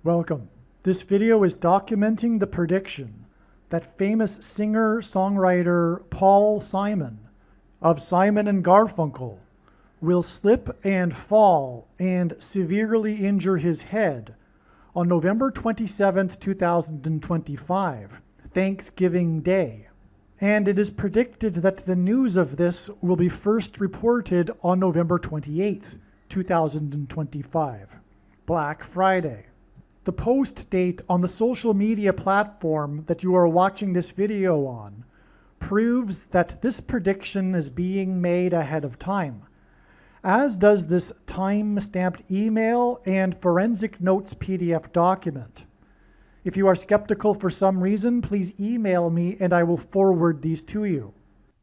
Welcome. This video is documenting the prediction that famous singer-songwriter Paul Simon of Simon and Garfunkel will slip and fall and severely injure his head on November 27th, 2025, Thanksgiving Day. And it is predicted that the news of this will be first reported on November 28th, 2025, Black Friday. The post date on the social media platform that you are watching this video on proves that this prediction is being made ahead of time, as does this time-stamped email and forensic notes PDF document. If you are skeptical for some reason, please email me and I will forward these to you.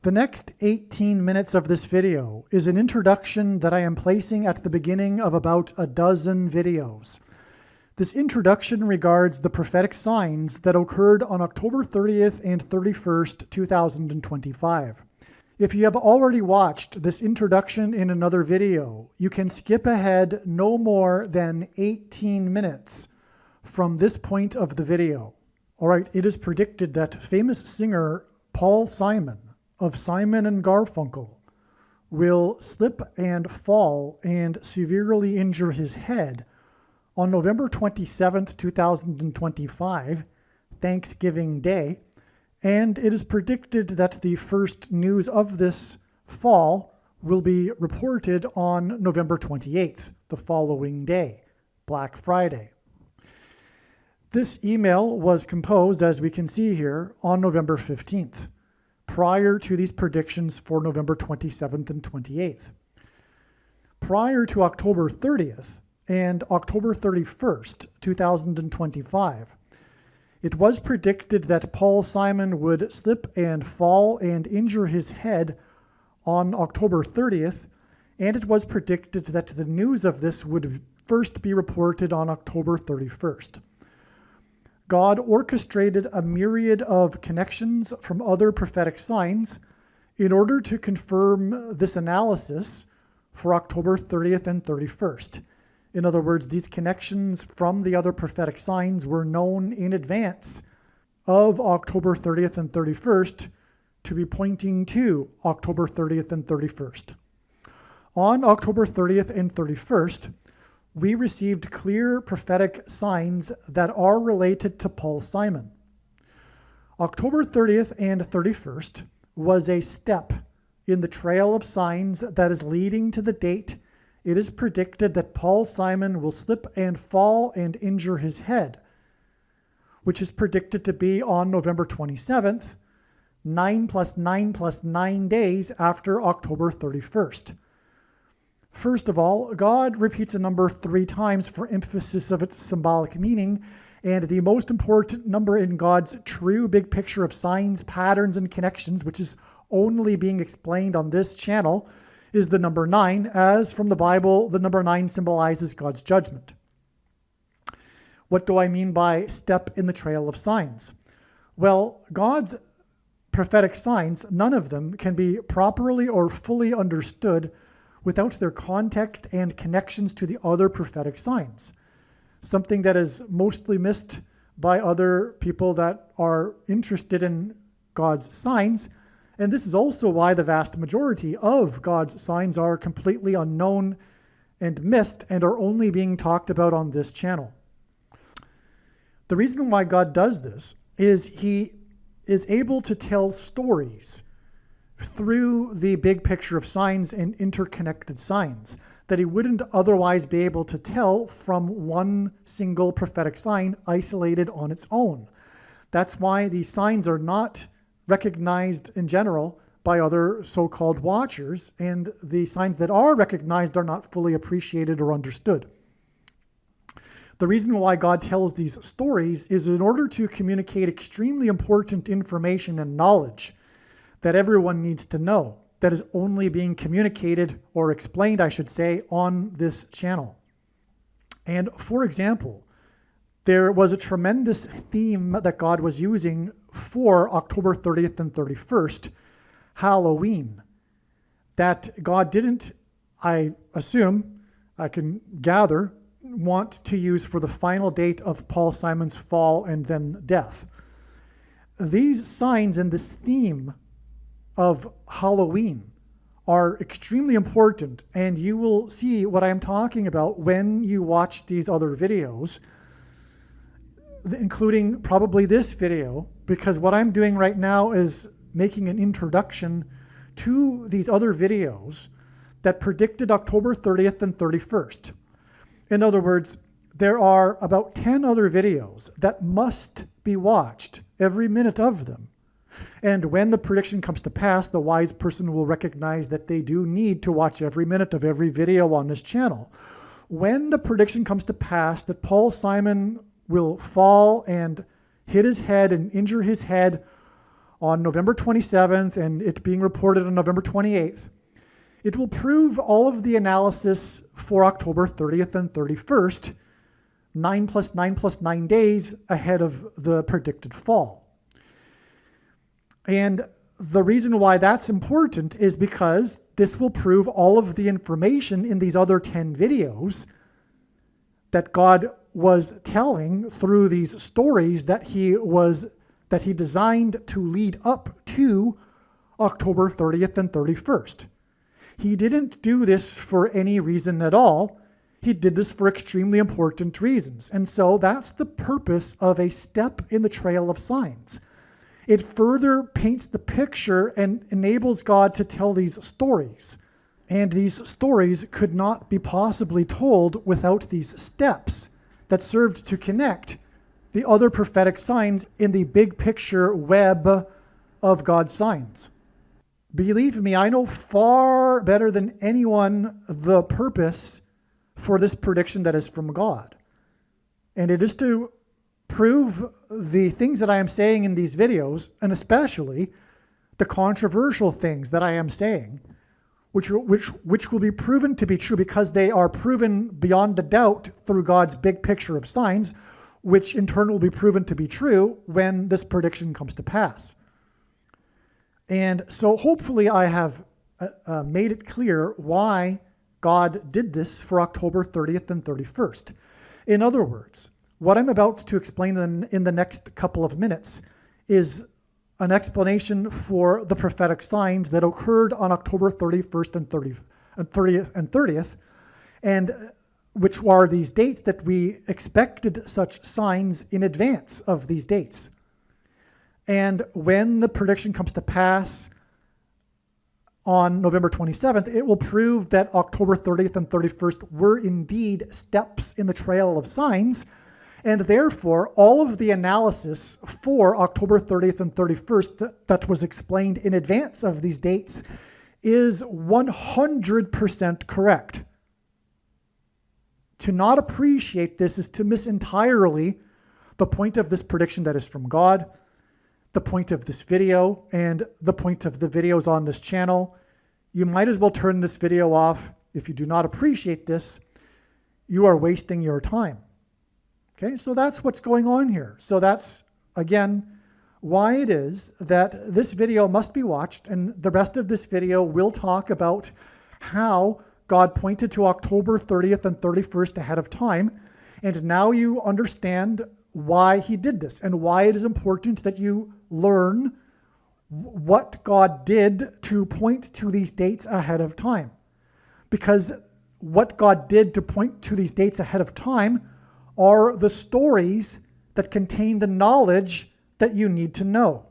The next 18 minutes of this video is an introduction that I am placing at the beginning of about a dozen videos. This introduction regards the prophetic signs that occurred on October 30th and 31st, 2025. If you have already watched this introduction in another video, you can skip ahead no more than 18 minutes from this point of the video. All right, it is predicted that famous singer Paul Simon of Simon and Garfunkel will slip and fall and severely injure his head on November 27th, 2025, Thanksgiving Day, and it is predicted that the first news of this fall will be reported on November 28th, the following day, Black Friday. This email was composed, as we can see here, on November 15th, prior to these predictions for November 27th and 28th. Prior to October 30th, and October 31st, 2025. It was predicted that Paul Simon would slip and fall and injure his head on October 30th, and it was predicted that the news of this would first be reported on October 31st. God orchestrated a myriad of connections from other prophetic signs in order to confirm this analysis for October 30th and 31st. In other words, these connections from the other prophetic signs were known in advance of October 30th and 31st to be pointing to October 30th and 31st. On October 30th and 31st, we received clear prophetic signs that are related to Paul Simon. October 30th and 31st was a step in the trail of signs that is leading to the date it is predicted that Paul Simon will slip and fall and injure his head, which is predicted to be on November 27th, 9 + 9 + 9 days after October 31st. First of all, God repeats a number 3 times for emphasis of its symbolic meaning, and the most important number in God's true big picture of signs, patterns, and connections, which is only being explained on this channel, is the number 9, as from the Bible, the number 9 symbolizes God's judgment. What do I mean by step in the trail of signs? Well, God's prophetic signs, none of them can be properly or fully understood without their context and connections to the other prophetic signs, something that is mostly missed by other people that are interested in God's signs. And this is also why the vast majority of God's signs are completely unknown and missed and are only being talked about on this channel. The reason why God does this is he is able to tell stories through the big picture of signs and interconnected signs that he wouldn't otherwise be able to tell from one single prophetic sign isolated on its own. That's why these signs are not recognized in general by other so-called watchers, and the signs that are recognized are not fully appreciated or understood. The reason why God tells these stories is in order to communicate extremely important information and knowledge that everyone needs to know, that is only being communicated or explained, I should say, on this channel. And for example, there was a tremendous theme that God was using for October 30th and 31st, Halloween, that God didn't, I assume, I can gather, want to use for the final date of Paul Simon's fall and then death. These signs and this theme of Halloween are extremely important, and you will see what I'm talking about when you watch these other videos, including probably this video, because what I'm doing right now is making an introduction to these other videos that predicted October 30th and 31st. In other words, there are about 10 other videos that must be watched, every minute of them. And when the prediction comes to pass, the wise person will recognize that they do need to watch every minute of every video on this channel. When the prediction comes to pass that Paul Simon will fall and hit his head and injure his head on November 27th, and it being reported on November 28th, it will prove all of the analysis for October 30th and 31st, 9 plus 9 plus 9 days ahead of the predicted fall. And the reason why that's important is because this will prove all of the information in these other 10 videos that God was telling through these stories that he designed to lead up to October 30th and 31st. He didn't do this for any reason at all. He did this for extremely important reasons. And so that's the purpose of a step in the trail of signs. It further paints the picture and enables God to tell these stories. And these stories could not be possibly told without these steps that served to connect the other prophetic signs in the big picture web of God's signs. Believe me, I know far better than anyone the purpose for this prediction that is from God. And it is to prove the things that I am saying in these videos, and especially the controversial things that I am saying, which will be proven to be true because they are proven beyond a doubt through God's big picture of signs, which in turn will be proven to be true when this prediction comes to pass. And so hopefully I have made it clear why God did this for October 30th and 31st. In other words, what I'm about to explain in the next couple of minutes is an explanation for the prophetic signs that occurred on October 31st and 30th, and which are these dates that we expected such signs in advance of these dates. And when the prediction comes to pass on November 27th, it will prove that October 30th and 31st were indeed steps in the trail of signs. And therefore, all of the analysis for October 30th and 31st that was explained in advance of these dates is 100% correct. To not appreciate this is to miss entirely the point of this prediction that is from God, the point of this video, and the point of the videos on this channel. You might as well turn this video off. If you do not appreciate this, you are wasting your time. Okay, so that's what's going on here. So that's, again, why it is that this video must be watched, and the rest of this video will talk about how God pointed to October 30th and 31st ahead of time, and now you understand why he did this and why it is important that you learn what God did to point to these dates ahead of time. Because what God did to point to these dates ahead of time are the stories that contain the knowledge that you need to know.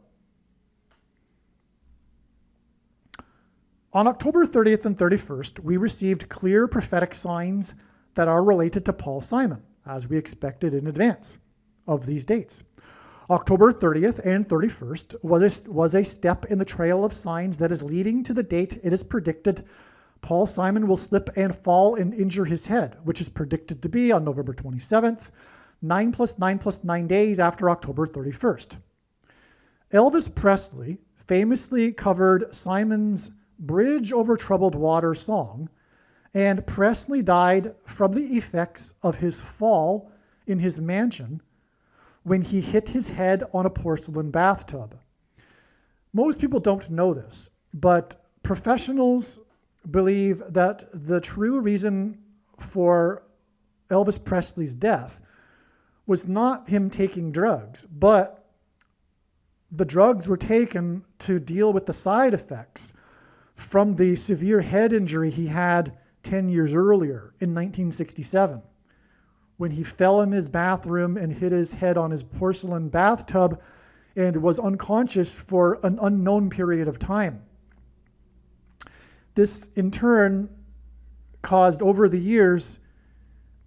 On October 30th and 31st, we received clear prophetic signs that are related to Paul Simon, as we expected in advance of these dates. October 30th and 31st was a step in the trail of signs that is leading to the date it is predicted Paul Simon will slip and fall and injure his head, which is predicted to be on November 27th, 9 plus 9 plus 9 days after October 31st. Elvis Presley famously covered Simon's Bridge Over Troubled Water song, and Presley died from the effects of his fall in his mansion when he hit his head on a porcelain bathtub. Most people don't know this, but professionals believe that the true reason for Elvis Presley's death was not him taking drugs, but the drugs were taken to deal with the side effects from the severe head injury he had 10 years earlier in 1967, when he fell in his bathroom and hit his head on his porcelain bathtub and was unconscious for an unknown period of time. This, in turn, caused over the years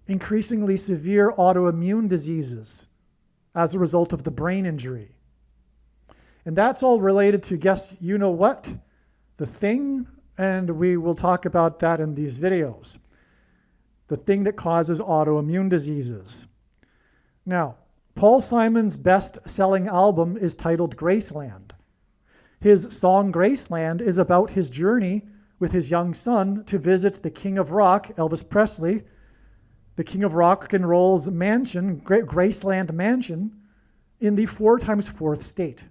increasingly severe autoimmune diseases as a result of the brain injury. And that's all related to, guess you know what? The Thing, and we will talk about that in these videos. The thing that causes autoimmune diseases. Now, Paul Simon's best-selling album is titled Graceland. His song Graceland is about his journey with his young son to visit the King of Rock, Elvis Presley, the King of Rock and Roll's mansion, Graceland Mansion, in the 4x4th state.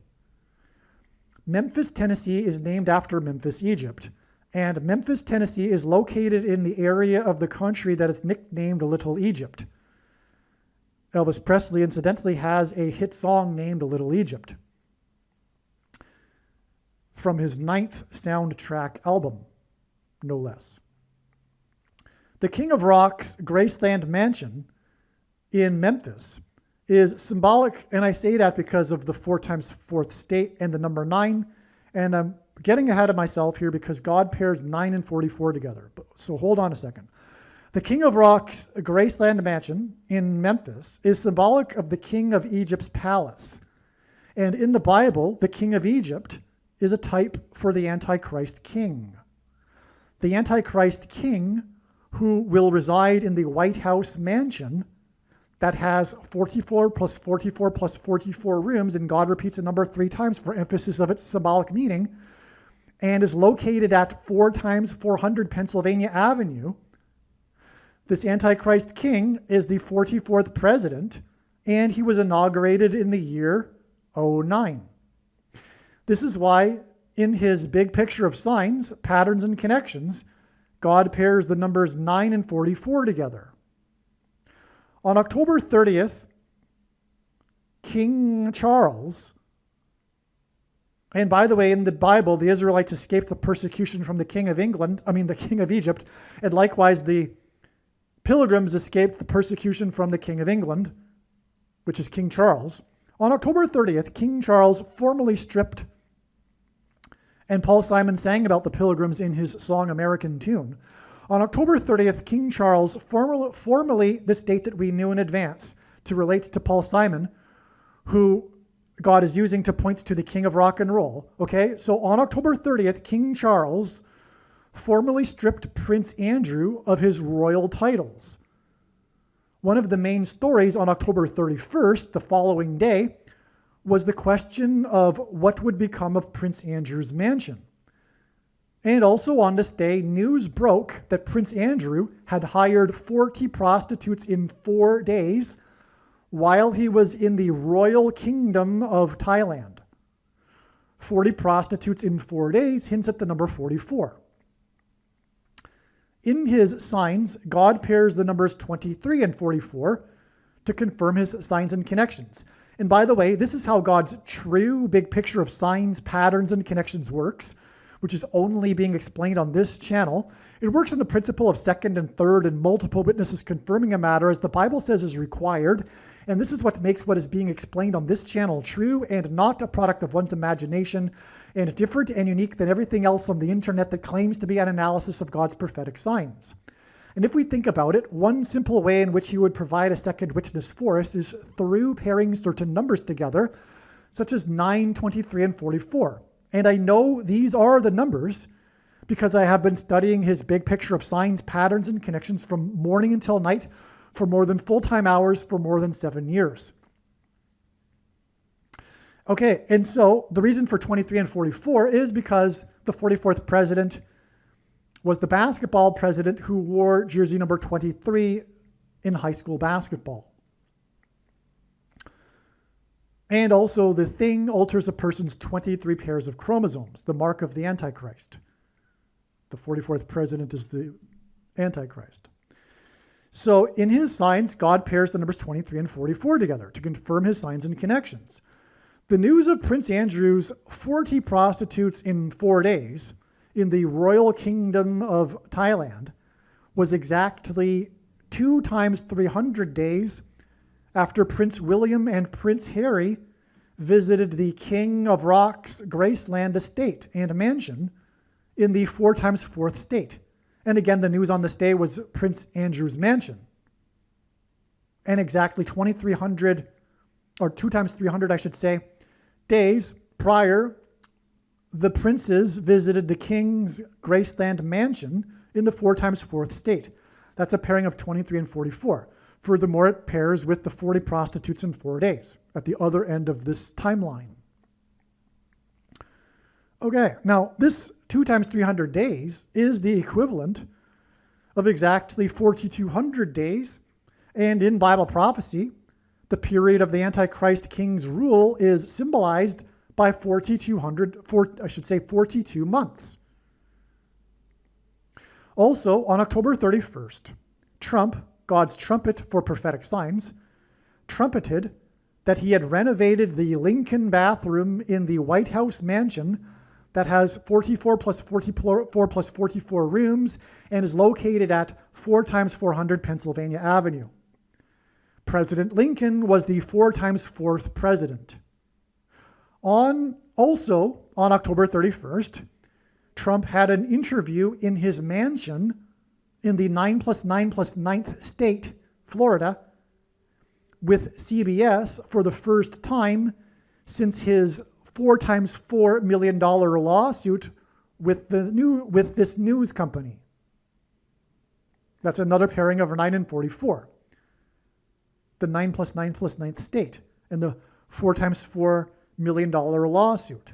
Memphis, Tennessee is named after Memphis, Egypt, and Memphis, Tennessee is located in the area of the country that is nicknamed Little Egypt. Elvis Presley, incidentally, has a hit song named Little Egypt from his 9th soundtrack album, no less. The King of Rock's Graceland Mansion in Memphis is symbolic, and I say that because of the 4x4th state and the number 9, and I'm getting ahead of myself here because God pairs 9 and 44 together. So hold on a second. The King of Rock's Graceland Mansion in Memphis is symbolic of the King of Egypt's palace. And in the Bible, the King of Egypt is a type for the Antichrist king. The Antichrist king, who will reside in the White House mansion that has 44 plus 44 plus 44 rooms, and God repeats a number 3 times for emphasis of its symbolic meaning, and is located at 4x400 Pennsylvania Avenue. This Antichrist king is the 44th president, and he was inaugurated in the year 09. This is why in his big picture of signs, patterns, and connections, God pairs the numbers 9 and 44 together. On October 30th, King Charles, and by the way, in the Bible, the Israelites escaped the persecution from the King of Egypt, and likewise the Pilgrims escaped the persecution from the King of England, which is King Charles. On October 30th, King Charles formally stripped, and Paul Simon sang about the Pilgrims in his song American Tune. On October 30th, King Charles formally, this date that we knew in advance, to relate to Paul Simon, who God is using to point to the King of Rock and Roll. Okay, so on October 30th, King Charles formally stripped Prince Andrew of his royal titles. One of the main stories on October 31st, the following day, was the question of what would become of Prince Andrew's mansion. And also on this day, news broke that Prince Andrew had hired 40 prostitutes in 4 days while he was in the royal kingdom of Thailand. 40 prostitutes in 4 days hints at the number 44. In his signs, God pairs the numbers 23 and 44 to confirm his signs and connections. And by the way, this is how God's true big picture of signs, patterns, and connections works, which is only being explained on this channel. It works on the principle of second and third and multiple witnesses confirming a matter as the Bible says is required. And this is what makes what is being explained on this channel true and not a product of one's imagination, and different and unique than everything else on the internet that claims to be an analysis of God's prophetic signs. And if we think about it, one simple way in which he would provide a second witness for us is through pairing certain numbers together, such as 9, 23, and 44. And I know these are the numbers because I have been studying his big picture of signs, patterns, and connections from morning until night for more than full-time hours for more than 7 years. Okay, and so the reason for 23 and 44 is because the 44th president was the basketball president who wore jersey number 23 in high school basketball. And also the thing alters a person's 23 pairs of chromosomes, the mark of the Antichrist. The 44th president is the Antichrist. So in his signs, God pairs the numbers 23 and 44 together to confirm his signs and connections. The news of Prince Andrew's 40 prostitutes in 4 days in the Royal Kingdom of Thailand was exactly 2 times 300 days after Prince William and Prince Harry visited the King of Rock's Graceland estate and mansion in the 4 times 4th state. And again, the news on this day was Prince Andrew's mansion. And exactly 2,300, or 2 times 300, I should say, days prior, the princes visited the King's Graceland mansion in the 4 times 4th state. That's a pairing of 23 and 44. Furthermore, it pairs with the 40 prostitutes in 4 days at the other end of this timeline. Okay, now this 2 times 300 days is the equivalent of exactly 4,200 days, and in Bible prophecy, the period of the Antichrist king's rule is symbolized by 42 months. Also, on October 31st, Trump, God's trumpet for prophetic signs, trumpeted that he had renovated the Lincoln bathroom in the White House mansion that has 44 plus 44 plus 44 rooms and is located at 4 times 400 Pennsylvania Avenue. President Lincoln was the 4 times 4th president. Also, on October 31st, Trump had an interview in his mansion in the 9 plus 9 plus 9th state, Florida, with CBS for the first time since his $4 times $4 million lawsuit with this news company. That's another pairing of 9 and 44. The 9 plus 9 plus 9th state and the $4 times $4 million lawsuit.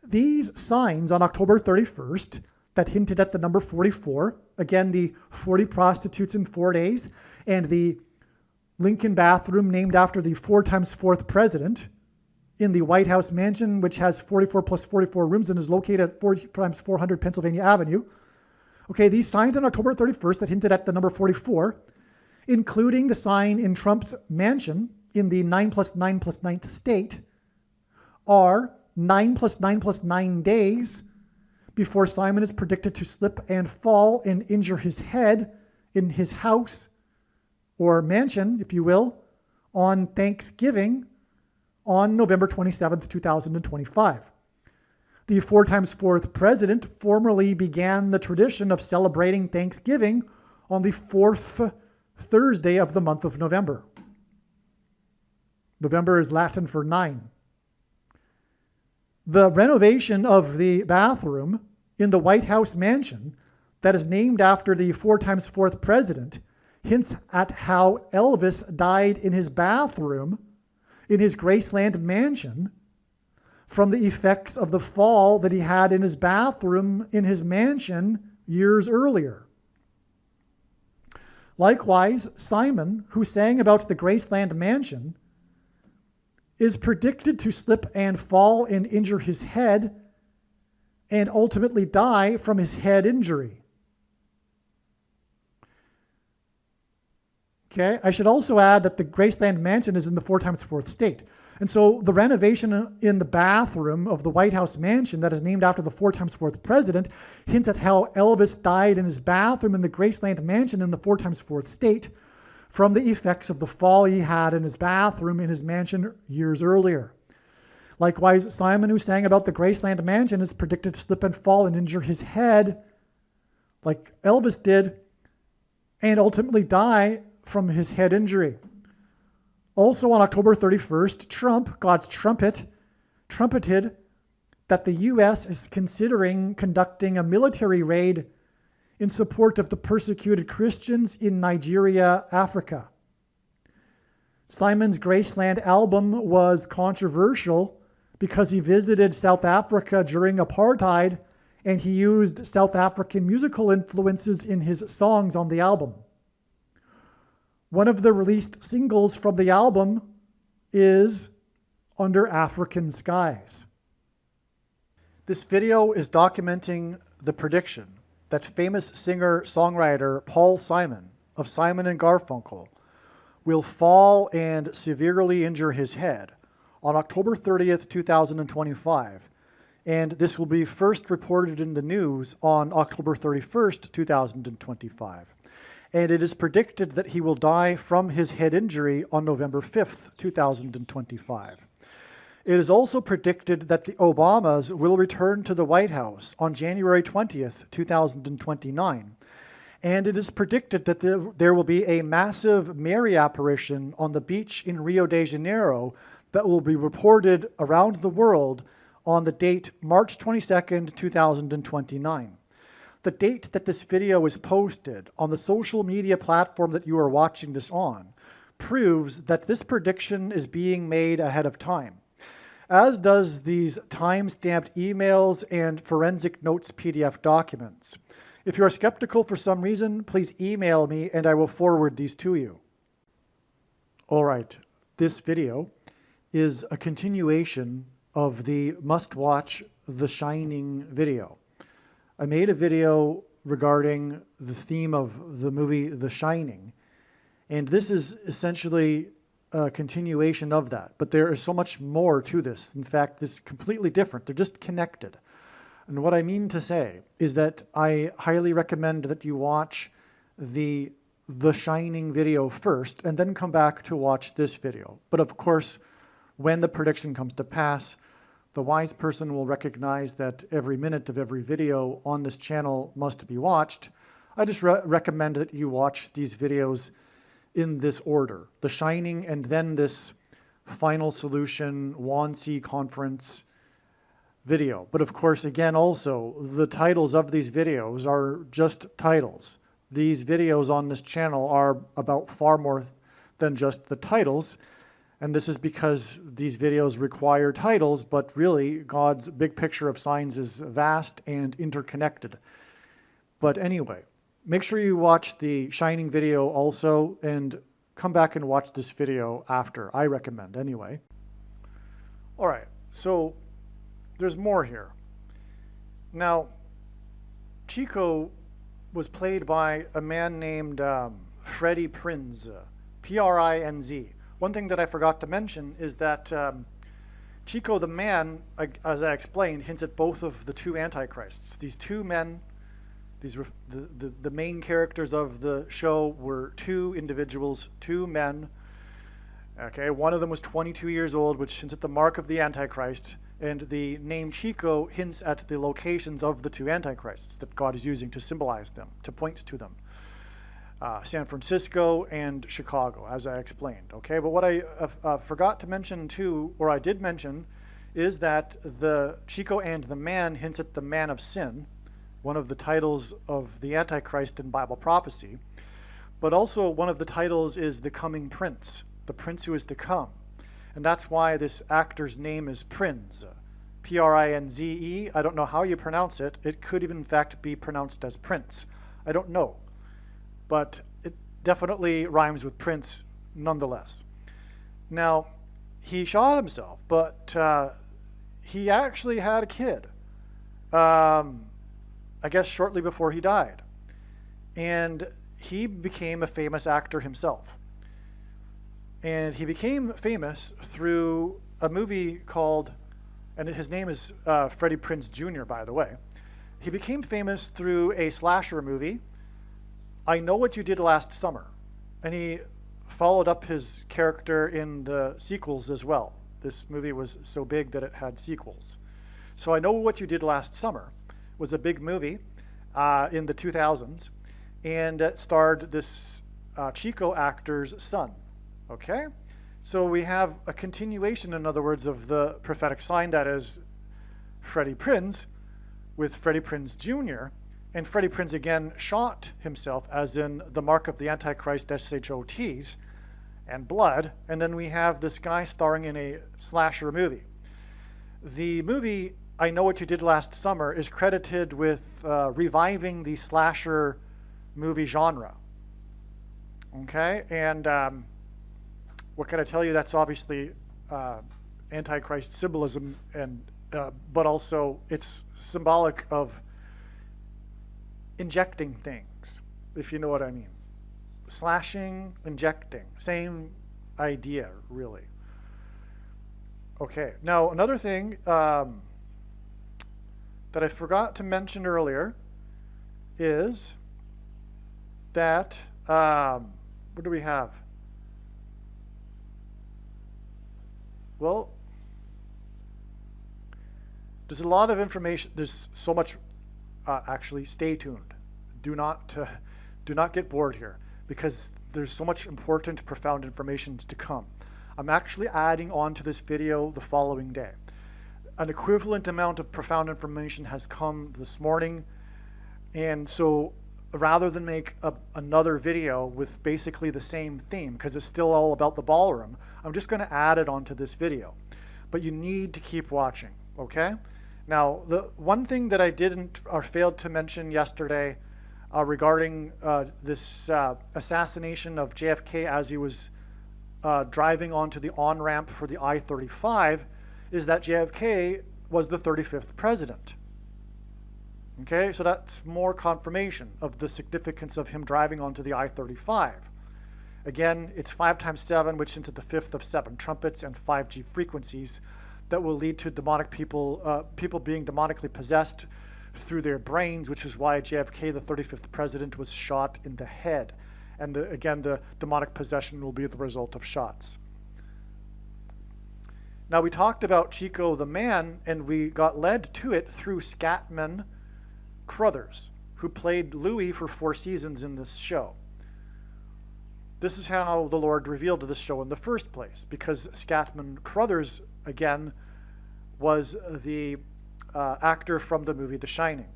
These signs on October 31st that hinted at the number 44, again, the 40 prostitutes in 4 days, and the Lincoln bathroom named after the 4 times 4th president in the White House mansion, which has 44 plus 44 rooms and is located at 4 times 400 Pennsylvania Avenue. Okay, these signs on October 31st that hinted at the number 44, including the sign in Trump's mansion in the 9 plus 9 plus 9th state, are 9 plus 9 plus 9 days before Simon is predicted to slip and fall and injure his head in his house or mansion, if you will, on Thanksgiving on November 27th, 2025. The 4 times 4th president formally began the tradition of celebrating Thanksgiving on the 4th Thursday of the month of November. November is Latin for 9. The renovation of the bathroom in the White House mansion that is named after the 4 times 4th president hints at how Elvis died in his bathroom in his Graceland mansion from the effects of the fall that he had in his bathroom in his mansion years earlier. Likewise, Simon, who sang about the Graceland mansion, is predicted to slip and fall and injure his head and ultimately die from his head injury. Okay, I should also add that the Graceland mansion is in the 4 times 4th state. And so the renovation in the bathroom of the White House mansion that is named after the 4 times 4th president hints at how Elvis died in his bathroom in the Graceland mansion in the 4 times 4th state from the effects of the fall he had in his bathroom in his mansion years earlier. Likewise, Simon, who sang about the Graceland mansion, is predicted to slip and fall and injure his head like Elvis did and ultimately die from his head injury. Also on October 31st, Trump, God's trumpet, trumpeted that the U.S. is considering conducting a military raid in support of the persecuted Christians in Nigeria, Africa. Simon's Graceland album was controversial because he visited South Africa during apartheid and he used South African musical influences in his songs on the album. One of the released singles from the album is Under African Skies. This video is documenting the prediction that famous singer-songwriter Paul Simon of Simon and Garfunkel will fall and severely injure his head on October 30th, 2025. And this will be first reported in the news on October 31st, 2025. And it is predicted that he will die from his head injury on November 5th, 2025. It is also predicted that the Obamas will return to the White House on January 20th, 2029. And it is predicted that there will be a massive Mary apparition on the beach in Rio de Janeiro that will be reported around the world on the date March 22nd, 2029. The date that this video is posted on the social media platform that you are watching this on proves that this prediction is being made ahead of time, as does these time-stamped emails and forensic notes PDF documents. If you are skeptical for some reason, please email me and I will forward these to you. All right, this video is a continuation of the must-watch The Shining video. I made a video regarding the theme of the movie The Shining, and this is essentially a continuation of that, but there is so much more to this. In fact, it's completely different. They're just connected. And what I mean to say is that I highly recommend that you watch the Shining video first and then come back to watch this video. But of course, when the prediction comes to pass, the wise person will recognize that every minute of every video on this channel must be watched. I just recommend that you watch these videos in this order: The Shining and then this Final Solution WANSI conference video. But of course, again, also, the titles of these videos are just titles. These videos on this channel are about far more than just the titles. And this is because these videos require titles, but really God's big picture of signs is vast and interconnected. But anyway, make sure you watch the Shining video also and come back and watch this video after. I recommend anyway. All right, so there's more here. Now, Chico was played by a man named Freddie Prinz, P-R-I-N-Z. One thing that I forgot to mention is that Chico the man, as I explained, hints at both of the two antichrists. These two men, these were the main characters of the show were two individuals, two men. Okay, one of them was 22 years old, which hints at the mark of the Antichrist, and the name Chico hints at the locations of the two antichrists that God is using to symbolize them, to point to them. San Francisco and Chicago, as I explained. Okay, but what I forgot to mention too, or I did mention, is that the Chico and the man hints at the man of sin, one of the titles of the Antichrist in Bible prophecy. But also one of the titles is the coming prince, the prince who is to come. And that's why this actor's name is Prinze, P-R-I-N-Z-E. I don't know how you pronounce it. It could even in fact be pronounced as Prince. I don't know. But it definitely rhymes with Prince nonetheless. Now, he shot himself, but he actually had a kid, I guess shortly before he died. And he became a famous actor himself. And he became famous through a movie called, and his name is Freddie Prinze Jr., by the way. He became famous through a slasher movie, I Know What You Did Last Summer. And he followed up his character in the sequels as well. This movie was so big that it had sequels. So I Know What You Did Last Summer was a big movie in the 2000s, and it starred this Chico actor's son. Okay? So we have a continuation, in other words, of the prophetic sign that is Freddie Prinze with Freddie Prinze Jr., and Freddie Prinze again shot himself, as in the mark of the Antichrist, S-H-O-T's, and blood. And then we have this guy starring in a slasher movie. The movie I Know What You Did Last Summer is credited with reviving the slasher movie genre. Okay, and what can I tell you? That's obviously Antichrist symbolism, and but also it's symbolic of injecting things, if you know what I mean. slashing, injecting. Same idea, really. Okay, now another thing that I forgot to mention earlier is that, what do we have? Well, there's a lot of information. There's so much. Actually, stay tuned. Do not get bored here, because there's so much important, profound information to come. I'm actually adding on to this video the following day. An equivalent amount of profound information has come this morning, and so rather than make another video with basically the same theme, because it's still all about the ballroom, I'm just going to add it onto this video. But you need to keep watching, okay? Now, the one thing that I didn't or failed to mention yesterday regarding this assassination of JFK as he was driving onto the on-ramp for the I-35 is that JFK was the 35th president. Okay, so that's more confirmation of the significance of him driving onto the I-35. Again, it's 5 times 7, which is the 5th of 7 trumpets and 5G frequencies that will lead to demonic people being demonically possessed through their brains, which is why JFK, the 35th president, was shot in the head. And again, the demonic possession will be the result of shots. Now, we talked about Chico the Man, and we got led to it through Scatman Crothers, who played Louis for 4 seasons in this show. This is how the Lord revealed this show in the first place, because Scatman Crothers, again, was the actor from the movie The Shining.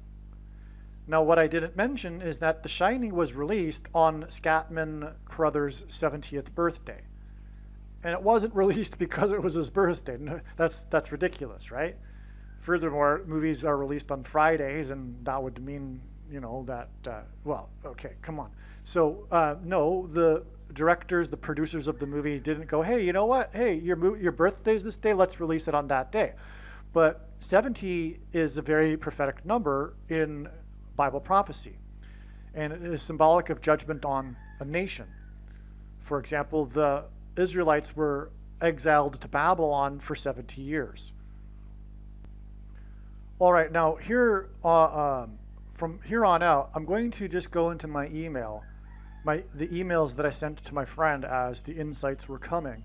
Now, what I didn't mention is that The Shining was released on Scatman Crothers' 70th birthday. And it wasn't released because it was his birthday. That's ridiculous, right? Furthermore, movies are released on Fridays, and that would mean, you know, that, well, okay, come on. So, no, the directors, the producers of the movie didn't go, hey, you know what? Hey, your birthday's this day, let's release it on that day. But 70 is a very prophetic number in Bible prophecy, and it is symbolic of judgment on a nation. For example, the Israelites were exiled to Babylon for 70 years. All right, now here, from here on out, I'm going to just go into my email, the emails that I sent to my friend as the insights were coming.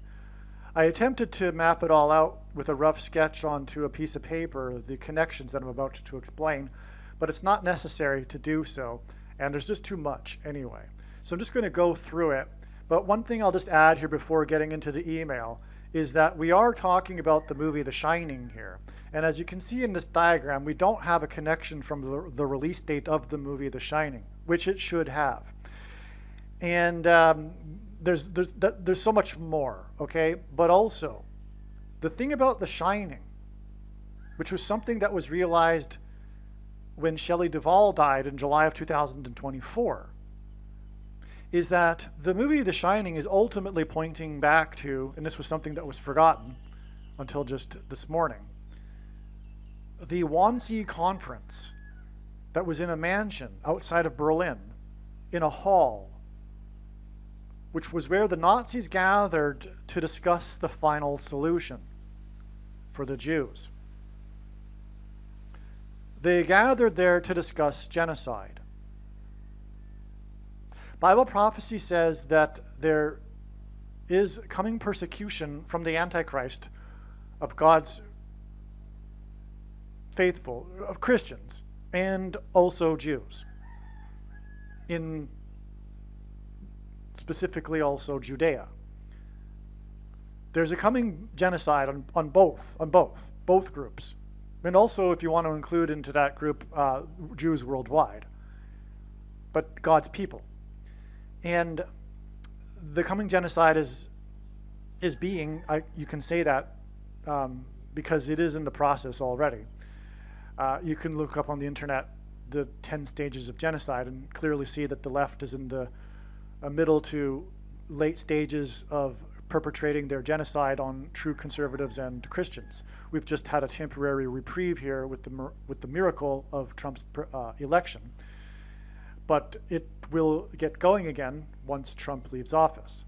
I attempted to map it all out with a rough sketch onto a piece of paper, the connections that I'm about to explain, but it's not necessary to do so, and there's just too much anyway. So I'm just going to go through it. But one thing I'll just add here before getting into the email is that we are talking about the movie The Shining here. And as you can see in this diagram, we don't have a connection from the release date of the movie The Shining, which it should have. And there's so much more, okay? But also, the thing about The Shining, which was something that was realized when Shelley Duvall died in July of 2024, is that the movie The Shining is ultimately pointing back to, and this was something that was forgotten until just this morning, the Wannsee Conference that was in a mansion outside of Berlin, in a hall, which was where the Nazis gathered to discuss the final solution for the Jews. They gathered there to discuss genocide. Bible prophecy says that there is coming persecution from the Antichrist of God's faithful, of Christians, and also Jews. In specifically also Judea. There's a coming genocide on both groups. And also, if you want to include into that group Jews worldwide, but God's people. And the coming genocide is being, you can say that because it is in the process already. You can look up on the internet the 10 stages of genocide and clearly see that the left is in the middle to late stages of perpetrating their genocide on true conservatives and Christians. We've just had a temporary reprieve here with the miracle of Trump's election. But it will get going again once Trump leaves office.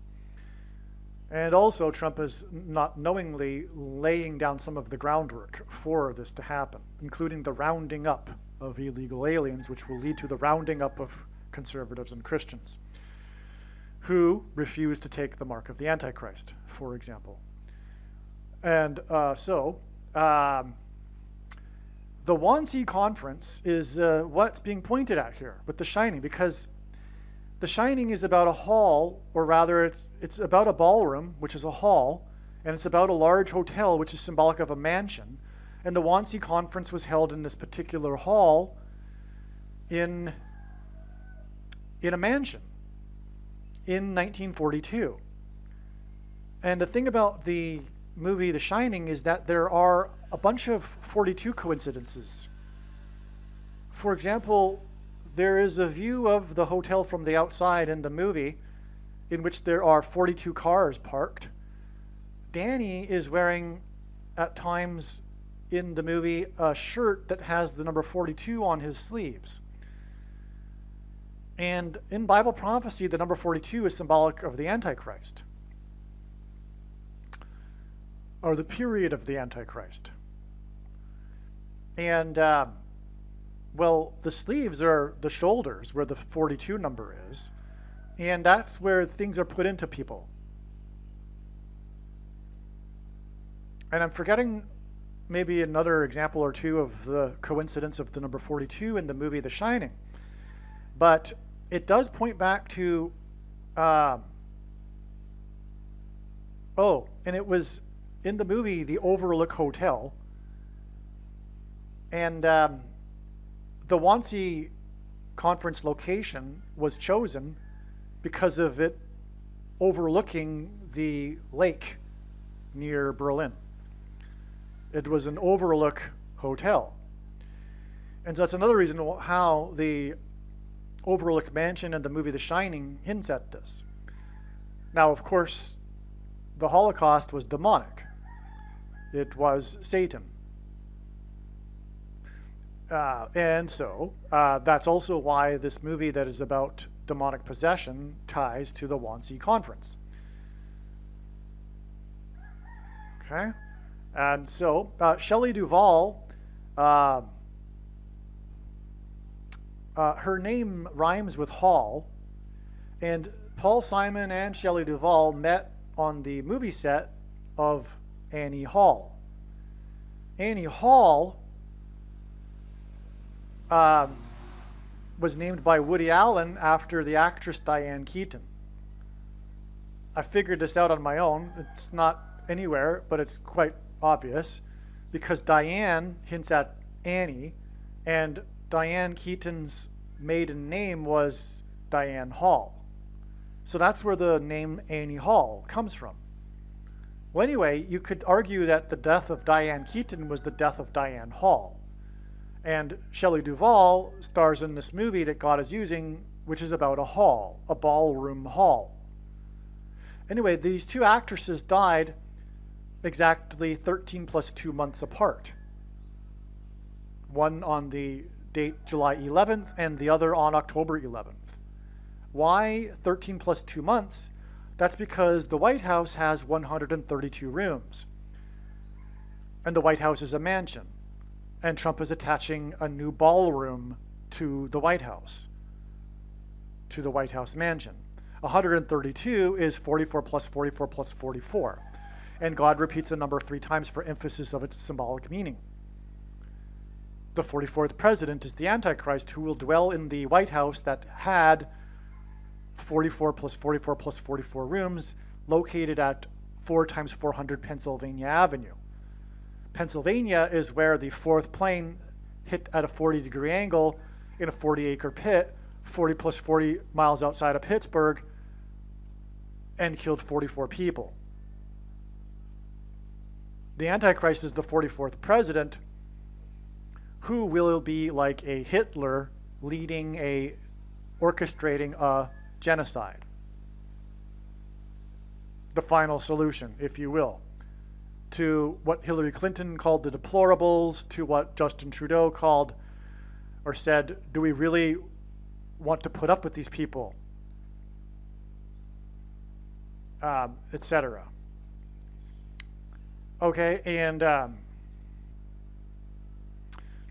And also, Trump is not knowingly laying down some of the groundwork for this to happen, including the rounding up of illegal aliens, which will lead to the rounding up of conservatives and Christians who refuse to take the mark of the Antichrist, for example. And the Wannsee Conference is what's being pointed at here with The Shining, because The Shining is about a hall, or rather it's about a ballroom, which is a hall, and it's about a large hotel, which is symbolic of a mansion. And the Wannsee Conference was held in this particular hall in a mansion in 1942. And the thing about the movie The Shining is that there are a bunch of 42 coincidences. For example, there is a view of the hotel from the outside in the movie in which there are 42 cars parked. Danny is wearing, at times in the movie, a shirt that has the number 42 on his sleeves. And in Bible prophecy, the number 42 is symbolic of the Antichrist, or the period of the Antichrist. And, well, the sleeves are the shoulders where the 42 number is, and that's where things are put into people. And I'm forgetting maybe another example or two of the coincidence of the number 42 in the movie The Shining. But it does point back to, and it was in the movie The Overlook Hotel. And the Wannsee Conference location was chosen because of it overlooking the lake near Berlin. It was an overlook hotel. And so that's another reason how the Overlook Mansion and the movie The Shining hints at this. Now, of course, the Holocaust was demonic. It was Satan. And so that's also why this movie that is about demonic possession ties to the Wannsee Conference. Okay? And so Shelley Duvall, her name rhymes with Hall, and Paul Simon and Shelley Duvall met on the movie set of Annie Hall. Annie Hall was named by Woody Allen after the actress Diane Keaton. I figured this out on my own. It's not anywhere, but it's quite obvious, because Diane hints at Annie, and Diane Keaton's maiden name was Diane Hall. So that's where the name Annie Hall comes from. Well, anyway, you could argue that the death of Diane Keaton was the death of Diane Hall. And Shelley Duvall stars in this movie that God is using, which is about a hall, a ballroom hall. Anyway, these two actresses died exactly 13 plus 2 months apart. One on the date July 11th and the other on October 11th. Why 13 plus 2 months? That's because the White House has 132 rooms. And the White House is a mansion. And Trump is attaching a new ballroom to the White House, to the White House mansion. 132 is 44 plus 44 plus 44. And God repeats a number 3 times for emphasis of its symbolic meaning. The 44th president is the Antichrist, who will dwell in the White House that had 44 plus 44 plus 44 rooms, located at 4 times 400 Pennsylvania Avenue. Pennsylvania is where the 4th plane hit at a 40-degree angle in a 40-acre pit, 40 plus 40 miles outside of Pittsburgh, and killed 44 people. The Antichrist is the 44th president, who will be like a Hitler orchestrating a genocide. The final solution, if you will, to what Hillary Clinton called the deplorables, to what Justin Trudeau called or said, do we really want to put up with these people, etc. Okay, and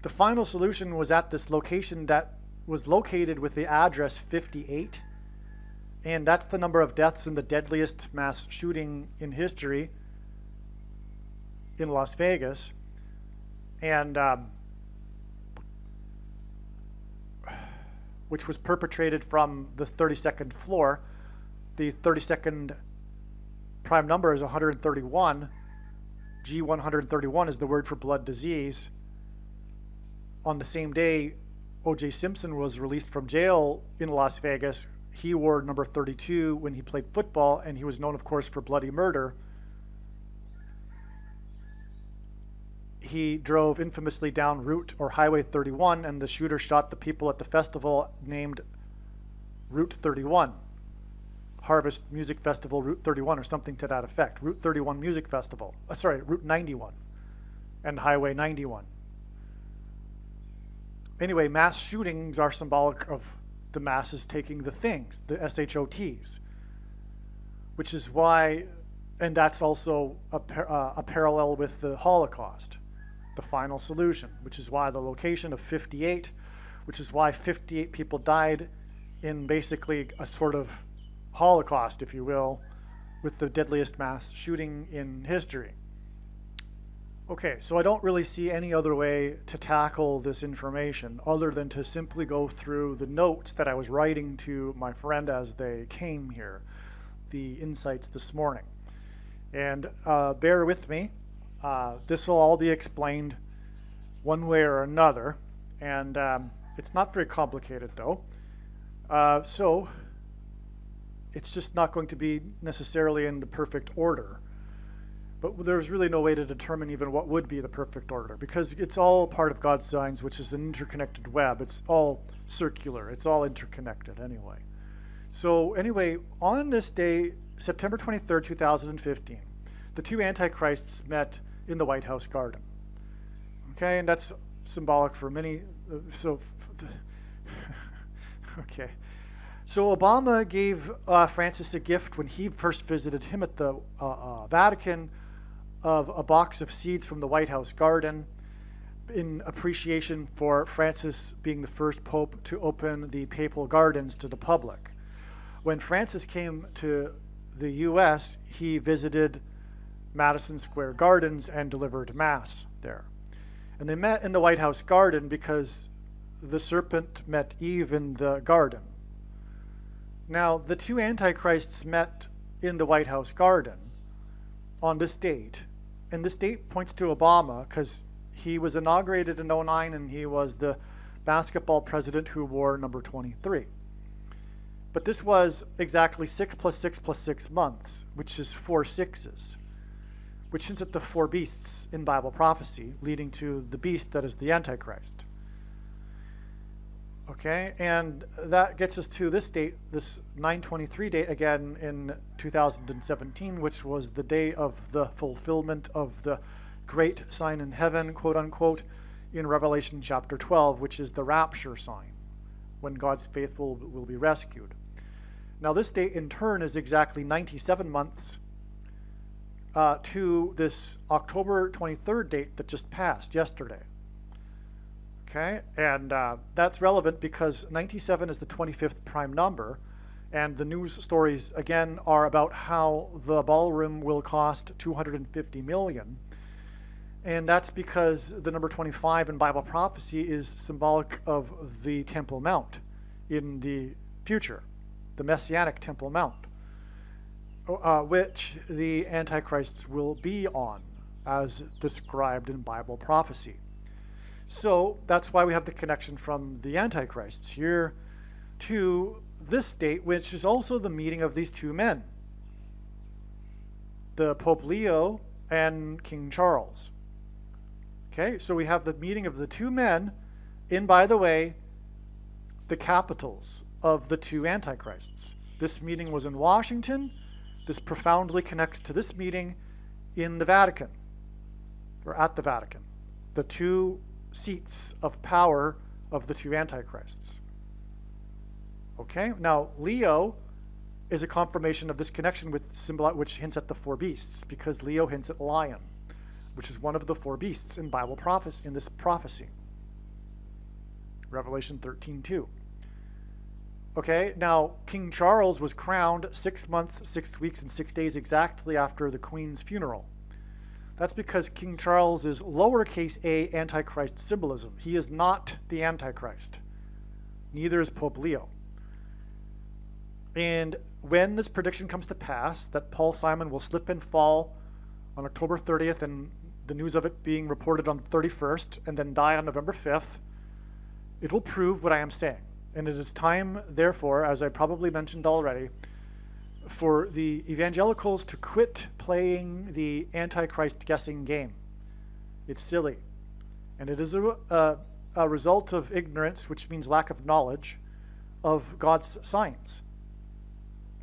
the final solution was at this location that was located with the address 58, and that's the number of deaths in the deadliest mass shooting in history in Las Vegas. And which was perpetrated from the 32nd floor. The 32nd prime number is 131. G131 is the word for blood disease. On the same day O.J. Simpson was released from jail in Las Vegas, he wore number 32 when he played football, and he was known, of course, for bloody murder. He drove infamously down Route or Highway 31, and the shooter shot the people at the festival named Route 31. Harvest Music Festival Route 31 or something to that effect. Route 31 Music Festival. Route 91 and Highway 91. Anyway, mass shootings are symbolic of the masses taking the things, the SHOTs, which is why, and that's also a parallel with the Holocaust, the final solution, which is why the location of 58, which is why 58 people died in basically a sort of Holocaust, if you will, with the deadliest mass shooting in history. Okay, so I don't really see any other way to tackle this information other than to simply go through the notes that I was writing to my friend as they came here, the insights this morning. And bear with me. This will all be explained one way or another, and it's not very complicated though. So it's just not going to be necessarily in the perfect order. But there's really no way to determine even what would be the perfect order, because it's all part of God's signs, which is an interconnected web. It's all circular. It's all interconnected anyway. So anyway, on this day, September 23rd, 2015, the two antichrists met in the White House garden. Okay, and that's symbolic for many. Okay. So Obama gave Francis a gift when he first visited him at the Vatican of a box of seeds from the White House garden in appreciation for Francis being the first pope to open the papal gardens to the public. When Francis came to the U.S., he visited Madison Square Gardens and delivered Mass there. And they met in the White House garden because the serpent met Eve in the garden. Now, the two antichrists met in the White House garden on this date, and this date points to Obama because he was inaugurated in 2009 and he was the basketball president who wore number 23. But this was exactly 6 + 6 + 6 months, which is 4 sixes, which hints at the 4 beasts in Bible prophecy, leading to the beast that is the Antichrist. Okay, and that gets us to this date, this 9/23 date again in 2017, which was the day of the fulfillment of the great sign in heaven, quote unquote, in Revelation chapter 12, which is the rapture sign, when God's faithful will be rescued. Now this date in turn is exactly 97 months to this October 23rd date that just passed yesterday. Okay, and that's relevant because 97 is the 25th prime number, and the news stories again are about how the ballroom will cost $250 million, and that's because the number 25 in Bible prophecy is symbolic of the Temple Mount in the future, the Messianic Temple Mount, which the Antichrists will be on, as described in Bible prophecy. So that's why we have the connection from the Antichrists here to this date, which is also the meeting of these two men, the Pope Leo and King Charles. Okay, so we have the meeting of the two men in, by the way, the capitals of the two Antichrists. This meeting was in Washington. This profoundly connects to this meeting in the Vatican, or at the Vatican, the two seats of power of the two Antichrists. Okay, now Leo is a confirmation of this connection with symbol, which hints at the four beasts, because Leo hints at lion, which is one of the four beasts in Bible prophecy, in this prophecy. Revelation 13:2. Okay, now King Charles was crowned 6 months, 6 weeks, and 6 days exactly after the Queen's funeral. That's because King Charles is lowercase a Antichrist symbolism. He is not the Antichrist. Neither is Pope Leo. And when this prediction comes to pass, that Paul Simon will slip and fall on October 30th, and the news of it being reported on the 31st, and then die on November 5th, it will prove what I am saying. And it is time, therefore, as I probably mentioned already, for the evangelicals to quit playing the Antichrist guessing game. It's silly. And it is a result of ignorance, which means lack of knowledge, of God's signs,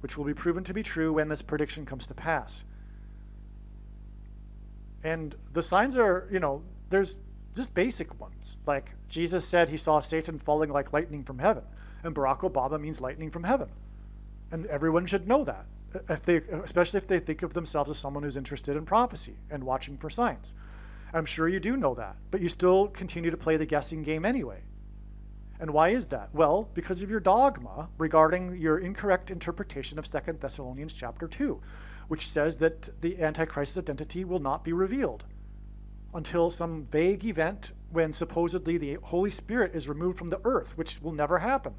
which will be proven to be true when this prediction comes to pass. And the signs are, there's just basic ones. Like Jesus said he saw Satan falling like lightning from heaven, and Barack Obama means lightning from heaven. And everyone should know that, especially if they think of themselves as someone who's interested in prophecy and watching for signs. I'm sure you do know that, but you still continue to play the guessing game anyway. And why is that? Well, because of your dogma regarding your incorrect interpretation of 2 Thessalonians chapter 2, which says that the Antichrist's identity will not be revealed until some vague event when supposedly the Holy Spirit is removed from the earth, which will never happen.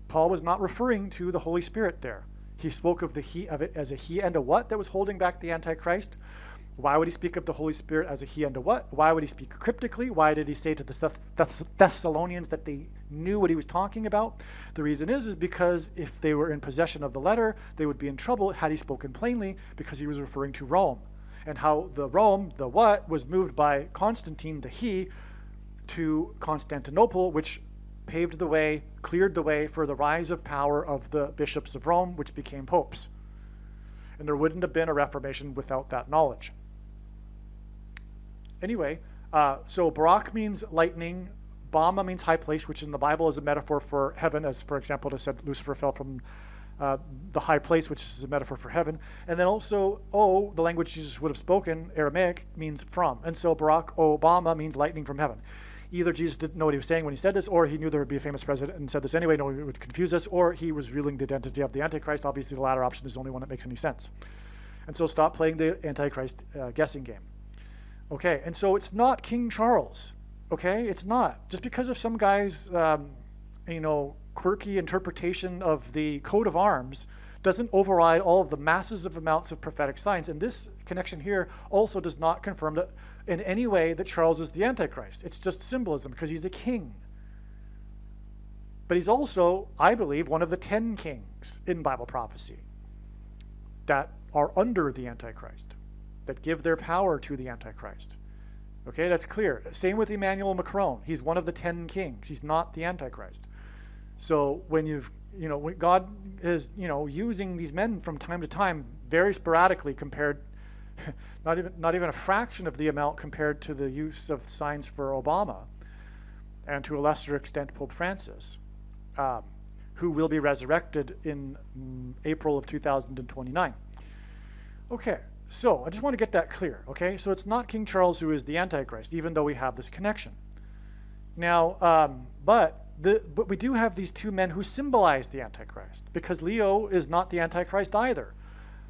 Paul was not referring to the Holy Spirit there. He spoke of it as a he and a what that was holding back the Antichrist. Why would he speak of the Holy Spirit as a he and a what? Why would he speak cryptically? Why did he say to the Thessalonians that they knew what he was talking about? The reason is because if they were in possession of the letter, they would be in trouble had he spoken plainly, because he was referring to Rome. And how the Rome, the what, was moved by Constantine, the he, to Constantinople, which paved the way, cleared the way for the rise of power of the bishops of Rome, which became popes. And there wouldn't have been a Reformation without that knowledge. Anyway, so Barak means lightning, Bama means high place, which in the Bible is a metaphor for heaven, as for example, it said Lucifer fell from the high place, which is a metaphor for heaven. And then also, O, the language Jesus would have spoken, Aramaic, means from. And so Barack Obama means lightning from heaven. Either Jesus didn't know what he was saying when he said this, or he knew there would be a famous president and said this anyway, no, it would confuse us, or he was revealing the identity of the Antichrist. Obviously, the latter option is the only one that makes any sense. And so stop playing the Antichrist guessing game. Okay, and so it's not King Charles, okay? It's not. Just because of some guy's, quirky interpretation of the coat of arms doesn't override all of the masses of amounts of prophetic signs. And this connection here also does not confirm that in any way that Charles is the Antichrist. It's just symbolism because he's a king. But he's also, I believe, one of the 10 kings in Bible prophecy that are under the Antichrist, that give their power to the Antichrist. Okay, that's clear. Same with Emmanuel Macron. He's one of the 10 kings. He's not the Antichrist. So when when God is, using these men from time to time, very sporadically compared, not even a fraction of the amount compared to the use of signs for Obama, and to a lesser extent Pope Francis, who will be resurrected in April of 2029. Okay, so I just want to get that clear, okay? So it's not King Charles who is the Antichrist, even though we have this connection. Now, but we do have these two men who symbolize the Antichrist, because Leo is not the Antichrist either.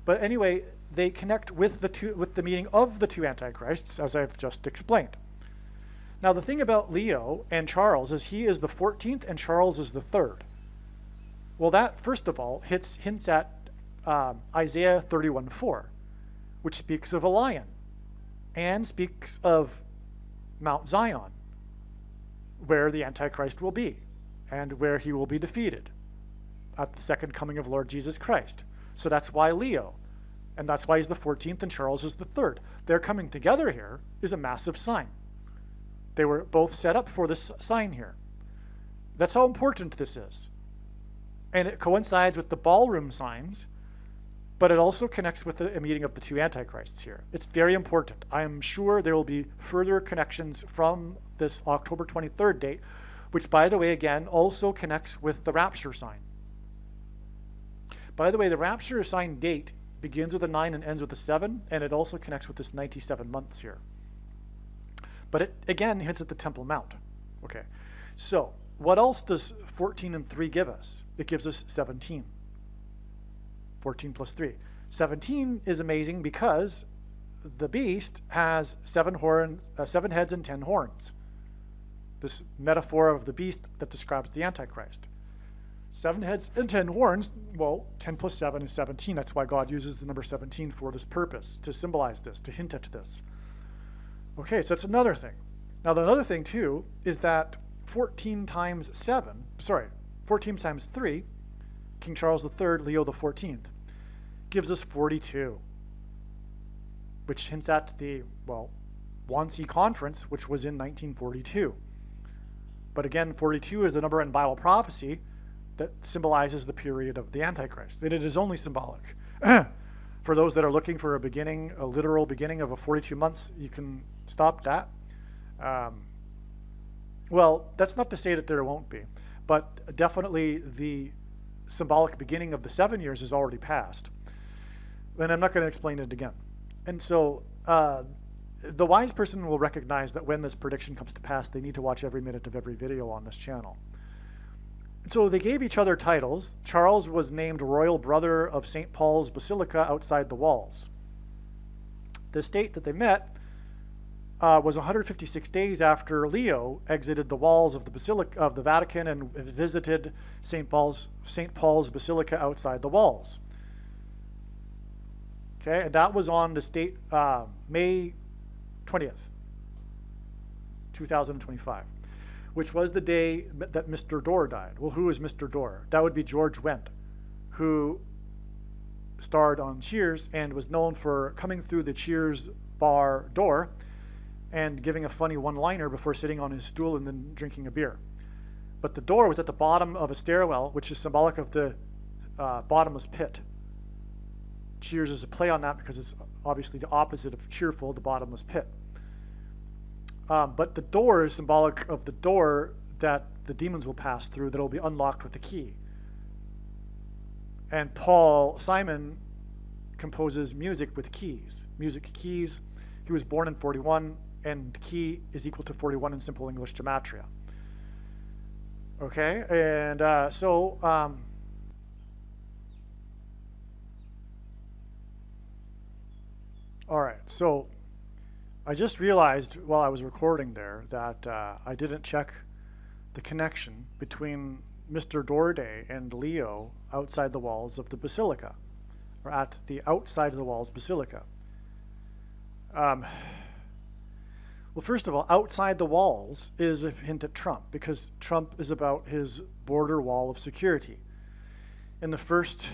But anyway, they connect with the meaning of the two Antichrists, as I've just explained. Now, the thing about Leo and Charles is he is the 14th and Charles is the 3rd. Well, that, first of all, hints at Isaiah 31:4, which speaks of a lion and speaks of Mount Zion, where the Antichrist will be and where he will be defeated at the second coming of Lord Jesus Christ. So that's why Leo, and that's why he's the 14th and Charles is the 3rd. Their coming together here is a massive sign. They were both set up for this sign here. That's how important this is. And it coincides with the ballroom signs, but it also connects with the meeting of the two Antichrists here. It's very important. I am sure there will be further connections from this October 23rd date which, by the way, again, also connects with the rapture sign. By the way, the rapture sign date begins with a 9 and ends with a 7, and it also connects with this 97 months here. But it, again, hints at the Temple Mount. Okay, so what else does 14 and 3 give us? It gives us 17. 14 plus 3. 17 is amazing because the beast has 7 heads and 10 horns. This metaphor of the beast that describes the Antichrist. 7 heads and 10 horns, well, 10 plus 7 is 17. That's why God uses the number 17 for this purpose, to symbolize this, to hint at this. Okay, so that's another thing. Now, the other thing, too, is that 14 times 3, King Charles III, Leo XIV, gives us 42, which hints at the, well, Wannsee Conference, which was in 1942. But again, 42 is the number in Bible prophecy that symbolizes the period of the Antichrist. And it is only symbolic. For those that are looking for a beginning, a literal beginning of a 42 months, you can stop that. Well, that's not to say that there won't be, but definitely the symbolic beginning of the 7 years is already passed. And I'm not going to explain it again. And so the wise person will recognize that when this prediction comes to pass, they need to watch every minute of every video on this channel. So they gave each other titles. Charles was named Royal Brother of St. Paul's Basilica outside the walls. The date that they met was 156 days after Leo exited the walls of the Basilica of the Vatican and visited St. Paul's Basilica outside the walls. Okay, and that was on the date May 20th, 2025. Which was the day that Mr. Dorr died. Well, who is Mr. Dorr? That would be George Wendt, who starred on Cheers and was known for coming through the Cheers bar door and giving a funny one-liner before sitting on his stool and then drinking a beer. But the door was at the bottom of a stairwell, which is symbolic of the bottomless pit. Cheers is a play on that because it's obviously the opposite of cheerful, the bottomless pit. But the door is symbolic of the door that the demons will pass through that will be unlocked with the key. And Paul Simon composes music with keys. Music keys. He was born in 41, and key is equal to 41 in simple English gematria. Okay, and all right, so I just realized while I was recording there that I didn't check the connection between Mr. Dorr Day and Leo outside the walls of the Basilica, or at the outside of the walls Basilica. Well, first of all, outside the walls is a hint at Trump, because Trump is about his border wall of security. In the first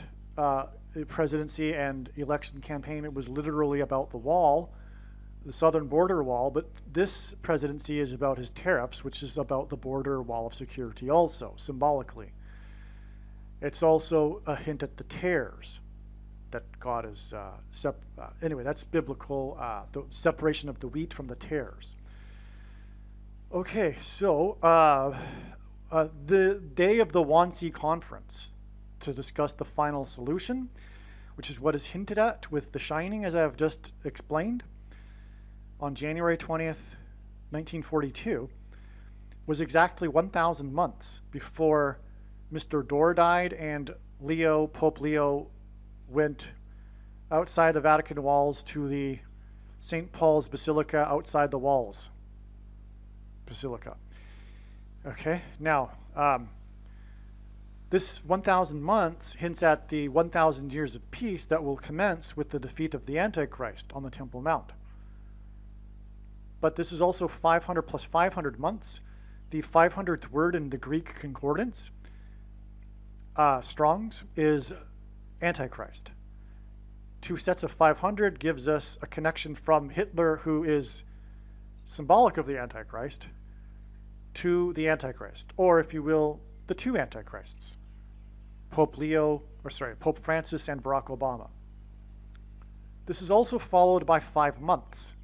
presidency and election campaign, it was literally about the wall, the southern border wall, but this presidency is about his tariffs, which is about the border wall of security also, symbolically. It's also a hint at the tares that God is, anyway, that's biblical, the separation of the wheat from the tares. Okay, so the day of the Wannsee Conference to discuss the final solution, which is what is hinted at with the shining, as I have just explained, on January 20th, 1942, was exactly 1,000 months before Mr. Dorr died and Pope Leo went outside the Vatican walls to the St. Paul's Basilica outside the walls Basilica. Okay, now, this 1,000 months hints at the 1,000 years of peace that will commence with the defeat of the Antichrist on the Temple Mount. But this is also 500 plus 500 months. The 500th word in the Greek concordance, Strong's, is Antichrist. 2 sets of 500 gives us a connection from Hitler, who is symbolic of the Antichrist, to the Antichrist, or if you will, the two Antichrists, Pope Francis and Barack Obama. This is also followed by 5 months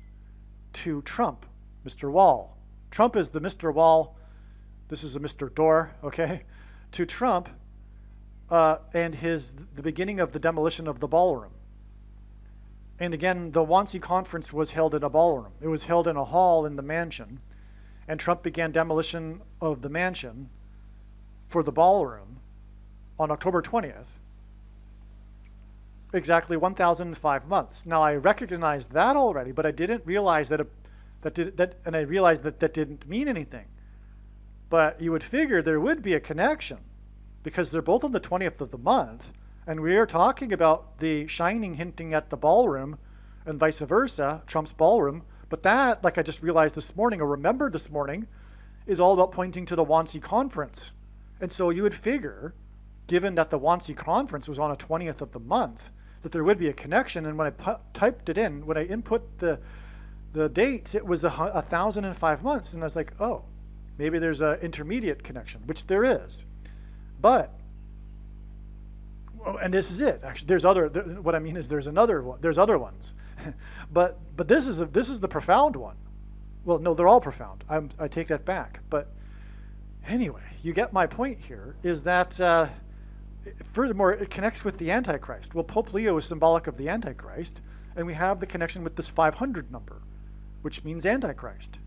to Trump, Mr. Wall. Trump is the Mr. Wall this is a Mr. Dorr, okay, to Trump and the beginning of the demolition of the ballroom. And again, the Wannsee Conference was held in a ballroom. It was held in a hall in the mansion, and Trump began demolition of the mansion for the ballroom on October 20th, exactly 1,005 months. Now, I recognized that already, but I didn't realize and I realized that didn't mean anything. But you would figure there would be a connection because they're both on the 20th of the month, and we are talking about the Shining hinting at the ballroom and vice versa, Trump's ballroom. But that, like I just realized this morning or remembered this morning, is all about pointing to the Wannsee Conference. And so you would figure, given that the Wannsee Conference was on a 20th of the month, that there would be a connection. And when I typed it in, when I input the dates, it was 1,005 months. And I was like, oh, maybe there's an intermediate connection, which there is. But, and this is it. Actually, what I mean is there's other ones. but this is the profound one. Well, no, they're all profound. I take that back. But anyway, you get my point here, is that furthermore, it connects with the Antichrist. Well, Pope Leo is symbolic of the Antichrist, and we have the connection with this 500 number, which means Antichrist.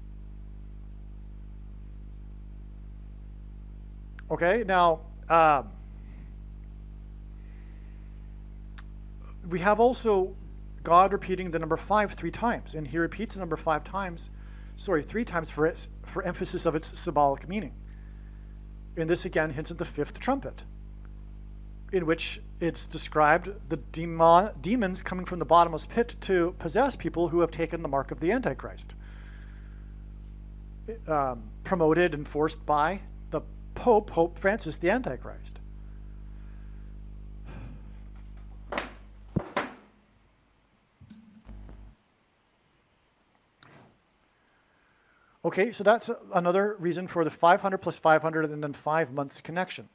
Okay, now, we have also God repeating the number 5 3 times, and he repeats the number 3 times for emphasis of its symbolic meaning. And this again hints at the 5th trumpet, in which it's described the demons coming from the bottomless pit to possess people who have taken the mark of the Antichrist, promoted and forced by the Pope Francis the Antichrist. Okay, so that's another reason for the 500 plus 500 and then 5 months connection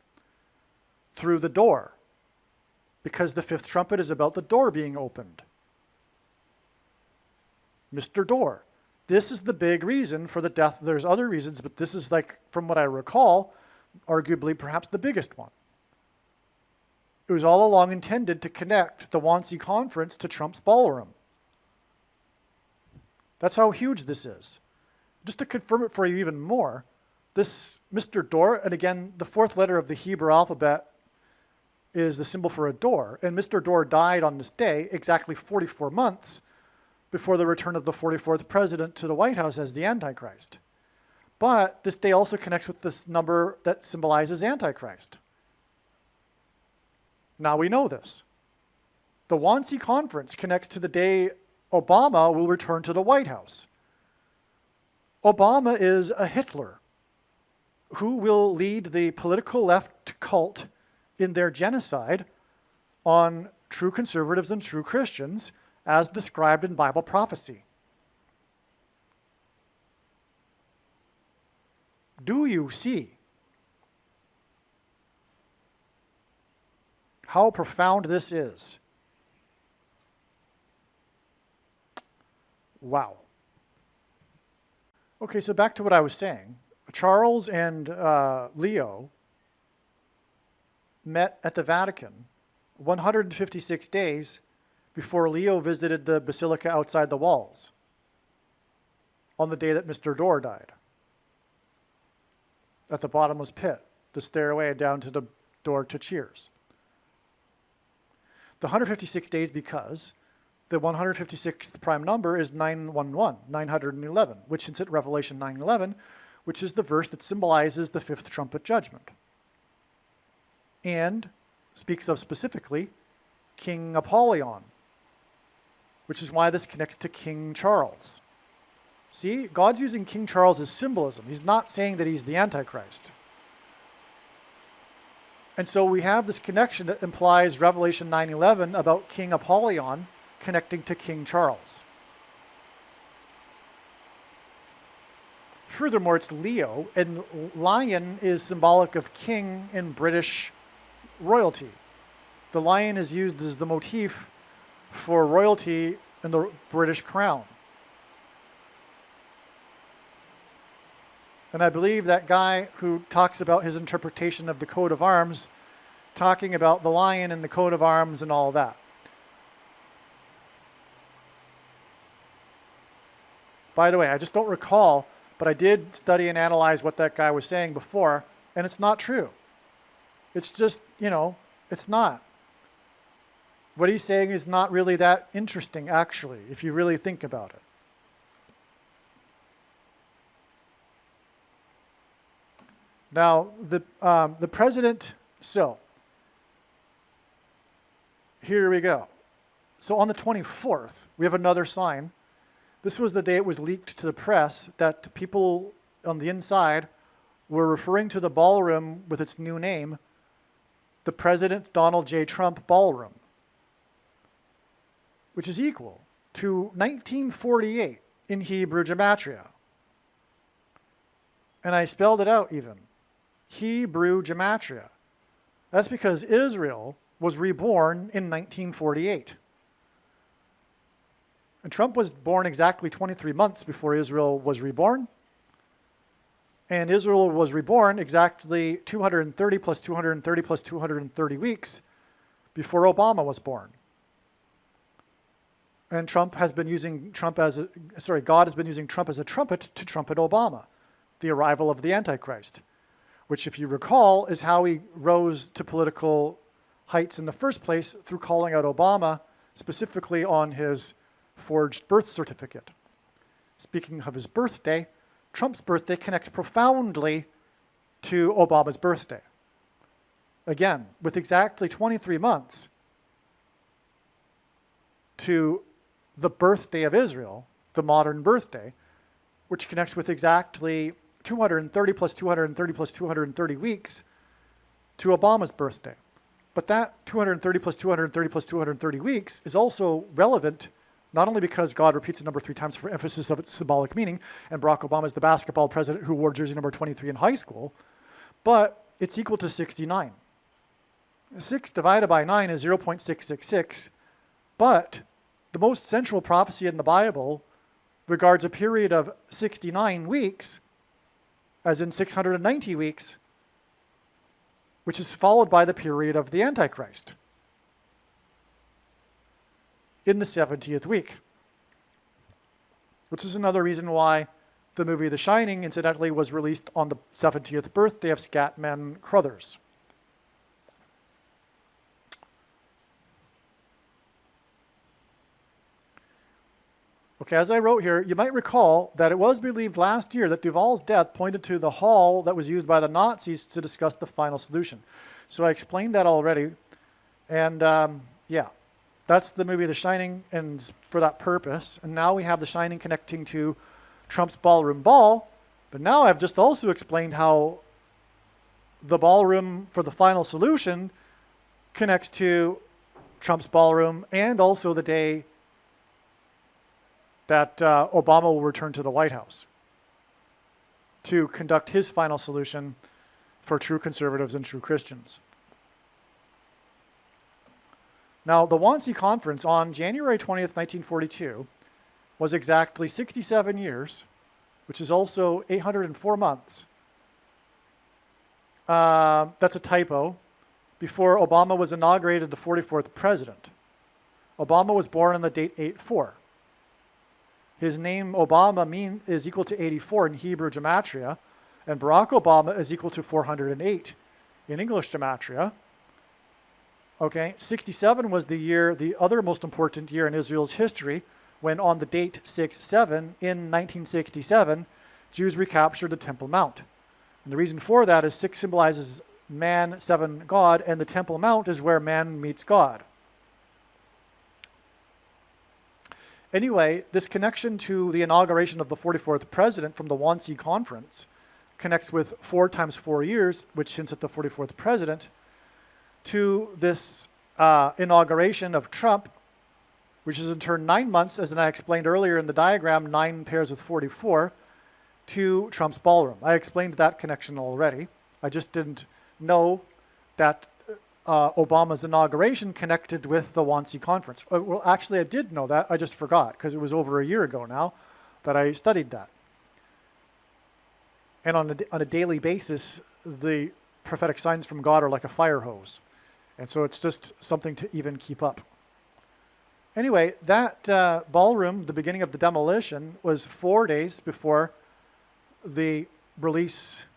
through the door, because the 5th trumpet is about the door being opened. Mr. Door. This is the big reason for the death. There's other reasons, but this is, like, from what I recall, arguably perhaps the biggest one. It was all along intended to connect the Wannsee Conference to Trump's ballroom. That's how huge this is. Just to confirm it for you even more, this Mr. Door, and again, the 4th letter of the Hebrew alphabet is the symbol for a door, and Mr. Door died on this day exactly 44 months before the return of the 44th president to the White House as the Antichrist. But this day also connects with this number that symbolizes Antichrist. Now we know this. The Wannsee Conference connects to the day Obama will return to the White House. Obama is a Hitler who will lead the political left cult in their genocide on true conservatives and true Christians, as described in Bible prophecy. Do you see how profound this is? Wow. Okay, so back to what I was saying. Charles and Leo met at the Vatican 156 days before Leo visited the basilica outside the walls on the day that Mr. Door died. At the bottomless pit, the stairway down to the door to Cheers. The 156 days because the 156th prime number is 911, 911, which hints at Revelation 9:11, which is the verse that symbolizes the 5th trumpet judgment. And speaks of specifically King Apollyon, which is why this connects to King Charles. See, God's using King Charles as symbolism. He's not saying that he's the Antichrist. And so we have this connection that implies Revelation 9:11 about King Apollyon connecting to King Charles. Furthermore, it's Leo, and lion is symbolic of king in British royalty. The lion is used as the motif for royalty in the British crown. And I believe that guy who talks about his interpretation of the coat of arms, talking about the lion and the coat of arms and all that. By the way, I just don't recall, but I did study and analyze what that guy was saying before, and it's not true. It's just, it's not. What he's saying is not really that interesting, actually, if you really think about it. Now, the president, here we go. So on the 24th, we have another sign. This was the day it was leaked to the press that people on the inside were referring to the ballroom with its new name, the President Donald J. Trump Ballroom, which is equal to 1948 in Hebrew gematria. And I spelled it out even. Hebrew gematria. That's because Israel was reborn in 1948. And Trump was born exactly 23 months before Israel was reborn. And Israel was reborn exactly 230 plus 230 plus 230 weeks before Obama was born. And God has been using Trump as a trumpet to trumpet Obama, the arrival of the Antichrist, which, if you recall, is how he rose to political heights in the first place, through calling out Obama, specifically on his forged birth certificate. Speaking of his birthday, Trump's birthday connects profoundly to Obama's birthday. Again, with exactly 23 months to the birthday of Israel, the modern birthday, which connects with exactly 230 plus 230 plus 230 weeks to Obama's birthday. But that 230 plus 230 plus 230 weeks is also relevant, not only because God repeats the number 3 times for emphasis of its symbolic meaning, and Barack Obama is the basketball president who wore jersey number 23 in high school, but it's equal to 69. 6 divided by 9 is 0.666, but the most central prophecy in the Bible regards a period of 69 weeks, as in 690 weeks, which is followed by the period of the Antichrist in the 70th week, which is another reason why the movie The Shining, incidentally, was released on the 70th birthday of Scatman Crothers. Okay, as I wrote here, you might recall that it was believed last year that Duvall's death pointed to the hall that was used by the Nazis to discuss the final solution. So I explained that already. And yeah, that's the movie The Shining, and for that purpose. And now we have The Shining connecting to Trump's ballroom ball. But now I've just also explained how the ballroom for the final solution connects to Trump's ballroom, and also the day that Obama will return to the White House to conduct his final solution for true conservatives and true Christians. Now, the Wannsee Conference on January 20th, 1942 was exactly 67 years, which is also 804 months. That's a typo. Before Obama was inaugurated the 44th president. Obama was born on the date 8-4. His name, Obama, is equal to 84 in Hebrew gematria, and Barack Obama is equal to 408 in English gematria. Okay, 67 was the other most important year in Israel's history, when on the date 6-7 in 1967, Jews recaptured the Temple Mount. And the reason for that is 6 symbolizes man, 7 God, and the Temple Mount is where man meets God. Anyway, this connection to the inauguration of the 44th president from the Wannsee Conference connects with 4 times 4 years, which hints at the 44th president, to this inauguration of Trump, which is in turn 9 months, as I explained earlier in the diagram, 9 pairs with 44, to Trump's ballroom. I explained that connection already. I just didn't know that Obama's inauguration connected with the Wannsee Conference. Well, actually, I did know that. I just forgot, because it was over a year ago now that I studied that. And on a daily basis, the prophetic signs from God are like a fire hose. And so it's just something to even keep up. Anyway, that ballroom, the beginning of the demolition, was 4 days before the release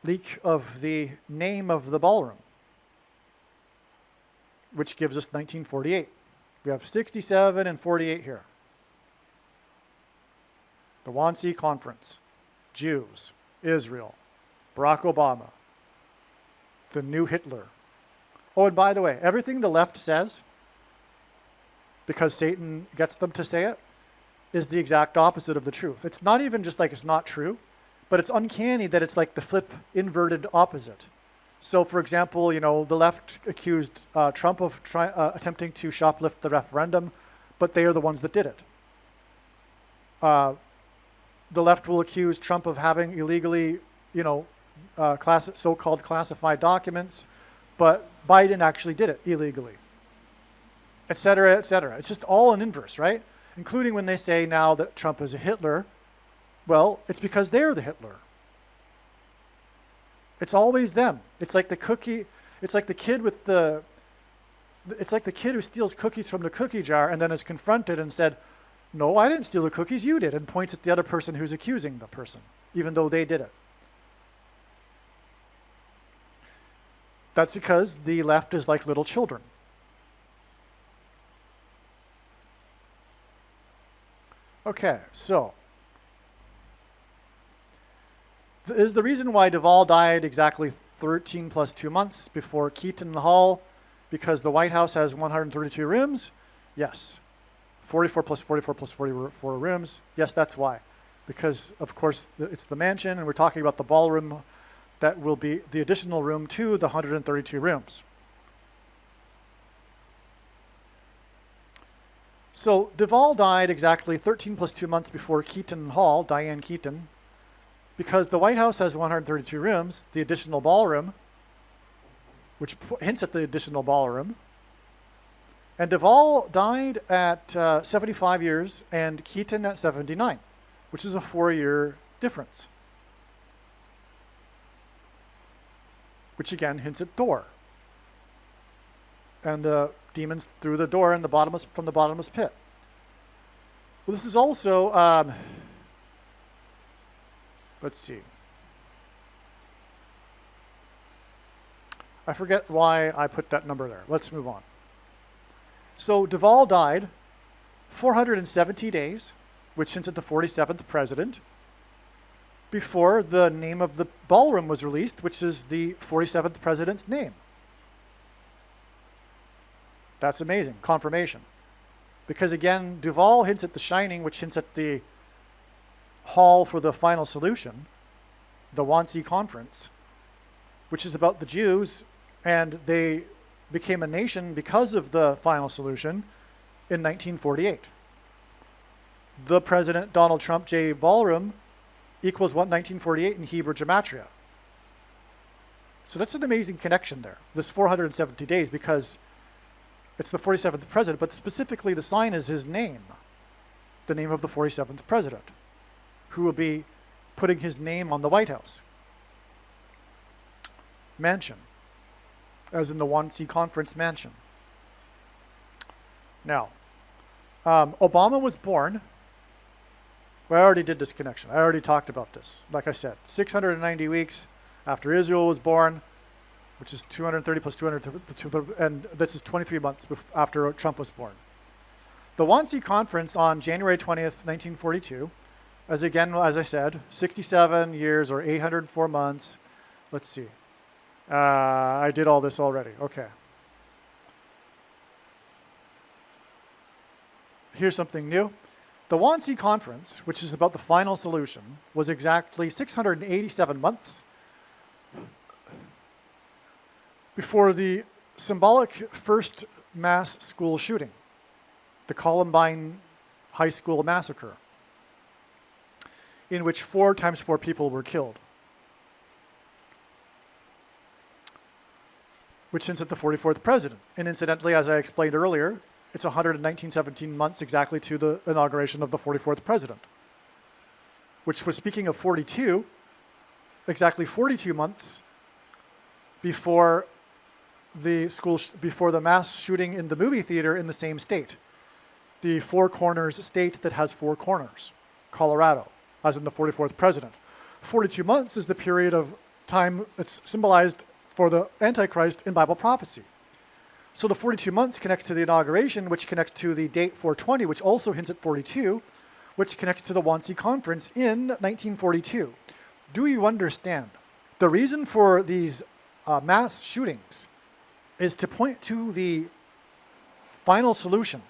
leak of the name of the ballroom, which gives us 1948. We have 67 and 48 here. The Wannsee Conference, Jews, Israel, Barack Obama, the new Hitler. Oh, and by the way, everything the left says, because Satan gets them to say it, is the exact opposite of the truth. It's not even just like it's not true, but it's uncanny that it's like the flip inverted opposite. So, for example, the left accused Trump of attempting to shoplift the referendum, but they are the ones that did it. The left will accuse Trump of having illegally, so-called classified documents, but Biden actually did it illegally, et cetera, et cetera. It's just all an inverse, right? Including when they say now that Trump is a Hitler. Well, it's because they're the Hitler. It's always them. It's like the cookie. It's like the kid it's like the kid who steals cookies from the cookie jar and then is confronted and said, "No, I didn't steal the cookies, you did," and points at the other person who's accusing the person, even though they did it. That's because the left is like little children. Okay, so is the reason why Duvall died exactly 13 plus 2 months before Keaton Hall because the White House has 132 rooms? Yes. 44 plus 44 plus 44 rooms. Yes, that's why. Because, of course, it's the mansion, and we're talking about the ballroom that will be the additional room to the 132 rooms. So Duvall died exactly 13 plus 2 months before Keaton Hall, Diane Keaton, because the White House has 132 rooms, the additional ballroom, which hints at the additional ballroom. And Duvall died at 75 years and Keaton at 79, which is a 4-year difference. Which again hints at door. And the demons through the door in the from the bottomless pit. Well, this is also, let's see. I forget why I put that number there. Let's move on. So Duvall died 470 days, which hints at the 47th president, before the name of the ballroom was released, which is the 47th president's name. That's amazing. Confirmation. Because again, Duvall hints at the Shining, which hints at the hall for the final solution, the Wannsee Conference, which is about the Jews, and they became a nation because of the final solution in 1948. The President Donald Trump J. Ballroom equals what 1948 in Hebrew Gematria. So that's an amazing connection there, this 470 days, because it's the 47th president, but specifically the sign is his name, the name of the 47th president, who will be putting his name on the White House mansion, as in the Wannsee Conference mansion. Now, Obama was born. Well, I already did this connection. I already talked about this. Like I said, 690 weeks after Israel was born, which is 230 plus 200, and this is 23 months after Trump was born. The Wannsee Conference on January 20th, 1942, as I said, 67 years or 804 months. Let's see. I did all this already. Okay. Here's something new. The Wannsee Conference, which is about the final solution, was exactly 687 months before the symbolic first mass school shooting, the Columbine High School massacre, in which 4 times 4 people were killed, which hints at the 44th president. And incidentally, as I explained earlier, it's 119, 17 months exactly to the inauguration of the 44th president. which was, speaking of 42, exactly 42 months before before the mass shooting in the movie theater in the same state. The Four Corners state that has four corners, Colorado, as in the 44th president. 42 months is the period of time that's symbolized for the Antichrist in Bible prophecy. So the 42 months connects to the inauguration, which connects to the date 420, which also hints at 42, which connects to the Wannsee Conference in 1942. Do you understand? The reason for these mass shootings is to point to the final solution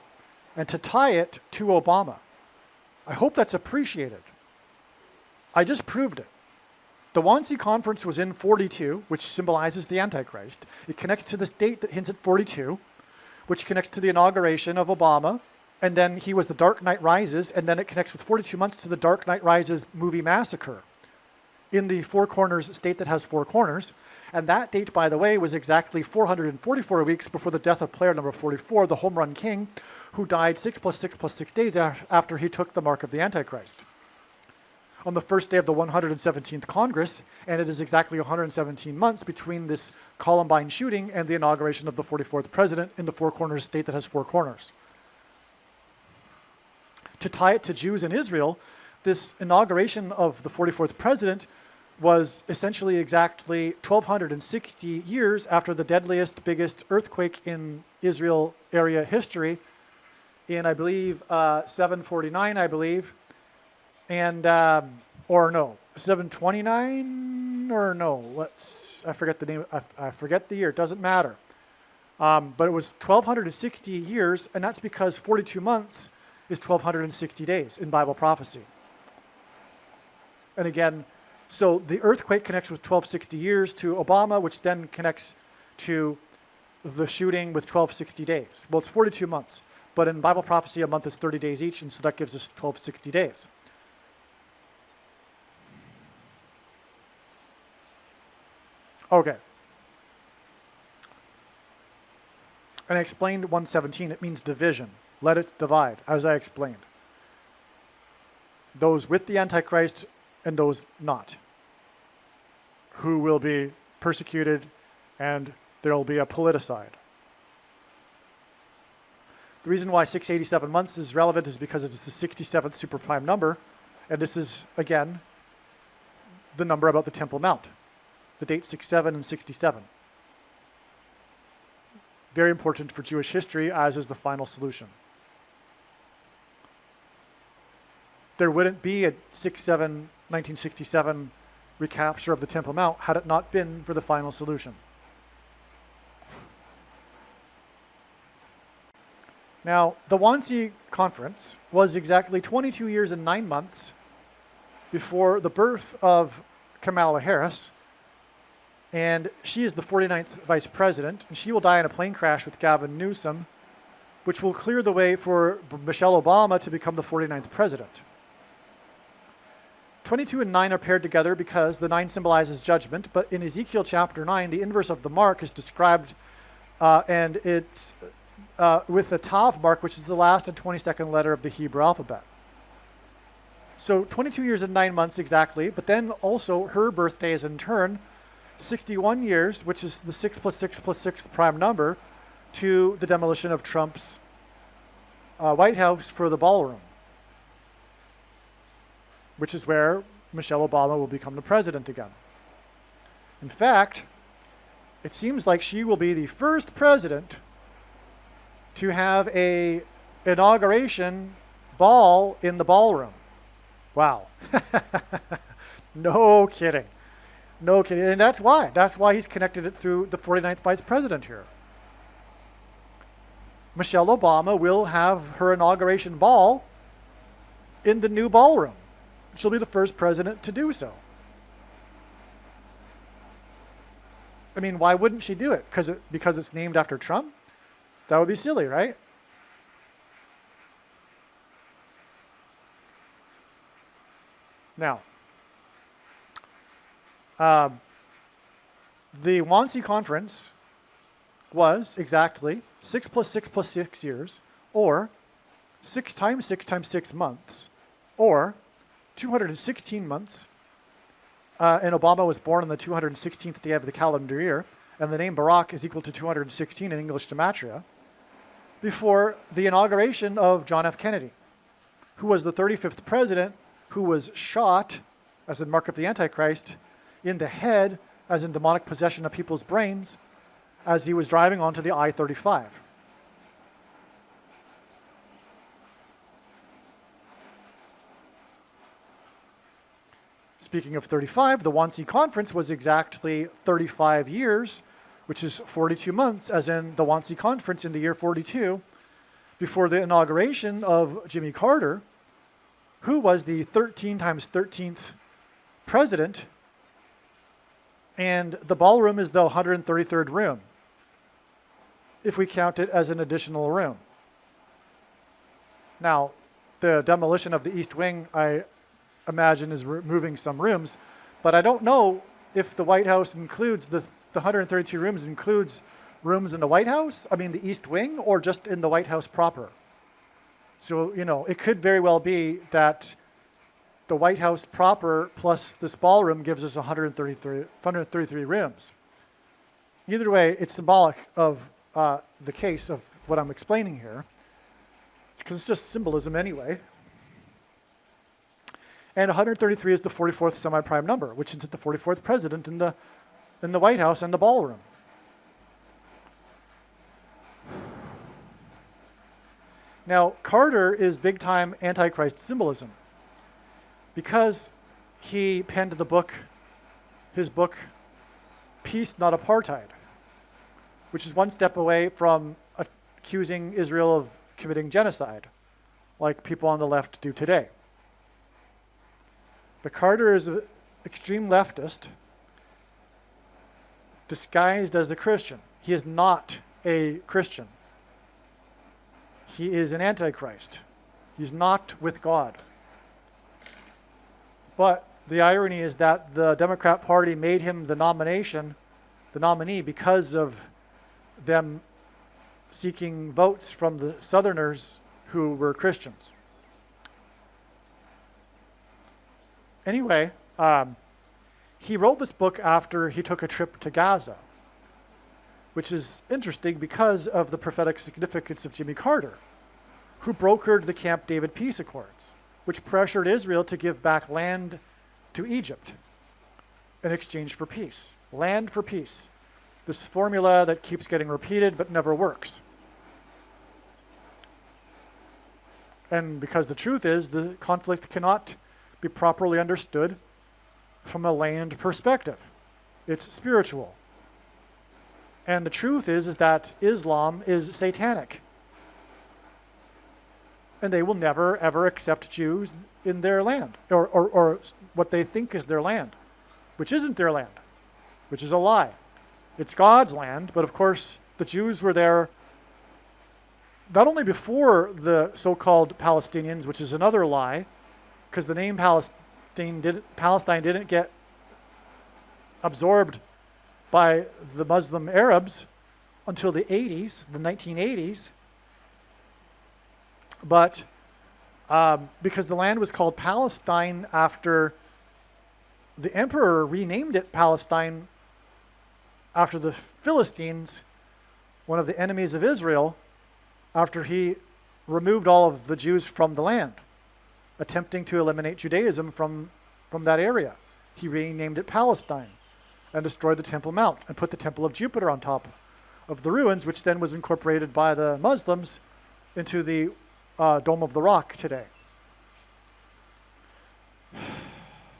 and to tie it to Obama. I hope that's appreciated. I just proved it. The Wannsee Conference was in 42, which symbolizes the Antichrist. It connects to this date that hints at 42, which connects to the inauguration of Obama, and then he was the Dark Knight Rises, and then it connects with 42 months to the Dark Knight Rises movie massacre in the Four Corners state that has four corners. And that date, by the way, was exactly 444 weeks before the death of player number 44, the home run king, who died 6 + 6 + 6 days after he took the mark of the Antichrist. On the first day of the 117th Congress, and it is exactly 117 months between this Columbine shooting and the inauguration of the 44th president in the Four Corners state that has four corners. To tie it to Jews and Israel, this inauguration of the 44th president was essentially exactly 1,260 years after the deadliest, biggest earthquake in Israel area history in, I believe, 749, I believe. And, or no, 729, or no, I forget the name, I forget the year, it doesn't matter. But it was 1,260 years, and that's because 42 months is 1,260 days in Bible prophecy. And again, so the earthquake connects with 1,260 years to Obama, which then connects to the shooting with 1,260 days. Well, it's 42 months, but in Bible prophecy, a month is 30 days each, and so that gives us 1,260 days. Okay. And I explained 117, it means division. Let it divide, as I explained. Those with the Antichrist and those not, who will be persecuted, and there will be a politicide. The reason why 687 months is relevant is because it's the 67th superprime number, and this is, again, the number about the Temple Mount, the date 67 and 67. Very important for Jewish history, as is the final solution. There wouldn't be a 6/7/1967 recapture of the Temple Mount had it not been for the final solution. Now, the Wannsee Conference was exactly 22 years and 9 months before the birth of Kamala Harris, and she is the 49th vice president, and she will die in a plane crash with Gavin Newsom, which will clear the way for Michelle Obama to become the 49th president. 22 and 9 are paired together because the 9 symbolizes judgment, but in Ezekiel chapter 9, the inverse of the mark is described, and it's with the Tav mark, which is the last and 22nd letter of the Hebrew alphabet. So 22 years and 9 months exactly, but then also her birthday is in turn 61 years, which is the 6 + 6 + 6 prime number, to the demolition of Trump's White House for the ballroom, which is where Michelle Obama will become the president again. In fact, it seems like she will be the first president to have an inauguration ball in the ballroom. Wow. No kidding. No kidding. And that's why. That's why he's connected it through the 49th vice president here. Michelle Obama will have her inauguration ball in the new ballroom. She'll be the first president to do so. I mean, why wouldn't she do it? Because it's named after Trump? That would be silly, right? Now, the Wannsee Conference was exactly 6 + 6 + 6 years, or 6 × 6 × 6 months, or 216 months, and Obama was born on the 216th day of the calendar year, and the name Barack is equal to 216 in English gematria, before the inauguration of John F. Kennedy, who was the 35th president, who was shot, as in Mark of the Antichrist, in the head, as in demonic possession of people's brains, as he was driving onto the I-35. Speaking of 35, the Wannsee Conference was exactly 35 years, which is 42 months, as in the Wannsee Conference in the year 42, before the inauguration of Jimmy Carter, who was the 13 times 13th president, and the ballroom is the 133rd room, if we count it as an additional room. Now, the demolition of the East Wing, I imagine, is removing some rooms, but I don't know if the White House includes, the 132 rooms includes rooms in the White House, I mean the East Wing, or just in the White House proper. So, it could very well be that the White House proper plus this ballroom gives us 133 rooms. Either way, it's symbolic of the case of what I'm explaining here, because it's just symbolism anyway. And 133 is the 44th semi-prime number, which is the 44th president in the White House and the ballroom. Now, Carter is big-time Antichrist symbolism because he penned his book, Peace, Not Apartheid, which is one step away from accusing Israel of committing genocide, like people on the left do today. But Carter is an extreme leftist disguised as a Christian. He is not a Christian. He is an Antichrist. He's not with God. But the irony is that the Democrat Party made him the nominee, because of them seeking votes from the Southerners who were Christians. Anyway, he wrote this book after he took a trip to Gaza, which is interesting because of the prophetic significance of Jimmy Carter, who brokered the Camp David peace accords, which pressured Israel to give back land to Egypt in exchange for peace. Land for peace. This formula that keeps getting repeated but never works. And because the truth is, the conflict cannot be properly understood from a land perspective. It's spiritual. And the truth is that Islam is satanic. And they will never, ever accept Jews in their land, or what they think is their land, which isn't their land, which is a lie. It's God's land, but of course the Jews were there not only before the so-called Palestinians, which is another lie, because the name Palestine didn't get absorbed by the Muslim Arabs until the 80s, the 1980s. But because the land was called Palestine after the emperor renamed it Palestine after the Philistines, one of the enemies of Israel, after he removed all of the Jews from the land, attempting to eliminate Judaism from that area. He renamed it Palestine and destroyed the Temple Mount and put the Temple of Jupiter on top of the ruins, which then was incorporated by the Muslims into the Dome of the Rock today.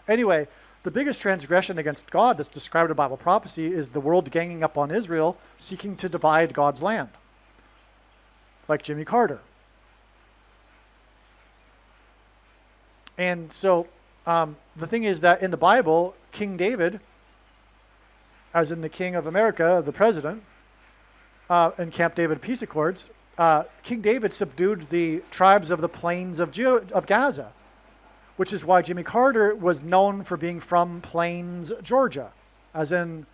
Anyway, the biggest transgression against God that's described in Bible prophecy is the world ganging up on Israel, seeking to divide God's land, like Jimmy Carter. And so the thing is that in the Bible, King David, as in the King of America, the president, in Camp David peace accords, King David subdued the tribes of the plains of Gaza, which is why Jimmy Carter was known for being from Plains, Georgia, as in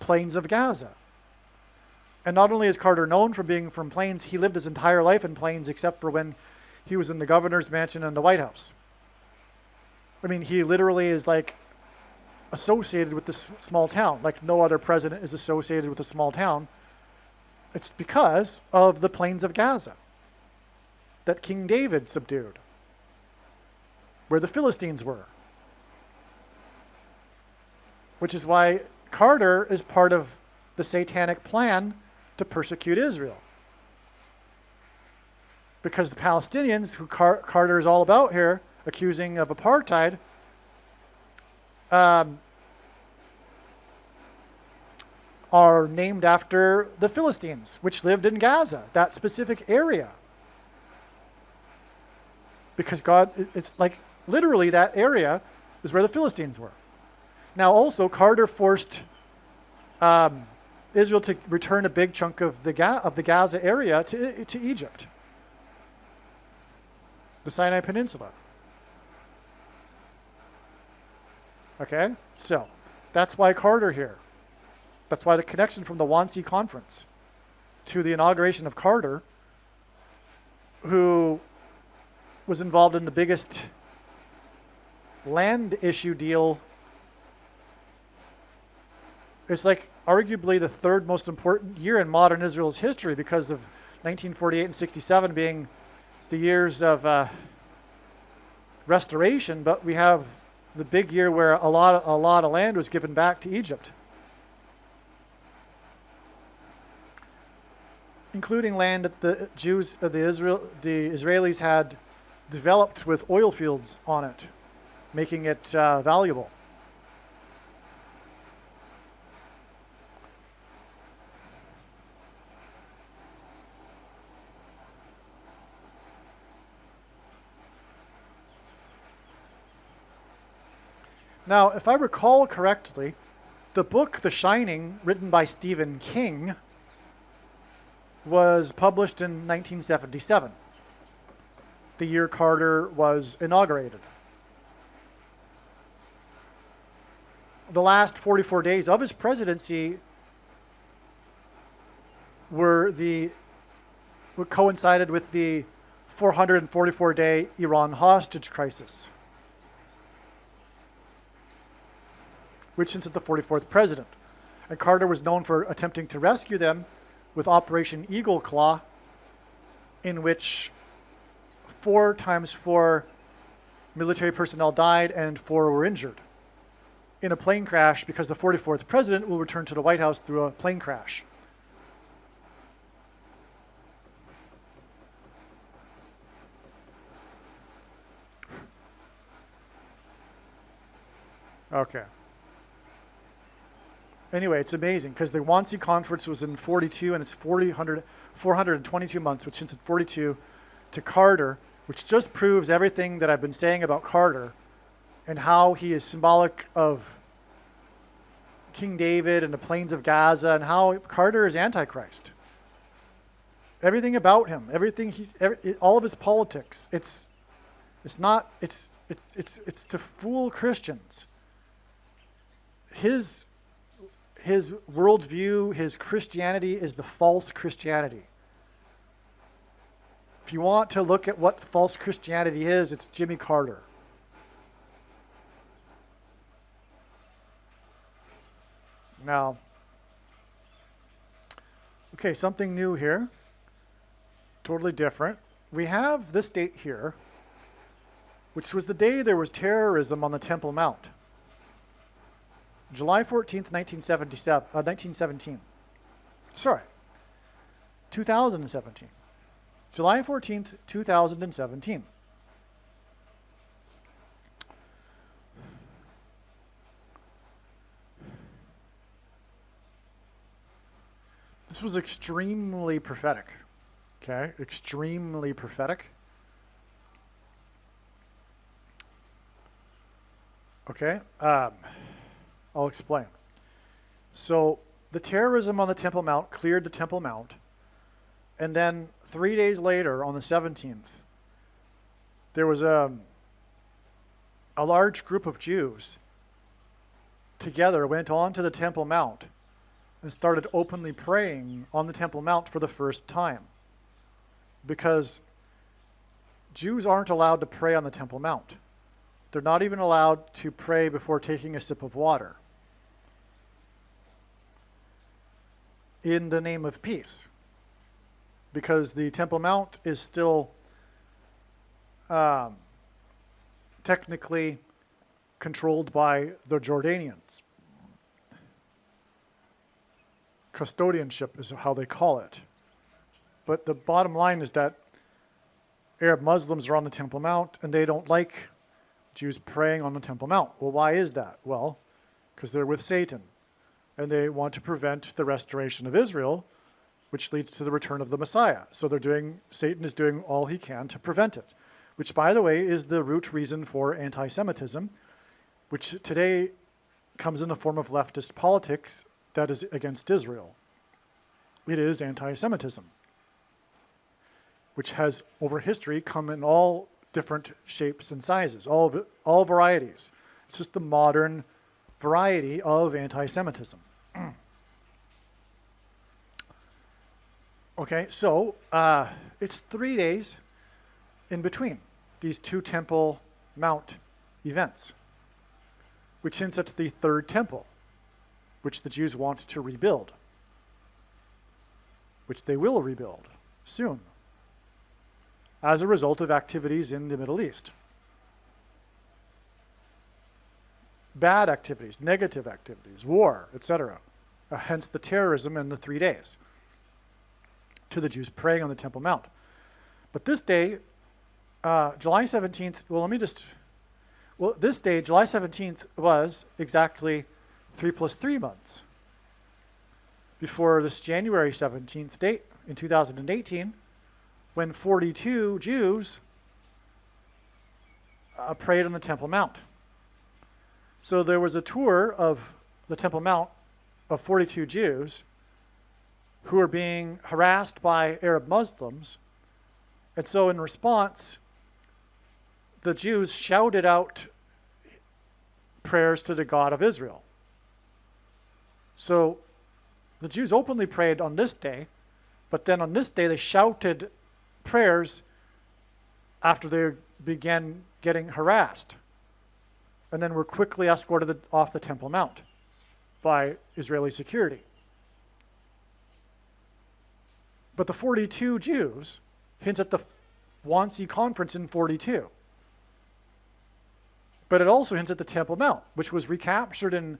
Plains of Gaza. And not only is Carter known for being from Plains, he lived his entire life in Plains except for when he was in the governor's mansion in the White House. I mean, he literally is like associated with this small town, like no other president is associated with a small town. It's because of the plains of Gaza that King David subdued, where the Philistines were. Which is why Carter is part of the satanic plan to persecute Israel. Because the Palestinians, who Carter is all about here, accusing of apartheid, are named after the Philistines, which lived in Gaza, that specific area. Because God, it's like literally that area is where the Philistines were. Now also, Carter forced Israel to return a big chunk of the Gaza area to Egypt, the Sinai Peninsula. Okay, so that's why Carter here. That's why the connection from the Wannsee Conference to the inauguration of Carter, who was involved in the biggest land issue deal. It's like arguably the third most important year in modern Israel's history, because of 1948 and 67 being the years of restoration, but we have the big year where a lot of land was given back to Egypt, including land that the Israelis had developed with oil fields on it, making it valuable. Now, if I recall correctly, the book The Shining, written by Stephen King, was published in 1977, the year Carter was inaugurated. The last 44 days of his presidency coincided with the 444-day Iran hostage crisis, which since the 44th president. And Carter was known for attempting to rescue them with Operation Eagle Claw, in which 4 times 4 military personnel died and 4 were injured in a plane crash, because the 44th president will return to the White House through a plane crash. Okay. Anyway, it's amazing, because the Wannsee Conference was in 42, and it's 422 months, which since it's 42, to Carter, which just proves everything that I've been saying about Carter and how he is symbolic of King David and the plains of Gaza, and how Carter is Antichrist. Everything about him, all of his politics, it's to fool Christians. His worldview, his Christianity is the false Christianity. If you want to look at what false Christianity is, it's Jimmy Carter. Now, okay, something new here. Totally different. We have this date here, which was the day there was terrorism on the Temple Mount. July 14th, 1917. Sorry, 2017. July 14th, 2017. This was extremely prophetic. Okay, extremely prophetic. Okay, I'll explain. So the terrorism on the Temple Mount cleared the Temple Mount, and then 3 days later, on the 17th, there was a large group of Jews together went on to the Temple Mount and started openly praying on the Temple Mount for the first time, because Jews aren't allowed to pray on the Temple Mount. They're not even allowed to pray before taking a sip of water in the name of peace, because the Temple Mount is still technically controlled by the Jordanians. Custodianship is how they call it. But the bottom line is that Arab Muslims are on the Temple Mount and they don't like Jews praying on the Temple Mount. Well, why is that? Well, because they're with Satan and they want to prevent the restoration of Israel, which leads to the return of the Messiah. So Satan is doing all he can to prevent it, which, by the way, is the root reason for anti-Semitism, which today comes in the form of leftist politics that is against Israel. It is anti-Semitism, which has, over history, come in all different shapes and sizes, all varieties. It's just the modern variety of anti-Semitism. Okay, so it's 3 days in between these two Temple Mount events, which hints at the third temple, which the Jews want to rebuild, which they will rebuild soon as a result of activities in the Middle East. Bad activities, negative activities, war, etc. Hence the terrorism in the 3 days to the Jews praying on the Temple Mount. But this day, July 17th, this day, July 17th, was exactly 3 + 3 months before this January 17th date in 2018, when 42 Jews prayed on the Temple Mount. So there was a tour of the Temple Mount of 42 Jews who were being harassed by Arab Muslims. And so in response, the Jews shouted out prayers to the God of Israel. So the Jews openly prayed on this day, but then on this day they shouted prayers after they began getting harassed, and then were quickly escorted off the Temple Mount by Israeli security. But the 42 Jews hints at the Wannsee Conference in 42. But it also hints at the Temple Mount, which was recaptured in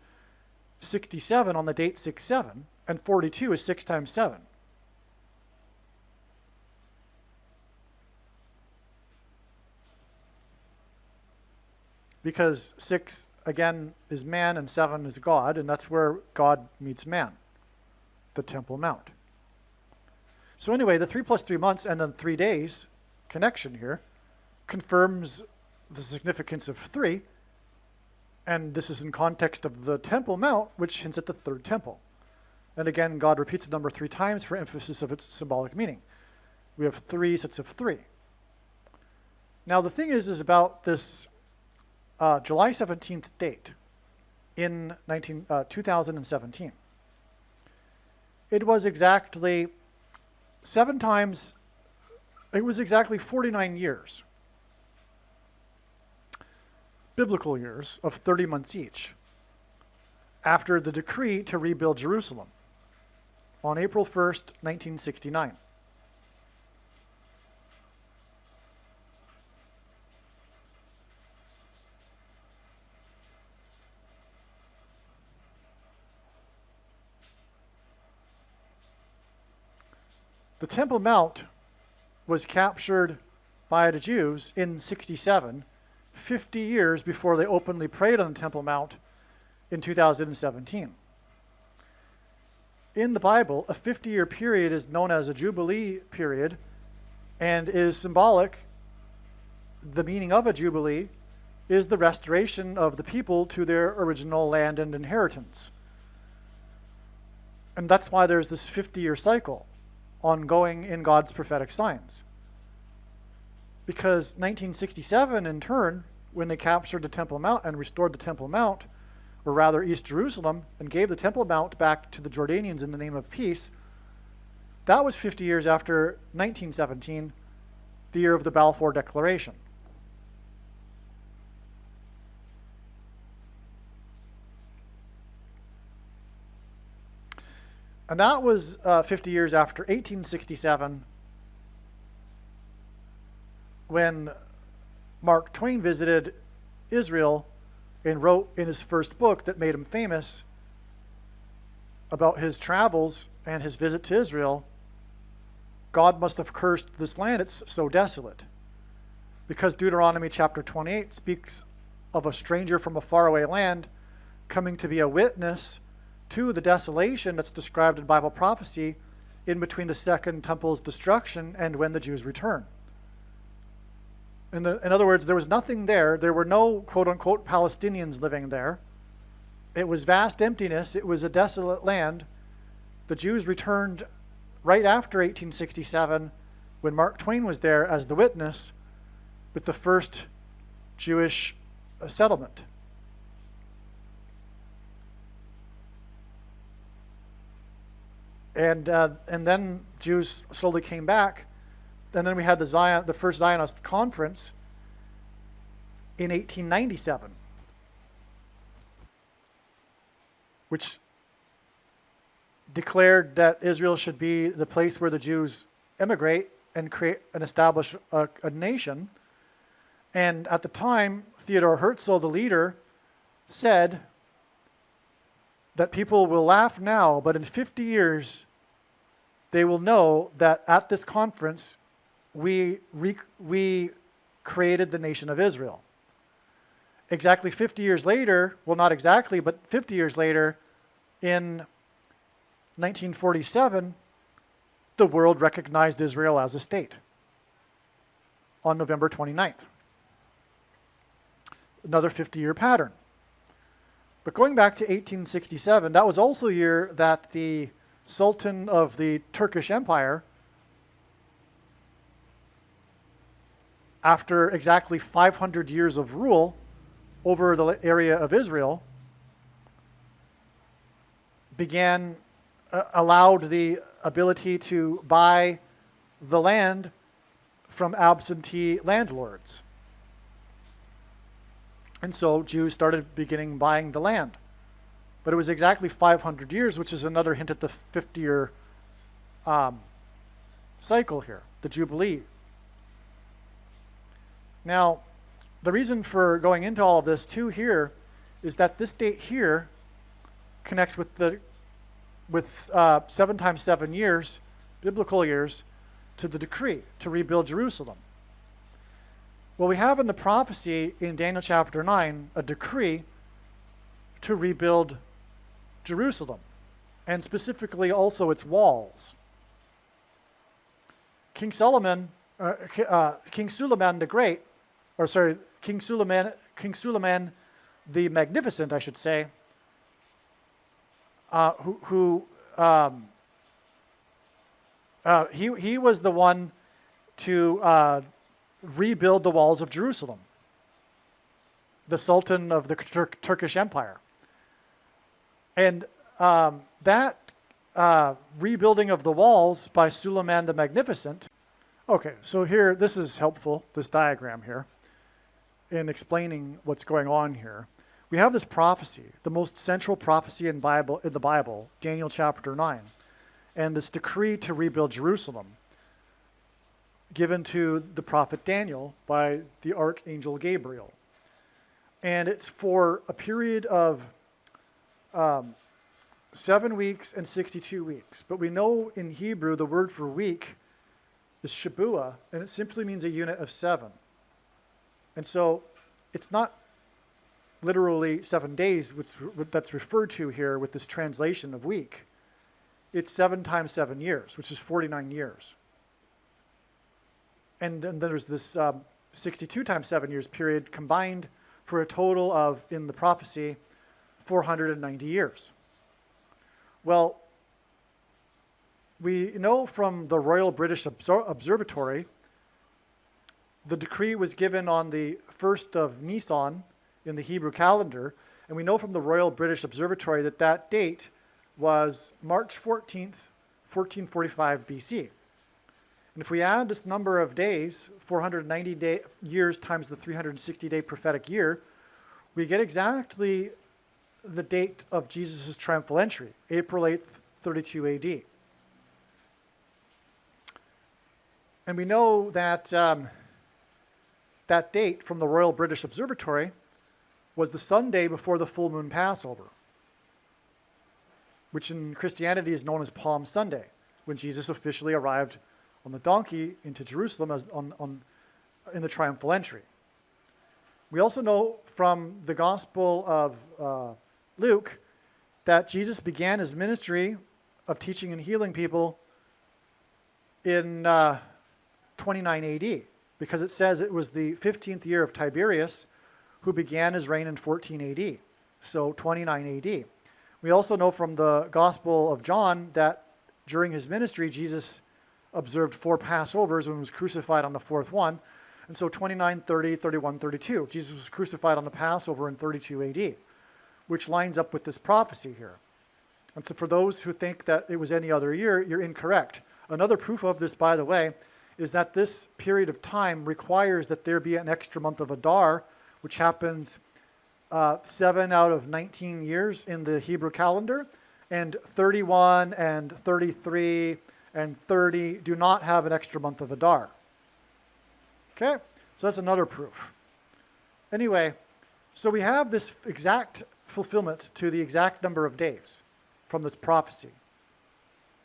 67 on the date 6-7, and 42 is 6 times 7. Because 6, again, is man and 7 is God, and that's where God meets man, the Temple Mount. So anyway, the 3 + 3 months and then 3 days connection here confirms the significance of 3, and this is in context of the Temple Mount, which hints at the third temple. And again, God repeats the number 3 times for emphasis of its symbolic meaning. We have 3 sets of 3. Now the thing is about this July 17th date in 2017. It was exactly 49 years, biblical years of 30 months each, after the decree to rebuild Jerusalem on April 1st, 1969. The Temple Mount was captured by the Jews in 67, 50 years before they openly prayed on the Temple Mount in 2017. In the Bible, a 50-year period is known as a Jubilee period and is symbolic. The meaning of a Jubilee is the restoration of the people to their original land and inheritance. And that's why there's this 50-year cycle ongoing in God's prophetic signs. Because 1967, in turn, when they captured the Temple Mount and restored the Temple Mount, or rather East Jerusalem, and gave the Temple Mount back to the Jordanians in the name of peace, that was 50 years after 1917, the year of the Balfour Declaration. And that was 50 years after 1867, when Mark Twain visited Israel and wrote in his first book that made him famous about his travels and his visit to Israel. God must have cursed this land, it's so desolate. Because Deuteronomy chapter 28 speaks of a stranger from a faraway land coming to be a witness to the desolation that's described in Bible prophecy in between the Second Temple's destruction and when the Jews return. In other words, there was nothing there. There were no quote-unquote Palestinians living there. It was vast emptiness. It was a desolate land. The Jews returned right after 1867 when Mark Twain was there as the witness with the first Jewish settlement. And then Jews slowly came back. And then we had the first Zionist conference in 1897, which declared that Israel should be the place where the Jews emigrate and create and establish a nation. And at the time, Theodor Herzl, the leader, said that people will laugh now, but in 50 years, they will know that at this conference, we created the nation of Israel. Exactly 50 years later, well, not exactly, but 50 years later, in 1947, the world recognized Israel as a state on November 29th. Another 50-year pattern. But going back to 1867, that was also a year that the Sultan of the Turkish Empire, after exactly 500 years of rule over the area of Israel, allowed the ability to buy the land from absentee landlords. And so Jews started buying the land. But it was exactly 500 years, which is another hint at the 50-year cycle here, the Jubilee. Now, the reason for going into all of this too here is that this date here connects with 7 times 7 years, biblical years, to the decree to rebuild Jerusalem. Well, we have in the prophecy in Daniel chapter 9 a decree to rebuild Jerusalem, and specifically also its walls. King Suleiman the Great, King Suleiman the Magnificent, I should say, he was the one to rebuild the walls of Jerusalem, the Sultan of the Turkish Empire. And that rebuilding of the walls by Suleiman the Magnificent. Okay, so here, this is helpful, this diagram here, in explaining what's going on here. We have this prophecy, the most central prophecy in the Bible, Daniel chapter 9, and this decree to rebuild Jerusalem, given to the prophet Daniel by the archangel Gabriel. And it's for a period of 7 weeks and 62 weeks. But we know in Hebrew the word for week is Shabuah, and it simply means a unit of 7. And so it's not literally 7 days that's referred to here with this translation of week. It's 7 times 7 years, which is 49 years. And then there's this 62 times 7 years period combined for a total of, in the prophecy, 490 years. Well, we know from the Royal British Observatory, the decree was given on the 1st of Nisan in the Hebrew calendar, and we know from the Royal British Observatory that that date was March 14th, 1445 BC. And if we add this number of days, 490 years times the 360-day prophetic year, we get exactly the date of Jesus' triumphal entry, April 8th, 32 AD. And we know that that date from the Royal British Observatory was the Sunday before the full moon Passover, which in Christianity is known as Palm Sunday, when Jesus officially arrived on the donkey into Jerusalem in the triumphal entry. We also know from the Gospel of Luke that Jesus began his ministry of teaching and healing people in 29 AD, because it says it was the 15th year of Tiberius who began his reign in 14 AD, so 29 AD. We also know from the Gospel of John that during his ministry, Jesus observed 4 Passovers when he was crucified on the 4th one. And so 29, 30, 31, 32. Jesus was crucified on the Passover in 32 AD, which lines up with this prophecy here. And so for those who think that it was any other year, you're incorrect. Another proof of this, by the way, is that this period of time requires that there be an extra month of Adar, which happens 7 out of 19 years in the Hebrew calendar, and 31 and 33 and 30 do not have an extra month of Adar. Okay, so that's another proof. Anyway, so we have this exact fulfillment to the exact number of days from this prophecy,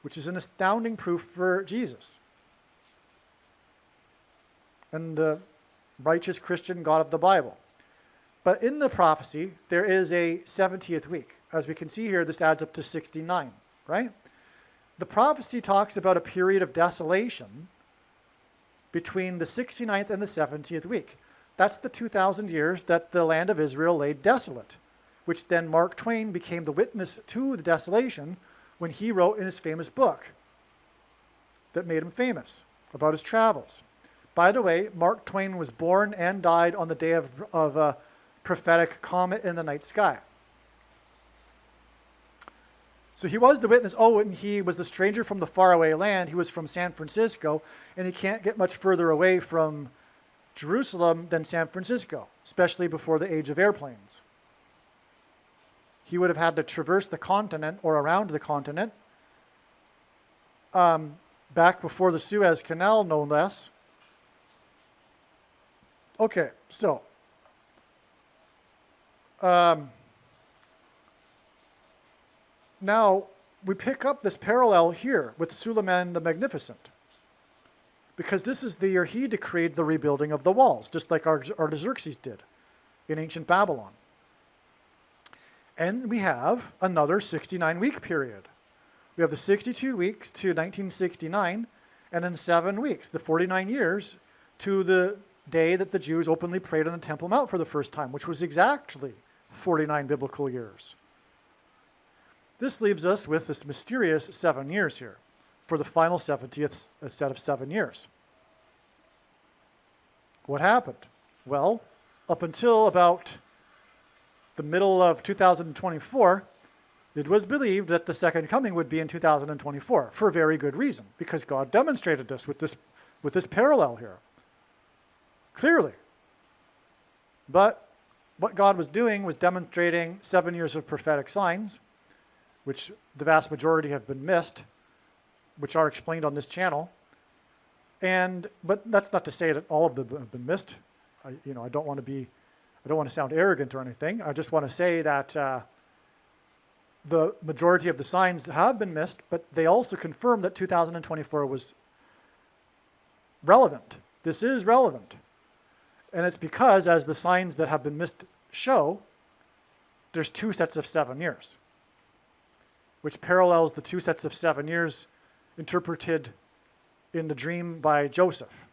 which is an astounding proof for Jesus and the righteous Christian God of the Bible. But in the prophecy, there is a 70th week. As we can see here, this adds up to 69, right? The prophecy talks about a period of desolation between the 69th and the 70th week. That's the 2,000 years that the land of Israel lay desolate, which then Mark Twain became the witness to the desolation when he wrote in his famous book that made him famous about his travels. By the way, Mark Twain was born and died on the day of a prophetic comet in the night sky. So he was the witness. Oh, and he was the stranger from the faraway land. He was from San Francisco, and he can't get much further away from Jerusalem than San Francisco, especially before the age of airplanes. He would have had to traverse the continent or around the continent back before the Suez Canal, no less. Okay, so now we pick up this parallel here with Suleiman the Magnificent, because this is the year he decreed the rebuilding of the walls, just like Artaxerxes did in ancient Babylon. And we have another 69-week period. We have the 62 weeks to 1969, and then 7 weeks, the 49 years, to the day that the Jews openly prayed on the Temple Mount for the first time, which was exactly 49 biblical years. This leaves us with this mysterious 7 years here for the final 70th set of 7 years. What happened? Well, up until about the middle of 2024, it was believed that the second coming would be in 2024 for a very good reason, because God demonstrated this with this parallel here, clearly. But what God was doing was demonstrating 7 years of prophetic signs, which the vast majority have been missed, which are explained on this channel. But that's not to say that all of them have been missed. I don't want to sound arrogant or anything. I just want to say that the majority of the signs have been missed, but they also confirm that 2024 was relevant. This is relevant. And it's because, as the signs that have been missed show, there's 2 sets of 7 years, which parallels the 2 sets of 7 years interpreted in the dream by Joseph.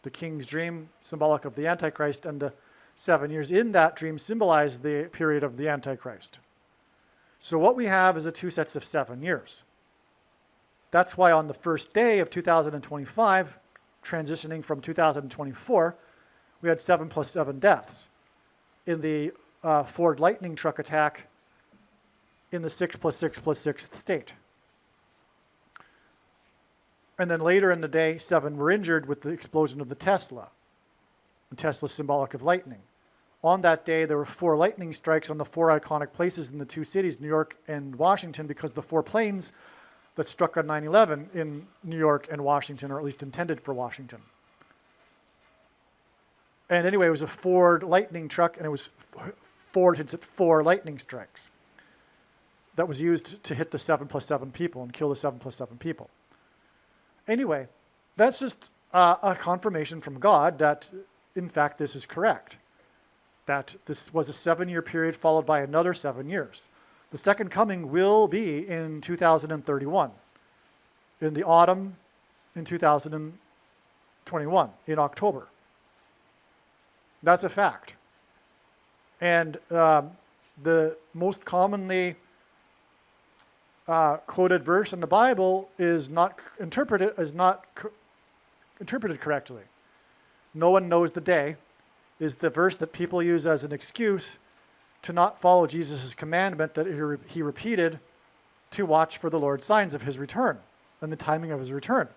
The king's dream, symbolic of the Antichrist, and the 7 years in that dream symbolize the period of the Antichrist. So what we have is a 2 sets of 7 years. That's why on the first day of 2025, transitioning from 2024, we had 7 plus 7 deaths in the Ford Lightning truck attack in the 6 plus 6 plus 6th state. And then later in the day, 7 were injured with the explosion of the Tesla. The Tesla is symbolic of lightning. on that day, there were 4 lightning strikes on the 4 iconic places in the 2 cities, New York and Washington, because the 4 planes that struck on 9/11 in New York and Washington, or at least intended for Washington. And anyway, it was a Ford lightning truck, and it was Ford had 4 lightning strikes that was used to hit the 7+7 people and kill the 7+7 people. Anyway, that's just a confirmation from God that, in fact, this is correct. That this was a 7-year period followed by another 7 years. The second coming will be in 2031, in the autumn in 2021, in October. That's a fact. And the most commonly quoted verse in the Bible is not interpreted correctly. No one knows the day is the verse that people use as an excuse to not follow Jesus' commandment that he repeated to watch for the Lord's signs of his return and the timing of his return.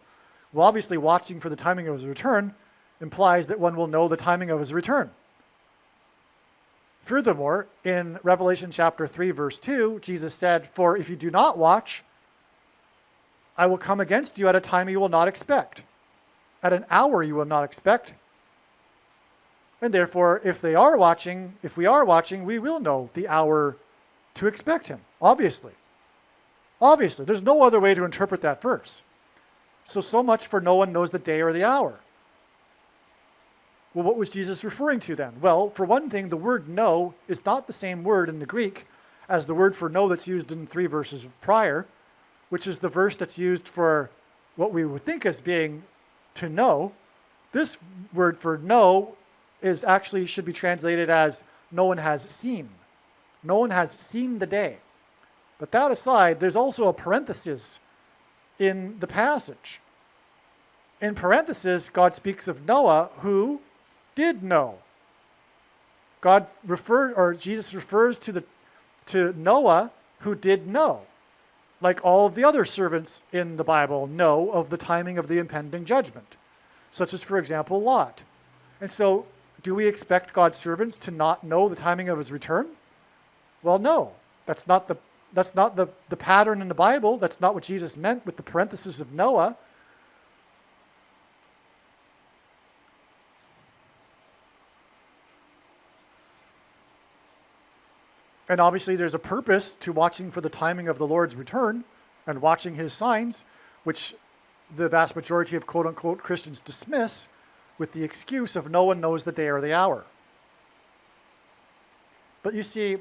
Well, obviously, watching for the timing of his return implies that one will know the timing of his return. Furthermore, in Revelation chapter 3, verse 2, Jesus said, "For if you do not watch, I will come against you at a time you will not expect, at an hour you will not expect. And therefore, if we are watching, we will know the hour to expect him." Obviously. Obviously. There's no other way to interpret that verse. So much for no one knows the day or the hour. Well, what was Jesus referring to then? Well, for one thing, the word know is not the same word in the Greek as the word for know that's used in 3 verses prior, which is the verse that's used for what we would think as being to know. This word for know is actually should be translated as no one has seen. No one has seen the day. But that aside, there's also a parenthesis in the passage. In parenthesis, God speaks of Noah who did know. Jesus refers to Noah who did know. Like all of the other servants in the Bible know of the timing of the impending judgment, such as, for example, Lot. And so, do we expect God's servants to not know the timing of his return? Well, no. That's not the pattern in the Bible. That's not what Jesus meant with the parenthesis of Noah. And obviously there's a purpose to watching for the timing of the Lord's return and watching his signs, which the vast majority of quote-unquote Christians dismiss with the excuse of no one knows the day or the hour. But you see,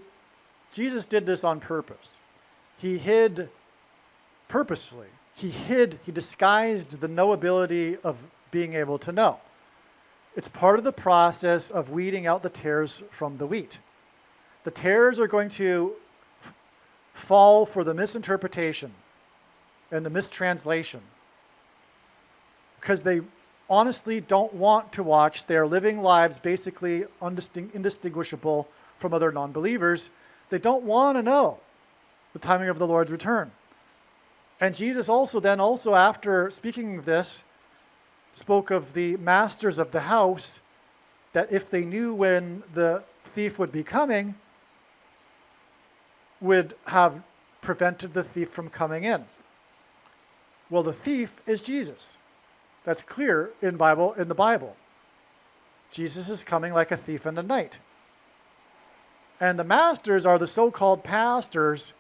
Jesus did this on purpose. He hid purposefully. He disguised the knowability of being able to know. It's part of the process of weeding out the tares from the wheat. The tares are going to fall for the misinterpretation and the mistranslation because they honestly don't want to watch. They're living lives basically indistinguishable from other non-believers. They don't want to know the timing of the Lord's return. And Jesus also after speaking of this, spoke of the masters of the house, that if they knew when the thief would be coming, would have prevented the thief from coming in. Well, the thief is Jesus. That's clear in the Bible. Jesus is coming like a thief in the night. And the masters are the so-called pastors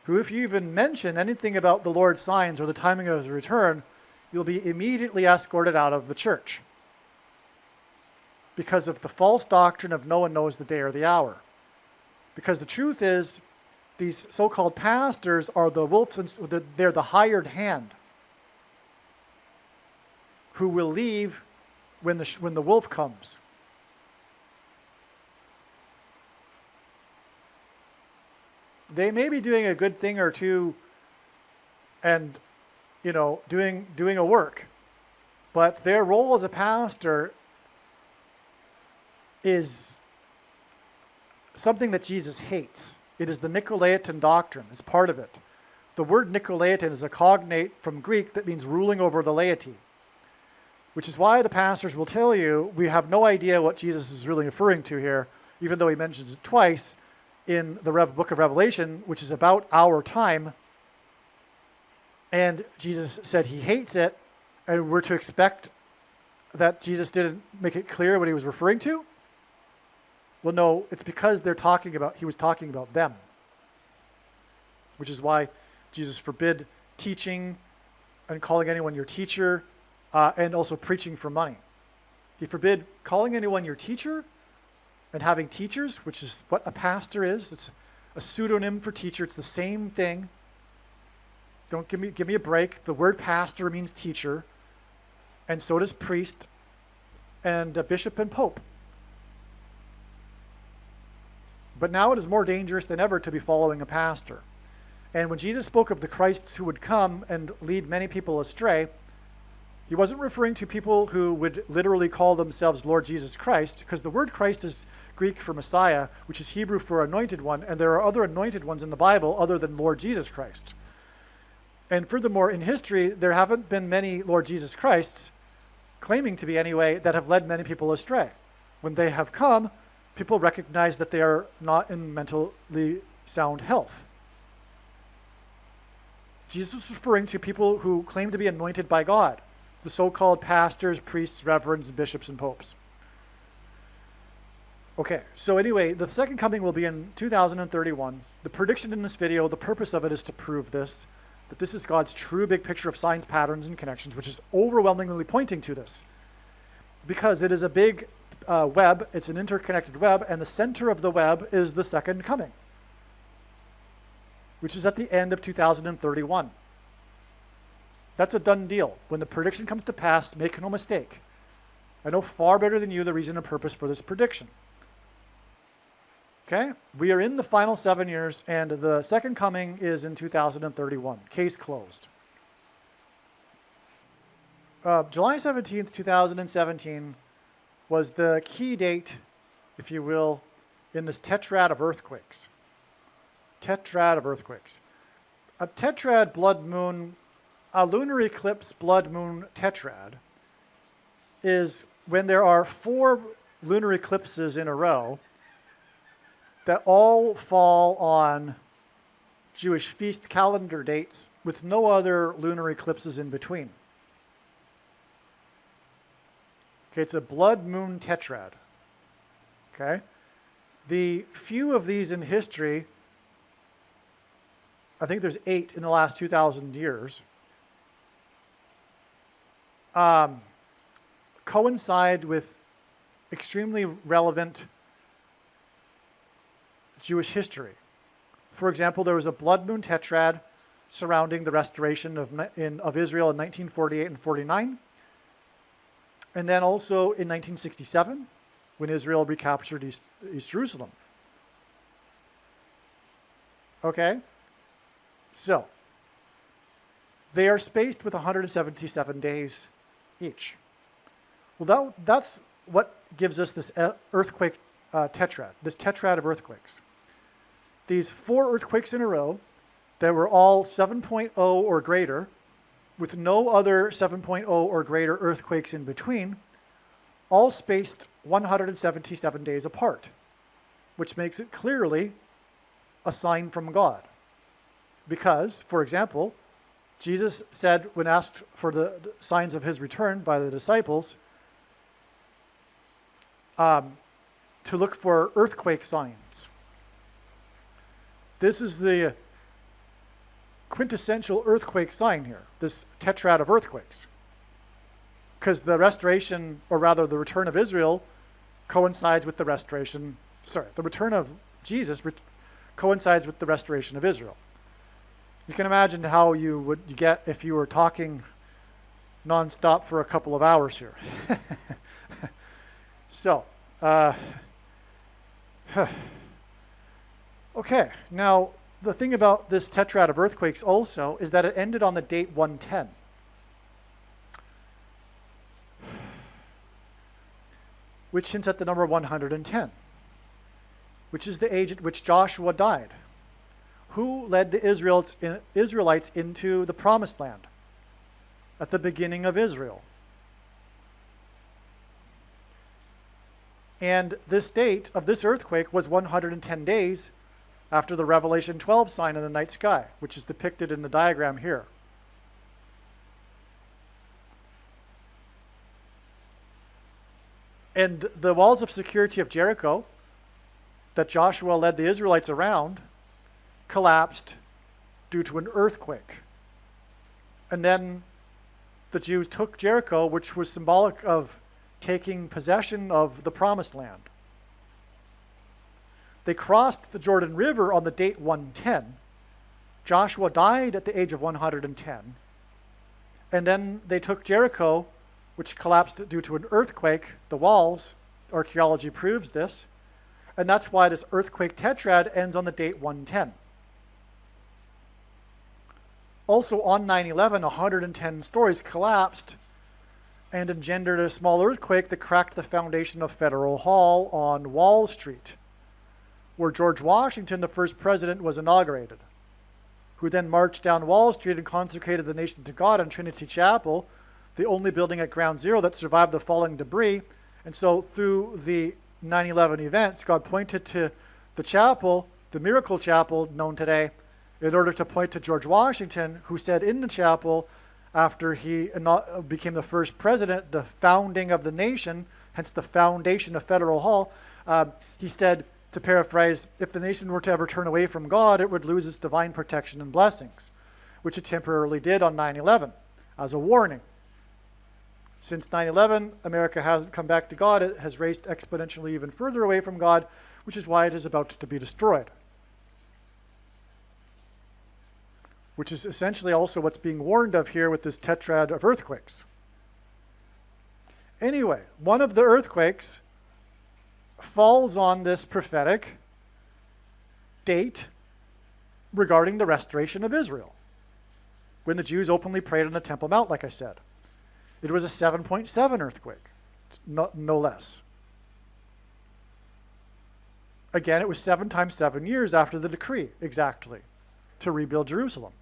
who, if you even mention anything about the Lord's signs or the timing of his return, you'll be immediately escorted out of the church because of the false doctrine of no one knows the day or the hour. Because the truth is, these so-called pastors are the wolves, they're the hired hand who will leave when the wolf comes. They may be doing a good thing or two and, doing a work, but their role as a pastor is something that Jesus hates. It is the Nicolaitan doctrine. It's part of it. The word Nicolaitan is a cognate from Greek that means ruling over the laity, which is why the pastors will tell you, we have no idea what Jesus is really referring to here. even though he mentions it twice in the book of Revelation, which is about our time. And Jesus said he hates it, and we're to expect that Jesus didn't make it clear what he was referring to. Well, no, it's because he was talking about them, which is why Jesus forbid teaching and calling anyone your teacher, and also preaching for money. He forbid calling anyone your teacher and having teachers, which is what a pastor is. It's a pseudonym for teacher. It's the same thing. Don't give me a break. The word pastor means teacher, and so does priest and bishop and pope. But now it is more dangerous than ever to be following a pastor. And when Jesus spoke of the Christs who would come and lead many people astray, he wasn't referring to people who would literally call themselves Lord Jesus Christ, because the word Christ is Greek for Messiah, which is Hebrew for anointed one, and there are other anointed ones in the Bible other than Lord Jesus Christ. And furthermore, in history, there haven't been many Lord Jesus Christs, claiming to be anyway, that have led many people astray. When they have come, people recognize that they are not in mentally sound health. Jesus was referring to people who claim to be anointed by God, the so-called pastors, priests, reverends, bishops, and popes. Okay, so anyway, the second coming will be in 2031. The prediction in this video, the purpose of it is to prove this, that this is God's true big picture of signs, patterns, and connections, which is overwhelmingly pointing to this. Because it is a big web, it's an interconnected web, and the center of the web is the second coming, which is at the end of 2031. That's a done deal. When the prediction comes to pass, make no mistake. I know far better than you the reason and purpose for this prediction. Okay? We are in the final 7 years, and the second coming is in 2031. Case closed. July 17th, 2017 was the key date, if you will, in this tetrad of earthquakes. Tetrad of earthquakes. A tetrad blood moon, a lunar eclipse blood moon tetrad is when there are 4 lunar eclipses in a row that all fall on Jewish feast calendar dates with no other lunar eclipses in between. Okay, it's a blood moon tetrad. Okay? The few of these in history, I think there's 8 in the last 2,000 years, coincide with extremely relevant Jewish history. For example, there was a blood moon tetrad surrounding the restoration of Israel in 1948 and 49. And then also in 1967, when Israel recaptured East Jerusalem. Okay? So, they are spaced with 177 days each. Well, that's what gives us this earthquake tetrad, this tetrad of earthquakes. These 4 earthquakes in a row that were all 7.0 or greater, with no other 7.0 or greater earthquakes in between, all spaced 177 days apart, which makes it clearly a sign from God. Because, for example, Jesus said when asked for the signs of his return by the disciples, to look for earthquake signs. This is the quintessential earthquake sign here, this tetrad of earthquakes. Because the restoration, or rather the return of Israel, coincides with the return of Jesus coincides with the restoration of Israel. You can imagine how you get if you were talking nonstop for a couple of hours here. So, okay, now the thing about this tetrad of earthquakes also is that it ended on the date 110. Which hints at the number 110, which is the age at which Joshua died. Who led the Israelites into the promised land at the beginning of Israel? And this date of this earthquake was 110 days after the Revelation 12 sign in the night sky, which is depicted in the diagram here. And the walls of security of Jericho that Joshua led the Israelites around collapsed due to an earthquake. And then the Jews took Jericho, which was symbolic of taking possession of the promised land. They crossed the Jordan River on the date 110. Joshua died at the age of 110. And then they took Jericho, which collapsed due to an earthquake, the walls. Archaeology proves this. And that's why this earthquake tetrad ends on the date 110. Also on 9/11, 110 stories collapsed and engendered a small earthquake that cracked the foundation of Federal Hall on Wall Street, where George Washington, the first president, was inaugurated, who then marched down Wall Street and consecrated the nation to God in Trinity Chapel, the only building at Ground Zero that survived the falling debris. And so through the 9/11 events, God pointed to the chapel, the miracle chapel known today, in order to point to George Washington, who said in the chapel, after he became the first president, the founding of the nation, hence the foundation of Federal Hall, he said, to paraphrase, if the nation were to ever turn away from God, it would lose its divine protection and blessings, which it temporarily did on 9/11 as a warning. Since 9/11, America hasn't come back to God. It has raced exponentially even further away from God, which is why it is about to be destroyed. Which is essentially also what's being warned of here with this tetrad of earthquakes. Anyway, one of the earthquakes falls on this prophetic date regarding the restoration of Israel, when the Jews openly prayed on the Temple Mount, like I said. It was a 7.7 earthquake, no less. Again, it was 7 times 7 years after the decree, exactly, to rebuild Jerusalem.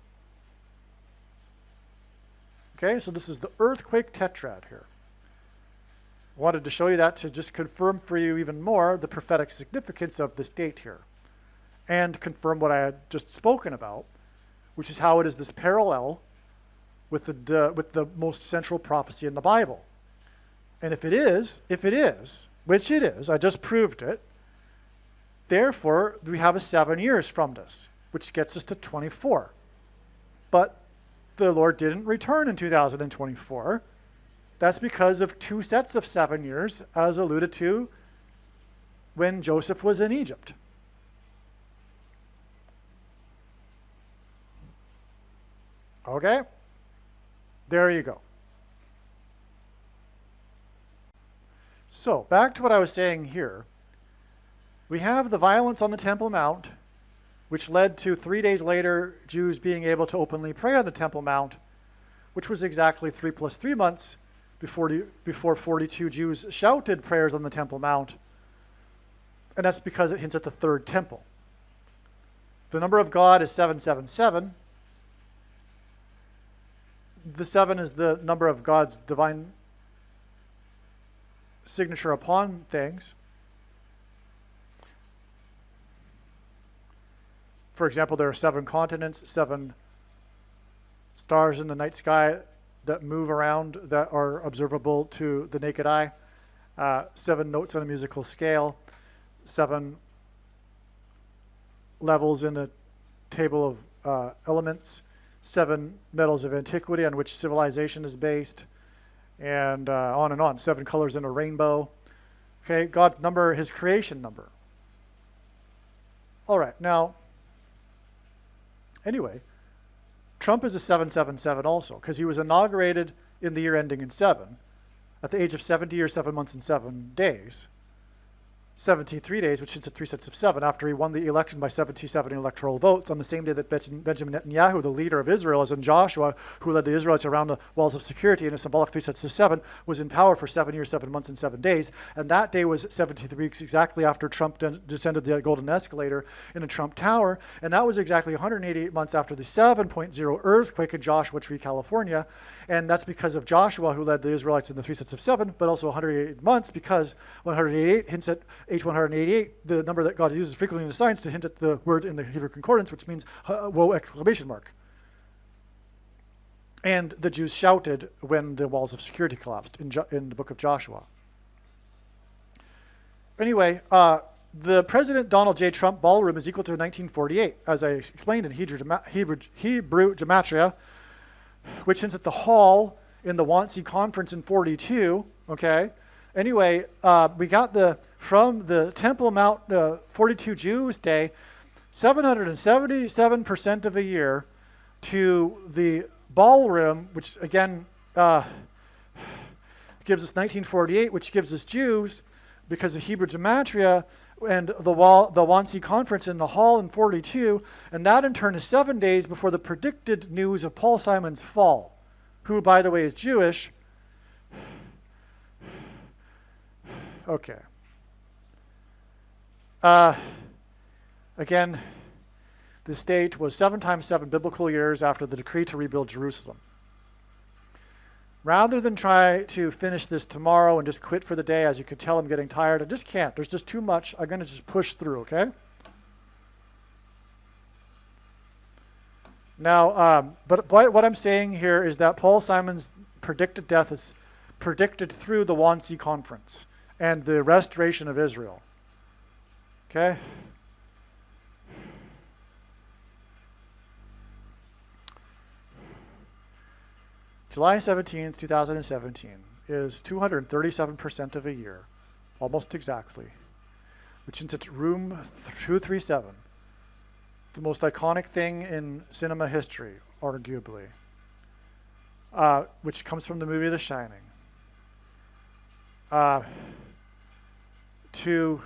Okay, so this is the earthquake tetrad here. I wanted to show you that to just confirm for you even more the prophetic significance of this date here, and confirm what I had just spoken about, which is how it is this parallel with the most central prophecy in the Bible. And if it is, which it is, I just proved it, therefore we have a 7 years from this, which gets us to 24. But the Lord didn't return in 2024. That's because of 2 sets of 7 years, as alluded to when Joseph was in Egypt. Okay? There you go. So, back to what I was saying here. We have the violence on the Temple Mount, which led to 3 days later Jews being able to openly pray on the Temple Mount, which was exactly 3 plus 3 months before 42 Jews shouted prayers on the Temple Mount. And that's because it hints at the third temple. The number of God is 777. The 7 is the number of God's divine signature upon things. For example, there are 7 continents, 7 stars in the night sky that move around that are observable to the naked eye, 7 notes on a musical scale, 7 levels in a table of elements, 7 metals of antiquity on which civilization is based, and on and on. 7 colors in a rainbow. Okay, God's number, his creation number. All right, now, anyway, Trump is a 777 also, because he was inaugurated in the year ending in 7, at the age of 70 years, 7 months, and 7 days. 73 days, which is 3 sets of 7, after he won the election by 77 electoral votes, on the same day that Benjamin Netanyahu, the leader of Israel, as in Joshua, who led the Israelites around the walls of security in a symbolic 3 sets of 7, was in power for 7 years, 7 months, and 7 days. And that day was 73 weeks exactly after Trump descended the golden escalator in a Trump Tower. And that was exactly 188 months after the 7.0 earthquake in Joshua Tree, California. And that's because of Joshua, who led the Israelites in the 3 sets of 7, but also 188 months because 188 hints at H188, the number that God uses frequently in the science to hint at the word in the Hebrew concordance, which means woe exclamation mark. And the Jews shouted when the walls of security collapsed in the book of Joshua. Anyway, the President Donald J. Trump ballroom is equal to 1948, as I explained in Hebrew Gematria, which hints at the hall in the Wannsee Conference in 42, okay? Anyway, we got from the Temple Mount 42 Jews Day, 777% of a year to the ballroom, which again gives us 1948, which gives us Jews because of Hebrew Gematria, and the Wannsee Conference in the hall in 42, and that in turn is 7 days before the predicted news of Paul Simon's fall, who, by the way, is Jewish. Okay. Again, this date was 7 times 7 biblical years after the decree to rebuild Jerusalem. Rather than try to finish this tomorrow and just quit for the day, as you can tell I'm getting tired, I just can't. There's just too much. I'm going to just push through, okay? Now, but what I'm saying here is that Paul Simon's predicted death is predicted through the Wannsee Conference and the restoration of Israel. Okay? July 17th, 2017 is 237% of a year, almost exactly, which is at room 237, the most iconic thing in cinema history, arguably, which comes from the movie The Shining, to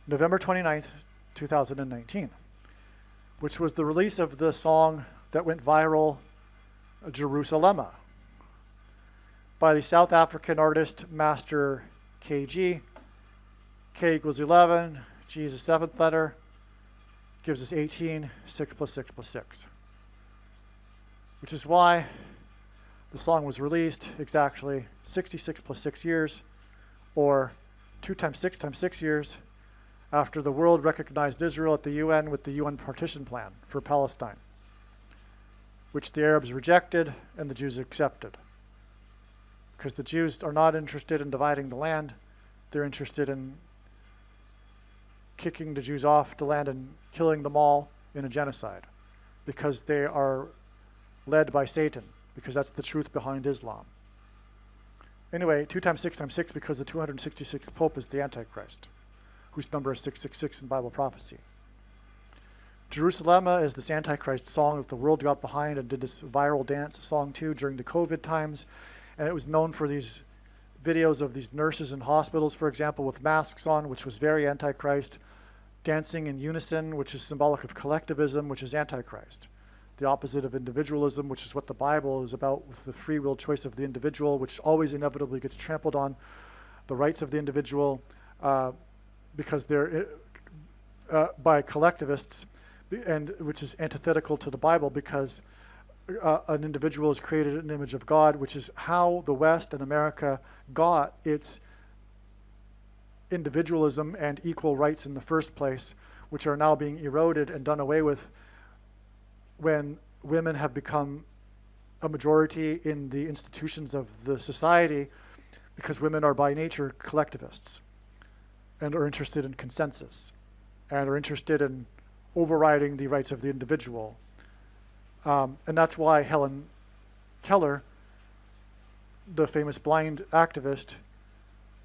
November 29th, 2019, which was the release of the song that went viral, Jerusalema, by the South African artist Master KG. K equals 11, G is the 7th letter, gives us 18, 6 plus 6 plus 6. Which is why the song was released exactly 66 plus 6 years, or 2 times 6 times 6 years, after the world recognized Israel at the UN with the UN partition plan for Palestine, which the Arabs rejected and the Jews accepted. Because the Jews are not interested in dividing the land, they're interested in kicking the Jews off the land and killing them all in a genocide, because they are led by Satan, because that's the truth behind Islam. Anyway, 2 times 6 times 6, because the 266th Pope is the Antichrist, whose number is 666 in Bible prophecy. Jerusalema is this Antichrist song that the world got behind and did this viral dance song too during the COVID times. And it was known for these videos of these nurses in hospitals, for example, with masks on, which was very Antichrist, dancing in unison, which is symbolic of collectivism, which is Antichrist. The opposite of individualism, which is what the Bible is about, with the free will choice of the individual, which always inevitably gets trampled on, the rights of the individual, because they're by collectivists, and which is antithetical to the Bible, because an individual is created in the image of God, which is how the West and America got its individualism and equal rights in the first place, which are now being eroded and done away with when women have become a majority in the institutions of the society, because women are by nature collectivists and are interested in consensus and are interested in overriding the rights of the individual. And that's why Helen Keller, the famous blind activist,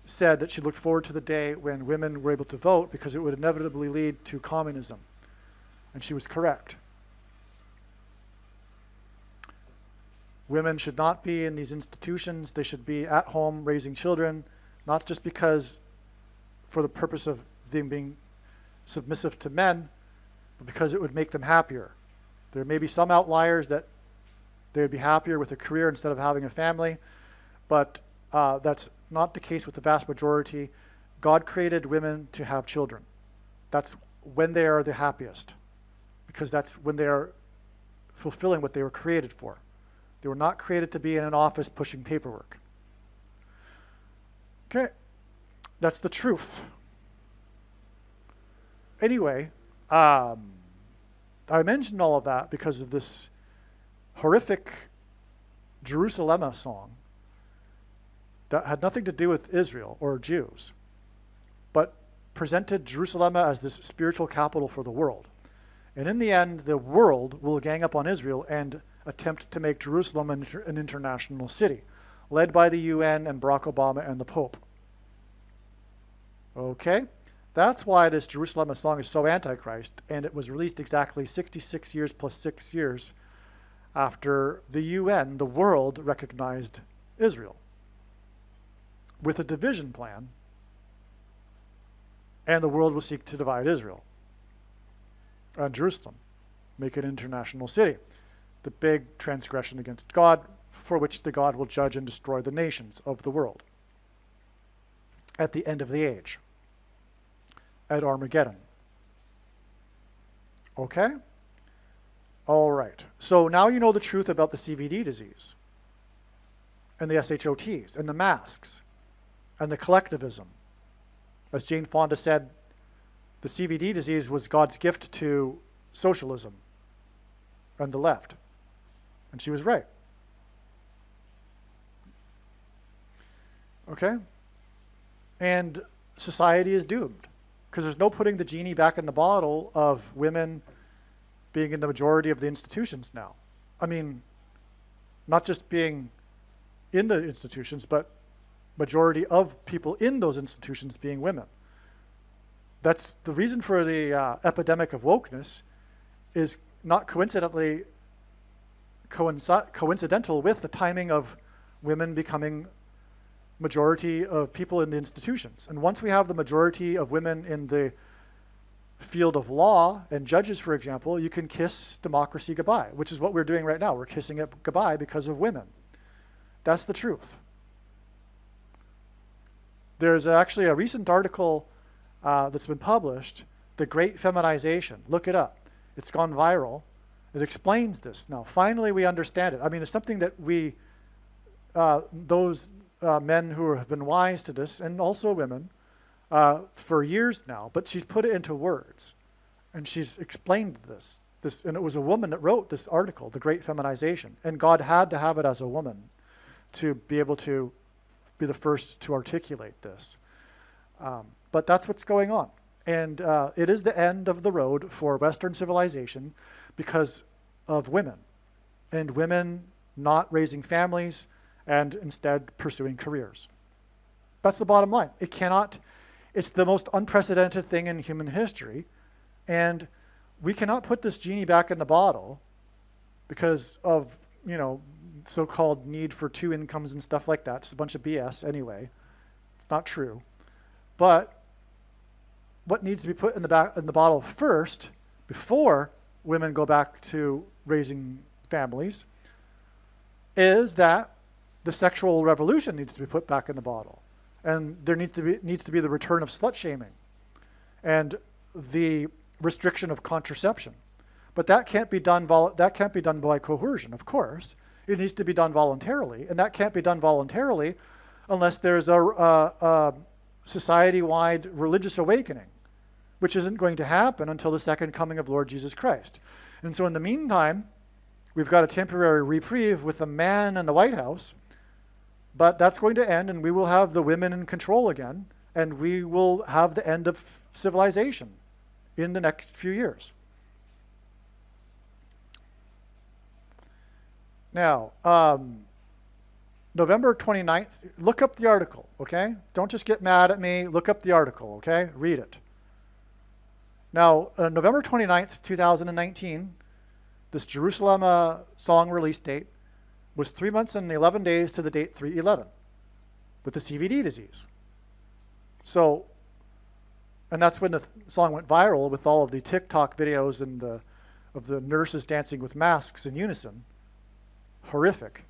said that she looked forward to the day when women were able to vote, because it would inevitably lead to communism. And she was correct. Women should not be in these institutions. They should be at home raising children, not just because for the purpose of them being submissive to men, but because it would make them happier. There may be some outliers that they would be happier with a career instead of having a family, but that's not the case with the vast majority. God created women to have children. That's when they are the happiest, because that's when they are fulfilling what they were created for. They were not created to be in an office pushing paperwork. Okay, that's the truth. Anyway, I mentioned all of that because of this horrific Jerusalem song that had nothing to do with Israel or Jews, but presented Jerusalem as this spiritual capital for the world. And in the end, the world will gang up on Israel and attempt to make Jerusalem an international city, led by the UN and Barack Obama and the Pope. Okay? That's why this Jerusalem song is so antichrist, and it was released exactly 66 years plus 6 years after the UN, the world, recognized Israel with a division plan, and the world will seek to divide Israel and Jerusalem, make it an international city. The big transgression against God, for which the God will judge and destroy the nations of the world at the end of the age, at Armageddon. Okay? All right. So now you know the truth about the CVD disease and the SHOTs and the masks and the collectivism. As Jane Fonda said, the CVD disease was God's gift to socialism and the left. And she was right. Okay? And society is doomed, because there's no putting the genie back in the bottle of women being in the majority of the institutions now. I mean, not just being in the institutions, but majority of people in those institutions being women. That's the reason for the epidemic of wokeness, is not coincidentally coincidental with the timing of women becoming majority of people in the institutions. And once we have the majority of women in the field of law and judges, for example, you can kiss democracy goodbye, which is what we're doing right now. We're kissing it goodbye because of women. That's the truth. There's actually a recent article that's been published, The Great Feminization. Look it up. It's gone viral. It explains this. Now, finally, we understand it. I mean, it's something that we, those men who have been wise to this, and also women, for years now, but she's put it into words, and she's explained this. And it was a woman that wrote this article, The Great Feminization, and God had to have it as a woman to be able to be the first to articulate this. But that's what's going on. And it is the end of the road for Western civilization because of women, and women not raising families and instead pursuing careers. That's the bottom line. It's the most unprecedented thing in human history, and we cannot put this genie back in the bottle because of, so-called need for two incomes and stuff like that. It's a bunch of BS anyway. It's not true. But what needs to be put in the bottle first, before women go back to raising families, is that the sexual revolution needs to be put back in the bottle. And there needs to be the return of slut shaming and the restriction of contraception. But that can't be done by coercion, of course. It needs to be done voluntarily, and that can't be done voluntarily unless there's a society-wide religious awakening, which isn't going to happen until the second coming of Lord Jesus Christ. And so in the meantime, we've got a temporary reprieve with a man in the White House, but that's going to end, and we will have the women in control again, and we will have the end of civilization in the next few years. Now, November 29th, look up the article, okay? Don't just get mad at me. Look up the article, okay? Read it. Now, November 29th, 2019, this Jerusalem song release date was 3 months and 11 days to the date 3/11 with the CVD disease. So And that's when the song went viral with all of the TikTok videos and of the nurses dancing with masks in unison. Horrific.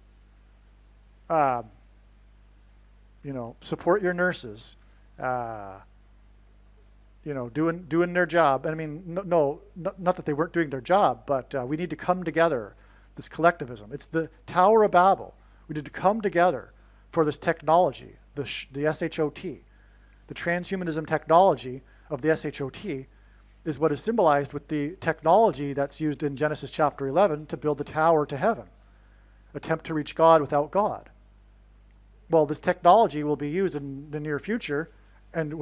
Support your nurses. Doing their job. And I mean, not that they weren't doing their job, but we need to come together. This collectivism. It's the Tower of Babel. We need to come together for this technology, the SHOT. The transhumanism technology of the SHOT is what is symbolized with the technology that's used in Genesis chapter 11 to build the tower to heaven. Attempt to reach God without God. Well, this technology will be used in the near future, and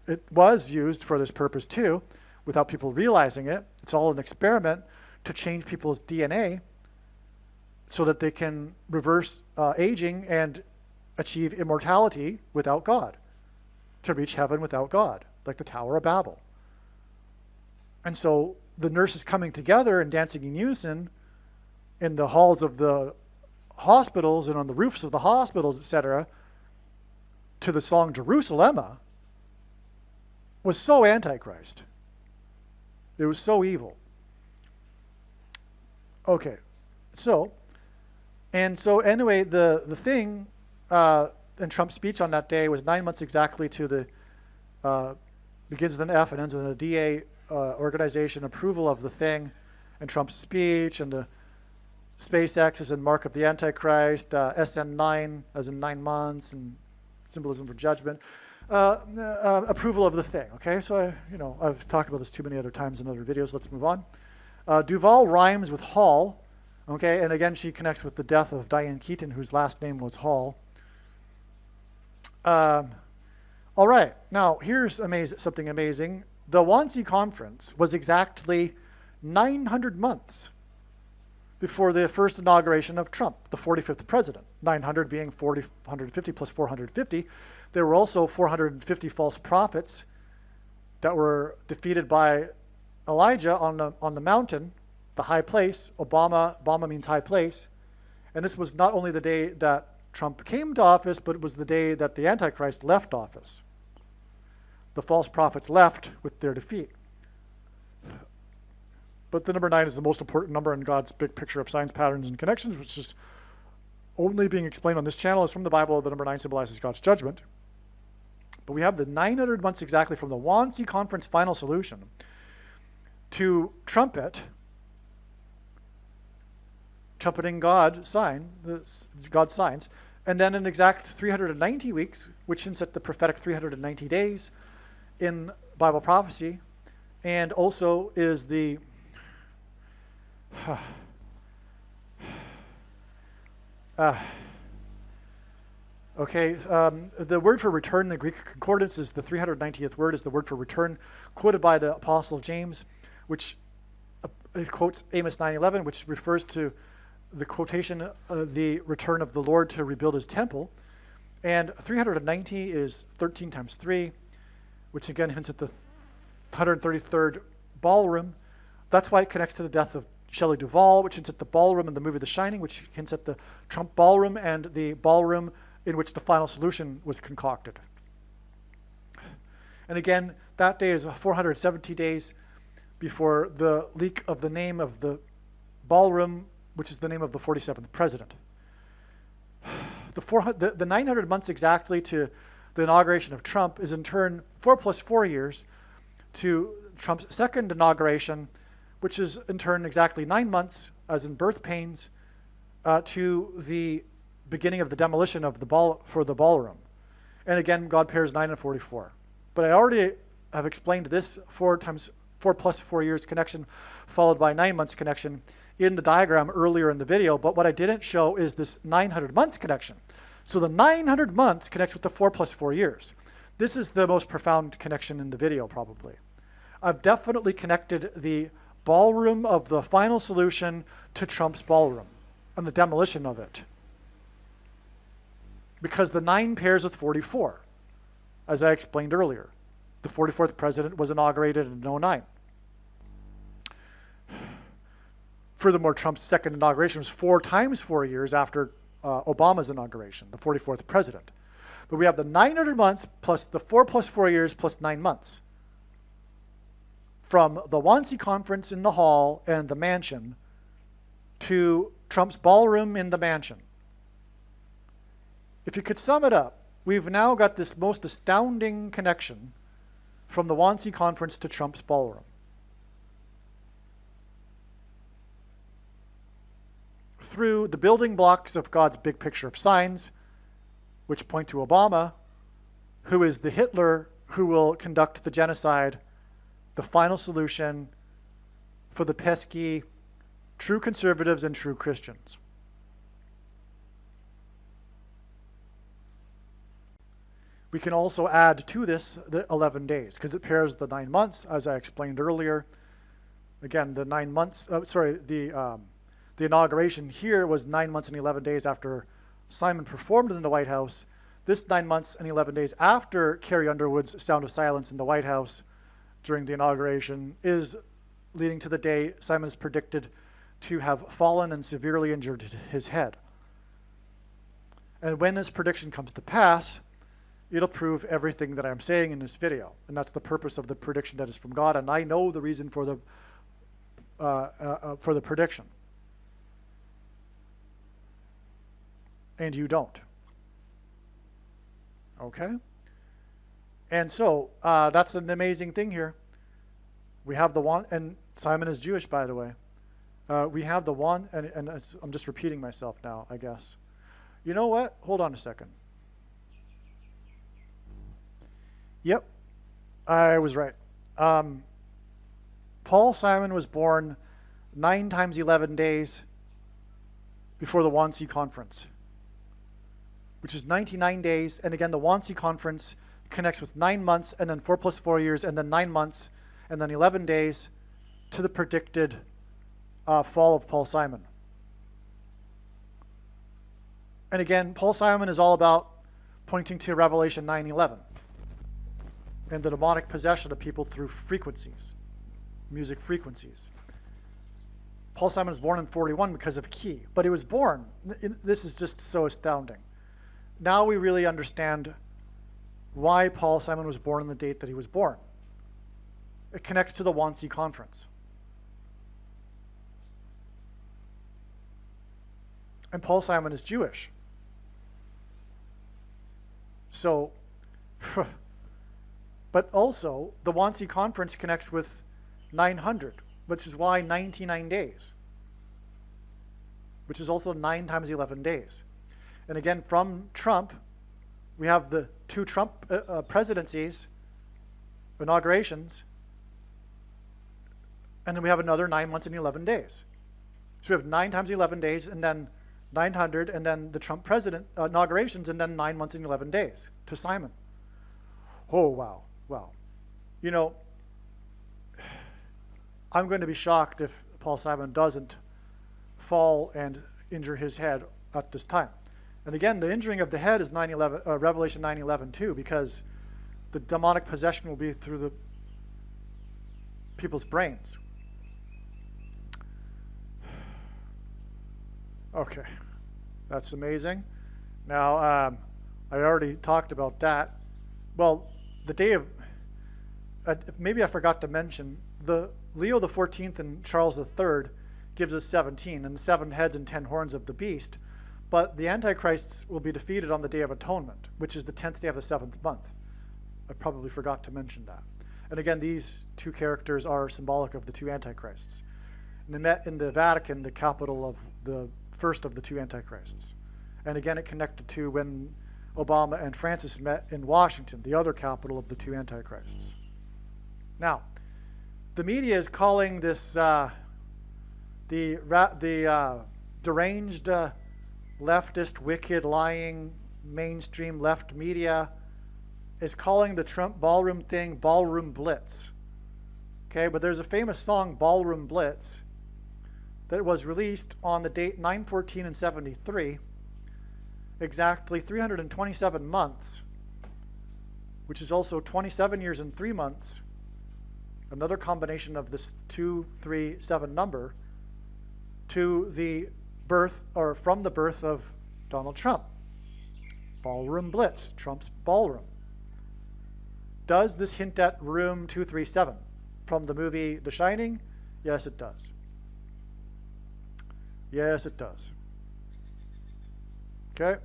it was used for this purpose too, without people realizing it. It's all an experiment to change people's DNA so that they can reverse aging and achieve immortality without God, to reach heaven without God, like the Tower of Babel. And so the nurses coming together and dancing in unison in the halls of the hospitals and on the roofs of the hospitals, etc., to the song Jerusalema was so antichrist. It was so evil. Okay, so anyway, the thing in Trump's speech on that day was 9 months exactly to the begins with an F and ends with a DA organization approval of the thing, and Trump's speech, and the SpaceX as in mark of the Antichrist, SN9 as in 9 months, and symbolism for judgment. Approval of the thing. Okay, so I've talked about this too many other times in other videos. Let's move on. Duval rhymes with Hall. Okay, and again she connects with the death of Diane Keaton, whose last name was Hall. All right, now here's something amazing. The Wannsee Conference was exactly 900 months before the first inauguration of Trump, the 45th president. 900 being 450 plus 450. There were also 450 false prophets that were defeated by Elijah on the mountain, the high place. Obama means high place. And this was not only the day that Trump came to office, but it was the day that the Antichrist left office. The false prophets left with their defeat. But the number 9 is the most important number in God's big picture of signs, patterns, and connections, which is only being explained on this channel. Is from the Bible. The number 9 symbolizes God's judgment. But we have the 900 months exactly from the Wannsee Conference final solution to trumpeting God's signs, and then an exact 390 weeks, which hints at the prophetic 390 days in Bible prophecy, and also is the the word for return in the Greek concordance is the 390th word is the word for return, quoted by the Apostle James, which quotes Amos 9:11, which refers to the quotation, the return of the Lord to rebuild his temple. And 390 is 13 times 3, which again hints at the 133rd ballroom. That's why it connects to the death of Shelley Duvall, which hints at the ballroom in the movie The Shining, which hints at the Trump ballroom and the ballroom in which the final solution was concocted. And again, that day is 470 days before the leak of the name of the ballroom, which is the name of the 47th president. The 900 months exactly to the inauguration of Trump is in turn 4 plus 4 years to Trump's second inauguration, which is in turn exactly 9 months, as in birth pains, to the beginning of the demolition of the ballroom. And again, God pairs 9 and 44. But I already have explained this 4 plus 4 years connection followed by 9 months connection in the diagram earlier in the video, but what I didn't show is this 900 months connection. So the 900 months connects with the 4 plus 4 years. This is the most profound connection in the video, probably. I've definitely connected the ballroom of the final solution to Trump's ballroom and the demolition of it, because the 9 pairs with 44, as I explained earlier. The 44th president was inaugurated in 2009. Furthermore, Trump's second inauguration was 4 times 4 years after Obama's inauguration, the 44th president. But we have the 900 months plus the 4 plus 4 years plus 9 months. from the Wannsee Conference in the hall and the mansion to Trump's ballroom in the mansion. If you could sum it up, we've now got this most astounding connection from the Wannsee Conference to Trump's ballroom. Through the building blocks of God's big picture of signs, which point to Obama, who is the Hitler who will conduct the genocide, the final solution for the pesky true conservatives and true Christians. We can also add to this the 11 days, because it pairs the 9 months, as I explained earlier. Again, the 9 months, the inauguration here was 9 months and 11 days after Simon performed in the White House. This 9 months and 11 days after Carrie Underwood's Sound of Silence in the White House during the inauguration is leading to the day Simon is predicted to have fallen and severely injured his head. And when this prediction comes to pass, it'll prove everything that I'm saying in this video. And that's the purpose of the prediction that is from God. And I know the reason for the prediction. And you don't. Okay? And so that's an amazing thing here. We have the one, and Simon is Jewish, by the way. We have the one, and I'm just repeating myself now, I guess. You know what? Hold on a second. Yep, I was right. Paul Simon was born 9 times 11 days before the Wannsee Conference, which is 99 days. And again, the Wannsee Conference connects with 9 months, and then 4 plus 4 years, and then 9 months, and then 11 days to the predicted fall of Paul Simon. And again, Paul Simon is all about pointing to Revelation 9:11 and the demonic possession of people through frequencies, music frequencies. Paul Simon was born in 41 because of Key, but he was born. This is just so astounding. Now we really understand why Paul Simon was born on the date that he was born. It connects to the Wannsee Conference. And Paul Simon is Jewish. So, but also the Wannsee Conference connects with 900, which is why 99 days, which is also 9 times 11 days. And again, from Trump, we have the 2 Trump presidencies, inaugurations, and then we have another 9 months and 11 days. So we have 9 times 11 days, and then 900, and then the Trump president inaugurations, and then 9 months and 11 days to Simon. Oh, wow. Wow. You know, I'm going to be shocked if Paul Simon doesn't fall and injure his head at this time. And again, the injuring of the head is Revelation 9:11 too, because the demonic possession will be through the people's brains. Okay, that's amazing. Now, I already talked about that. Well, the day of, maybe I forgot to mention, the Leo the 14th and Charles the 3rd gives us 17, and the 7 heads and 10 horns of the beast. But the Antichrists will be defeated on the Day of Atonement, which is the 10th day of the 7th month. I probably forgot to mention that. And again, these 2 characters are symbolic of the 2 Antichrists. And they met in the Vatican, the capital of the first of the 2 Antichrists. And again, it connected to when Obama and Francis met in Washington, the other capital of the 2 Antichrists. Now, the media is calling this the deranged, leftist, wicked, lying, mainstream left media is calling the Trump ballroom thing Ballroom Blitz. Okay, but there's a famous song, Ballroom Blitz, that was released on the date 9/14 and 73, exactly 327 months, which is also 27 years and 3 months, another combination of this 237 number, to the birth, or from the birth of Donald Trump. Ballroom Blitz, Trump's ballroom. Does this hint at room 237 from the movie The Shining? Yes, it does. Yes, it does. Okay.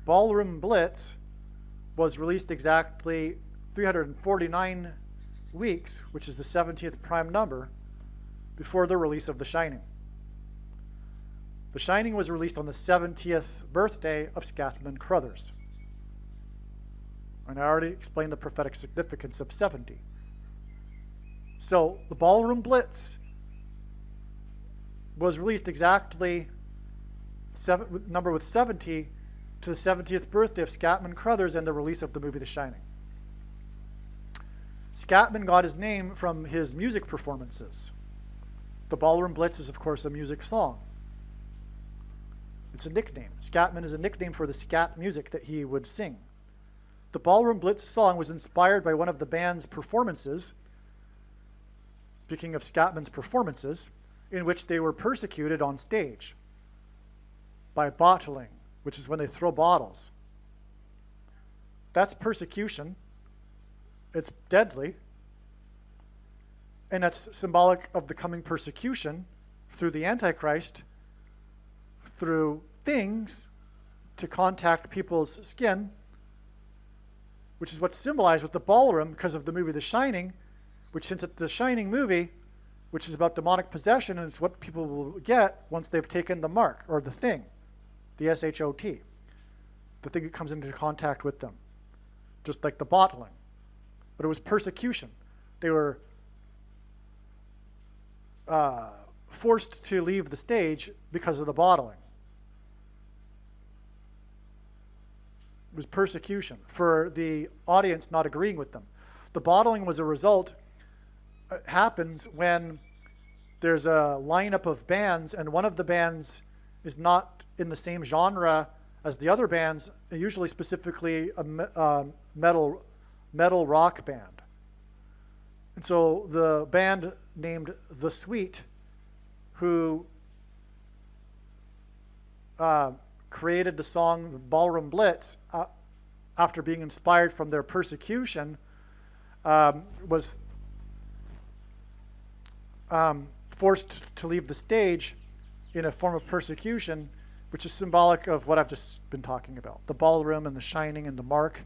Ballroom Blitz was released exactly 349 weeks, which is the 70th prime number, before the release of The Shining. The Shining was released on the 70th birthday of Scatman Crothers. And I already explained the prophetic significance of 70. So the Ballroom Blitz was released exactly number with 70 to the 70th birthday of Scatman Crothers and the release of the movie The Shining. Scatman got his name from his music performances. The Ballroom Blitz is, of course, a music song. It's a nickname. Scatman is a nickname for the scat music that he would sing. The Ballroom Blitz song was inspired by one of the band's performances, speaking of Scatman's performances, in which they were persecuted on stage by bottling, which is when they throw bottles. That's persecution. It's deadly. And that's symbolic of the coming persecution through the Antichrist, through things to contact people's skin, which is what's symbolized with the ballroom because of the movie The Shining, which, since it's the Shining movie, which is about demonic possession, and it's what people will get once they've taken the mark, or the thing, the S-H-O-T, the thing that comes into contact with them, just like the bottling. But it was persecution. They were forced to leave the stage because of the bottling. It was persecution for the audience not agreeing with them. The bottling was a result. It happens when there's a lineup of bands and one of the bands is not in the same genre as the other bands, usually specifically a metal rock band. And so the band named The Sweet, who created the song Ballroom Blitz after being inspired from their persecution, was forced to leave the stage in a form of persecution, which is symbolic of what I've just been talking about. The ballroom and the shining and the mark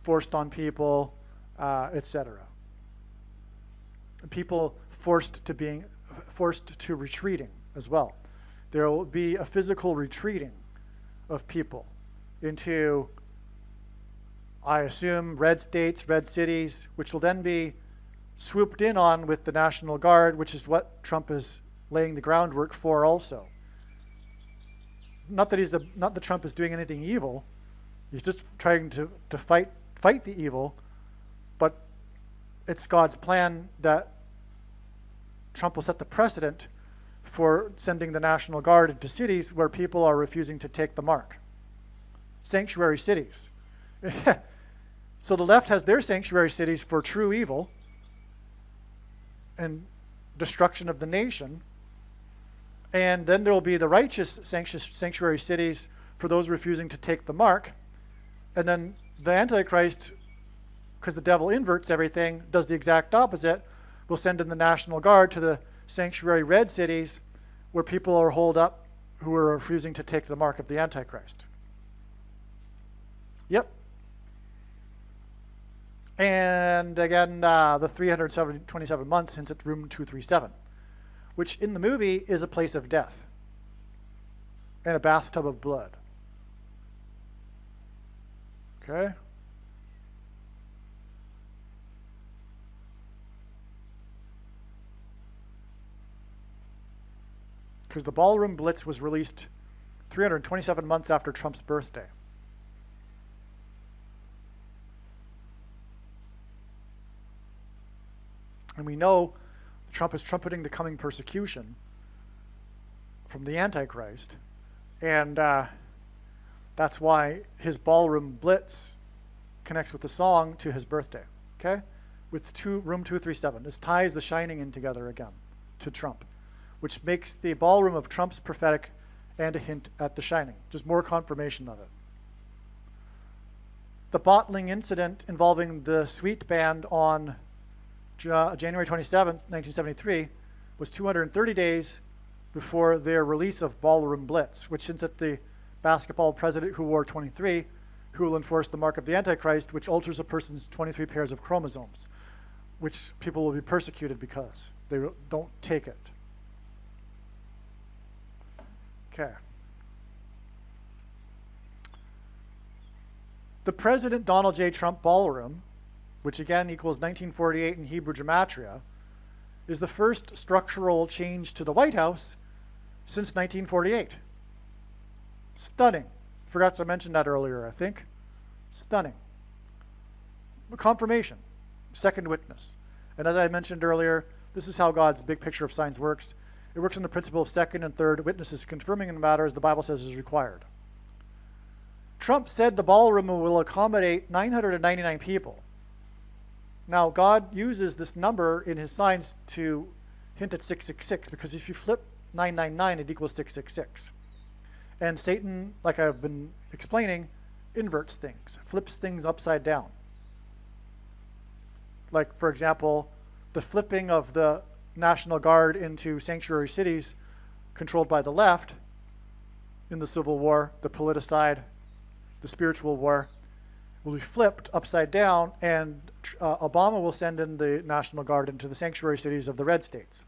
forced on people, etc. People forced to retreating as well. There will be a physical retreating of people into, I assume, red states, red cities, which will then be swooped in on with the National Guard, which is what Trump is laying the groundwork for also. Not that Trump is doing anything evil. He's just trying to fight the evil, but it's God's plan that Trump will set the precedent for sending the National Guard into cities where people are refusing to take the mark. Sanctuary cities. So the left has their sanctuary cities for true evil and destruction of the nation. And then there will be the righteous sanctuary cities for those refusing to take the mark. And then the Antichrist, because the devil inverts everything, does the exact opposite. Will send in the National Guard to the sanctuary red cities where people are holed up who are refusing to take the mark of the Antichrist. Yep. And again, the 327 months since it's room 237, which in the movie is a place of death and a bathtub of blood. Okay? Because the Ballroom Blitz was released 327 months after Trump's birthday. And we know Trump is trumpeting the coming persecution from the Antichrist. And that's why his Ballroom Blitz connects with the song to his birthday. Okay? With room 237. This ties The Shining in together again to Trump, which makes the ballroom of Trump's prophetic and a hint at The Shining. Just more confirmation of it. The bottling incident involving the Sweet Band on January 27th, 1973, was 230 days before their release of Ballroom Blitz, which hints at the basketball president who wore 23, who will enforce the mark of the Antichrist, which alters a person's 23 pairs of chromosomes, which people will be persecuted because they don't take it. Okay. The President Donald J. Trump Ballroom, which again equals 1948 in Hebrew Gematria, is the first structural change to the White House since 1948. Stunning. Forgot to mention that earlier, I think. Stunning. Confirmation. Second witness. And as I mentioned earlier, this is how God's big picture of signs works. It works on the principle of second and third witnesses confirming in a matter as the Bible says is required. Trump said the ballroom will accommodate 999 people. Now, God uses this number in his signs to hint at 666, because if you flip 999, it equals 666. And Satan, like I've been explaining, inverts things, flips things upside down. Like, for example, the flipping of the National Guard into sanctuary cities controlled by the left in the Civil War, the politicide, the spiritual war, will be flipped upside down, and Obama will send in the National Guard into the sanctuary cities of the red states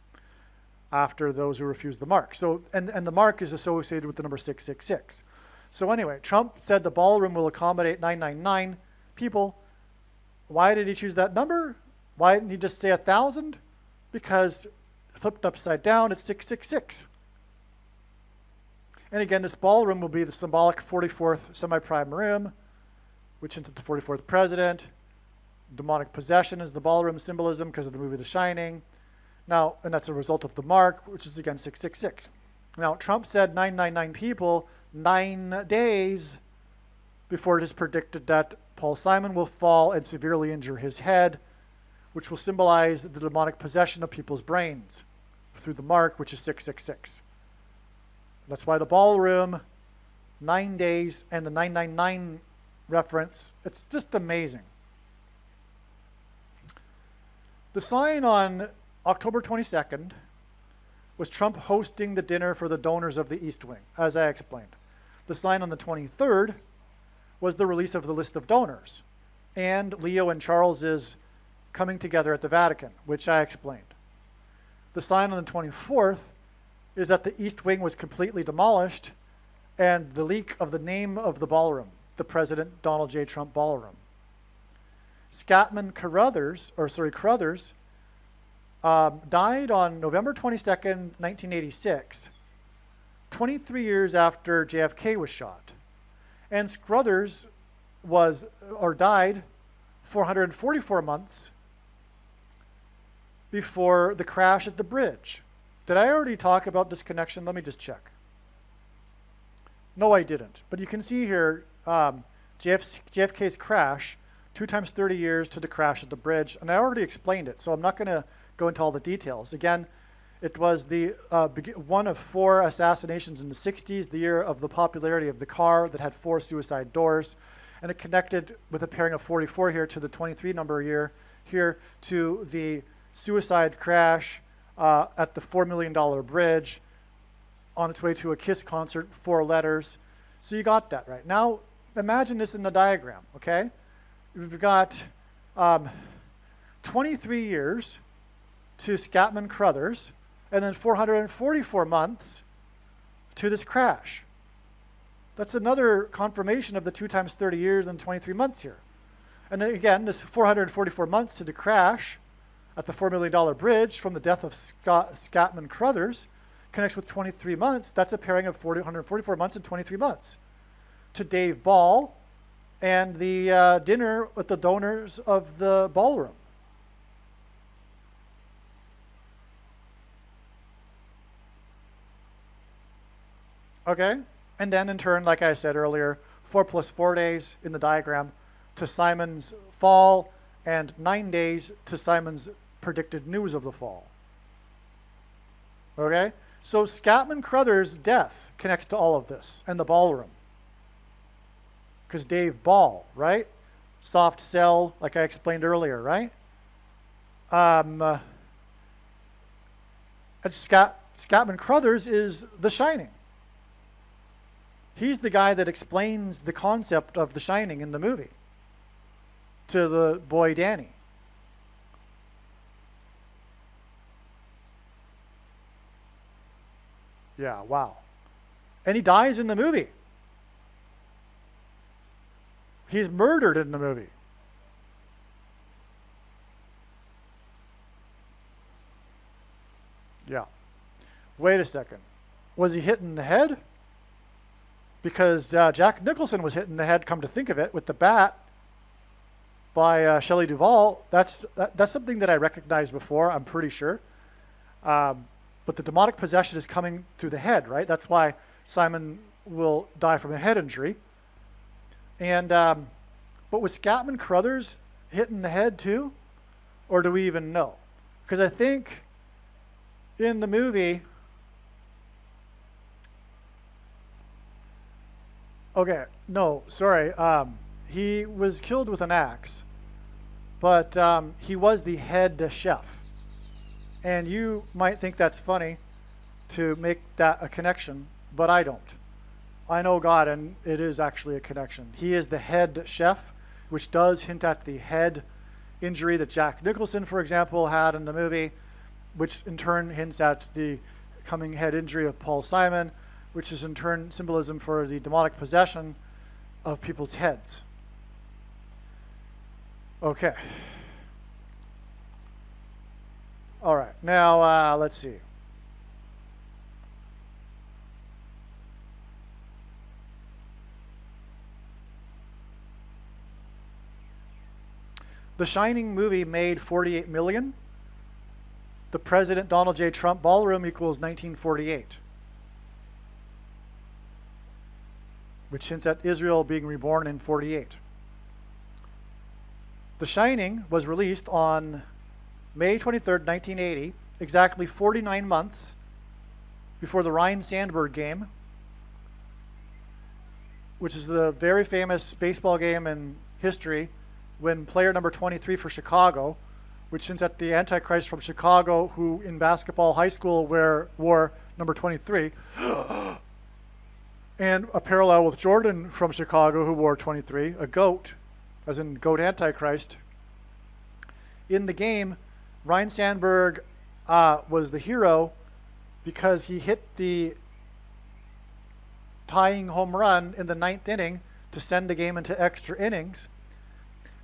after those who refuse the mark. So, and the mark is associated with the number 666. So anyway, Trump said the ballroom will accommodate 999 people. Why did he choose that number? Why didn't he just say 1,000? Because flipped upside down, it's 666. And again, this ballroom will be the symbolic 44th semi-prime room, which hints at the 44th president. Demonic possession is the ballroom symbolism because of the movie The Shining. Now, and that's a result of the mark, which is again 666. Now, Trump said 999 people 9 days before it is predicted that Paul Simon will fall and severely injure his head, which will symbolize the demonic possession of people's brains through the mark, which is 666. That's why the ballroom, 9 days, and the 999 reference, it's just amazing. The sign on October 22nd was Trump hosting the dinner for the donors of the East Wing, as I explained. The sign on the 23rd was the release of the list of donors, and Leo and Charles's coming together at the Vatican, which I explained. The sign on the 24th is that the East Wing was completely demolished, and the leak of the name of the ballroom, the President Donald J. Trump Ballroom. Scatman Crothers, died on November 22nd, 1986, 23 years after JFK was shot. And Scrothers died 444 months before the crash at the bridge. Did I already talk about disconnection? Let me just check. No, I didn't. But you can see here JFK's crash, 2 times 30 years to the crash at the bridge. And I already explained it, so I'm not going to go into all the details. Again, it was the one of 4 assassinations in the 60s, the year of the popularity of the car that had 4 suicide doors. And it connected with a pairing of 44 here to the 23 number year here to the suicide crash at the $4 million bridge on its way to a KISS concert, 4 letters. So you got that right. Now, imagine this in the diagram, okay? We've got 23 years to Scatman Crothers, and then 444 months to this crash. That's another confirmation of the 2 times 30 years and 23 months here. And then again, this 444 months to the crash at the $4 million bridge from the death of Scatman Crothers connects with 23 months. That's a pairing of 144 months and 23 months to Dave Ball and the dinner with the donors of the ballroom. Okay? And then in turn, like I said earlier, 4 plus 4 days in the diagram to Simon's fall and 9 days to Simon's predicted news of the fall. Okay? So Scatman Crothers' death connects to all of this and the ballroom. Because Dave Ball, right? soft sell, like I explained earlier, right? Scatman Crothers is The Shining. He's the guy that explains the concept of The Shining in the movie to the boy Danny. Yeah, wow. And he dies in the movie. He's murdered in the movie. Yeah. Wait a second. Was he hit in the head? Because Jack Nicholson was hit in the head, come to think of it, with the bat by Shelley Duvall. That's something that I recognized before, I'm pretty sure. But the demonic possession is coming through the head, right? That's why Simon will die from a head injury. And but was Scatman Crothers hit in the head too? Or do we even know? Because I think in the movie, okay, no, sorry. He was killed with an axe, but he was the head chef. And you might think that's funny to make that a connection, but I don't. I know God, and it is actually a connection. He is the head chef, which does hint at the head injury that Jack Nicholson, for example, had in the movie, which in turn hints at the coming head injury of Paul Simon, which is in turn symbolism for the demonic possession of people's heads. Okay. All right, now let's see. The Shining movie made $48 million. The President Donald J. Trump ballroom equals 1948, which hints at Israel being reborn in 48. The Shining was released on May 23rd, 1980, exactly 49 months before the Ryne Sandberg game, which is the very famous baseball game in history when player number 23 for Chicago, which hints at the Antichrist from Chicago, who in basketball high school wore number 23, and a parallel with Jordan from Chicago, who wore 23, a goat, as in goat Antichrist. In the game, Ryne Sandberg was the hero because he hit the tying home run in the 9th inning to send the game into extra innings,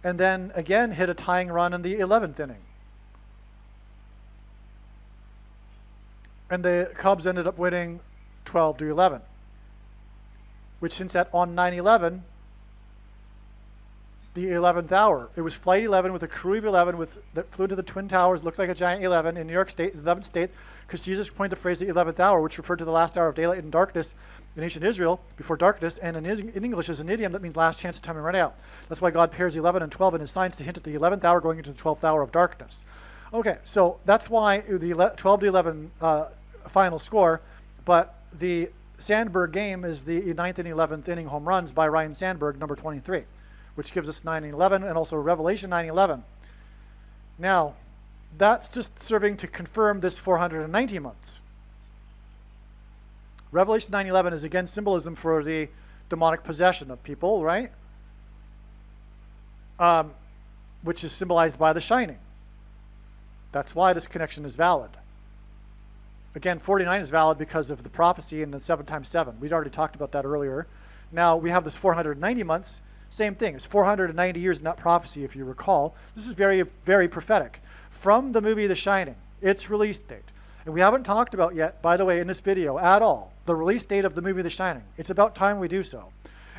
and then again hit a tying run in the 11th inning. And the Cubs ended up winning 12-11, which hints at on 9/11, the 11th hour. It was Flight 11 with a crew of 11 that flew to the Twin Towers, looked like a giant 11 in New York State, the 11th state, because Jesus coined the phrase the 11th hour, which referred to the last hour of daylight and darkness in ancient Israel, before darkness, and in English is an idiom that means last chance of time and run out. That's why God pairs 11 and 12 in his signs to hint at the 11th hour going into the 12th hour of darkness. Okay, so that's why the 12-11 final score, but the Sandberg game is the 9th and 11th inning home runs by Ryne Sandberg, number 23, which gives us 9-11 and also Revelation 9-11. Now, that's just serving to confirm this 490 months. Revelation 9-11 is again symbolism for the demonic possession of people, right? Which is symbolized by the Shining. That's why this connection is valid. Again, 49 is valid because of the prophecy and the 7 times 7. We'd already talked about that earlier. Now we have this 490 months. Same thing. It's 490 years in that prophecy, if you recall. This is very, very prophetic. From the movie The Shining, its release date. And we haven't talked about yet, by the way, in this video at all, the release date of the movie The Shining. It's about time we do so.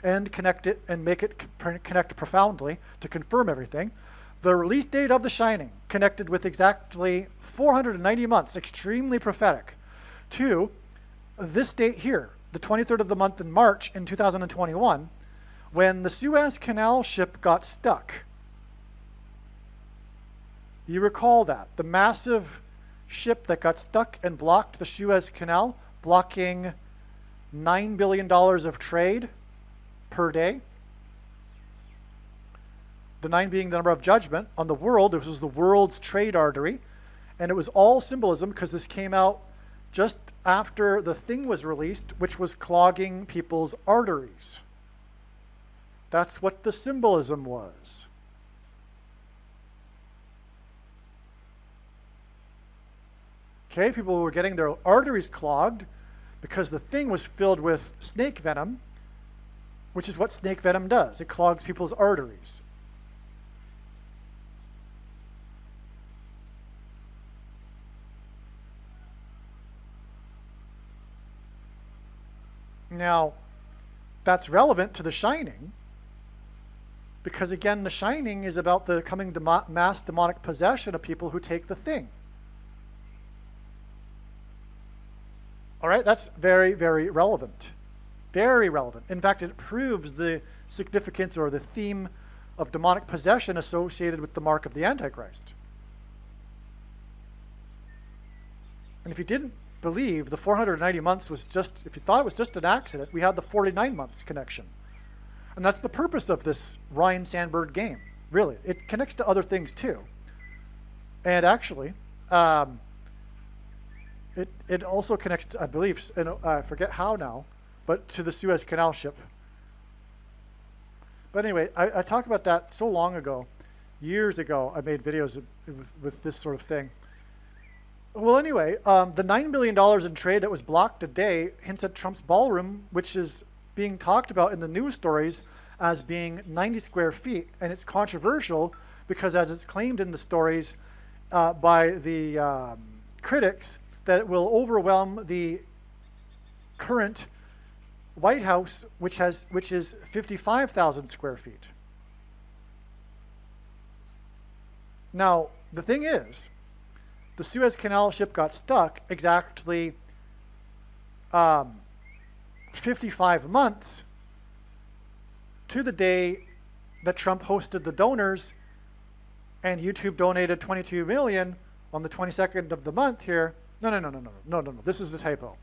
And connect it and make it connect profoundly to confirm everything. The release date of The Shining connected with exactly 490 months, extremely prophetic, to this date here, the 23rd of the month in March in 2021, when the Suez Canal ship got stuck. You recall that, the massive ship that got stuck and blocked the Suez Canal, blocking $9 billion of trade per day. the 9 being the number of judgment on the world. This was the world's trade artery. And it was all symbolism because this came out just after the thing was released, which was clogging people's arteries. That's what the symbolism was. Okay, people were getting their arteries clogged because the thing was filled with snake venom, which is what snake venom does. It clogs people's arteries. Now, that's relevant to The Shining because, again, The Shining is about the coming mass demonic possession of people who take the thing. All right, that's very, very relevant. Very relevant. In fact, it proves the significance or the theme of demonic possession associated with the mark of the Antichrist. And if you didn't believe the 490 months was just, if you thought it was just an accident, we had the 49 months connection. And that's the purpose of this Ryne Sandberg game, really. It connects to other things too. And actually, it also connects to, I believe, and I forget how now, but to the Suez Canal ship. But anyway, I talked about that so long ago. Years ago, I made videos with this sort of thing. Well, anyway, the $9 billion in trade that was blocked today hints at Trump's ballroom, which is being talked about in the news stories as being 90 square feet. And it's controversial because, as it's claimed in the stories by the critics, that it will overwhelm the current White House, which is 55,000 square feet. Now, the thing is, the Suez Canal ship got stuck exactly 55 months to the day that Trump hosted the donors and YouTube donated 22 million on the 22nd of the month here. No. This is the typo.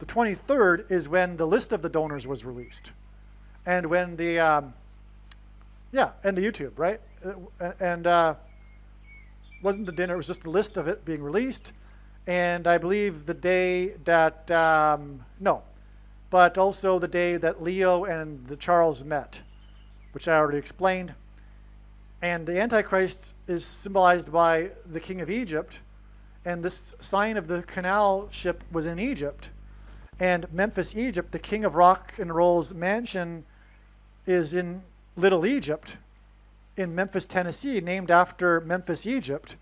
The 23rd is when the list of the donors was released. And when the, and the YouTube, right? And wasn't the dinner, it was just the list of it being released. And I believe the day that, but also the day that Leo and the Charles met, which I already explained. And the Antichrist is symbolized by the king of Egypt. And this sign of the canal ship was in Egypt. And Memphis, Egypt, the king of rock and roll's mansion is in Little Egypt, in Memphis, Tennessee, named after Memphis, Egypt.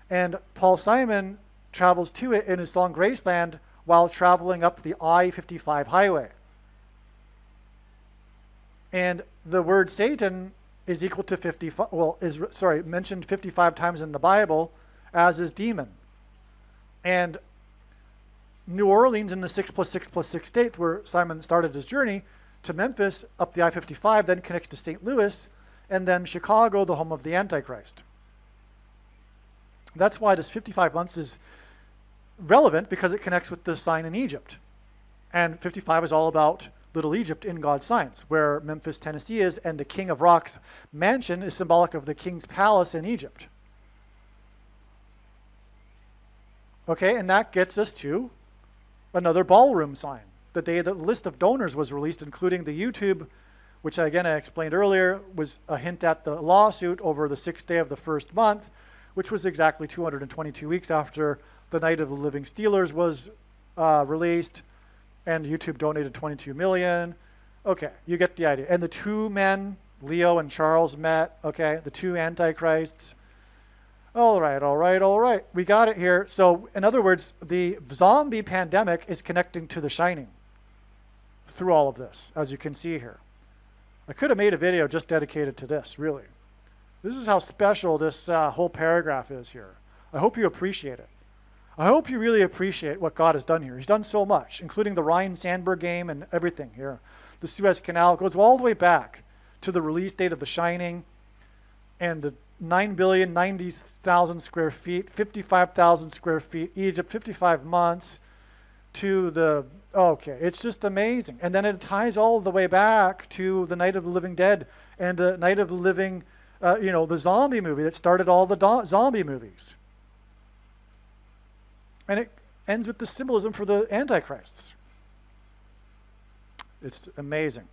And Paul Simon travels to it in his song Graceland while traveling up the I-55 highway. And the word Satan is equal to 55, mentioned 55 times in the Bible, as is demon. And New Orleans in the 6+6+6 state, where Simon started his journey, to Memphis up the I-55, then connects to St. Louis, and then Chicago, the home of the Antichrist. That's why this 55 months is relevant, because it connects with the sign in Egypt. And 55 is all about Little Egypt in God's signs, where Memphis, Tennessee is, and the King of Rock's mansion is symbolic of the king's palace in Egypt. Okay, and that gets us to another ballroom sign. The day that the list of donors was released, including the YouTube, which again I explained earlier, was a hint at the lawsuit over the 6th day of the first month, which was exactly 222 weeks after the Night of the Living Steelers was released, and YouTube donated 22 million. Okay, you get the idea. And the two men, Leo and Charles, met, okay, the two antichrists. All right. We got it here. So, in other words, the zombie pandemic is connecting to The Shining through all of this, as you can see here. I could have made a video just dedicated to this, really. This is how special this whole paragraph is here. I hope you appreciate it. I hope you really appreciate what God has done here. He's done so much, including the Ryne Sandberg game and everything here. The Suez Canal goes all the way back to the release date of The Shining and the 9,090,000 square feet, 55,000 square feet, Egypt, 55 months, to the, okay, it's just amazing. And then it ties all the way back to the Night of the Living Dead and the Night of the Living the zombie movie that started all the zombie movies. And it ends with the symbolism for the antichrists. It's amazing.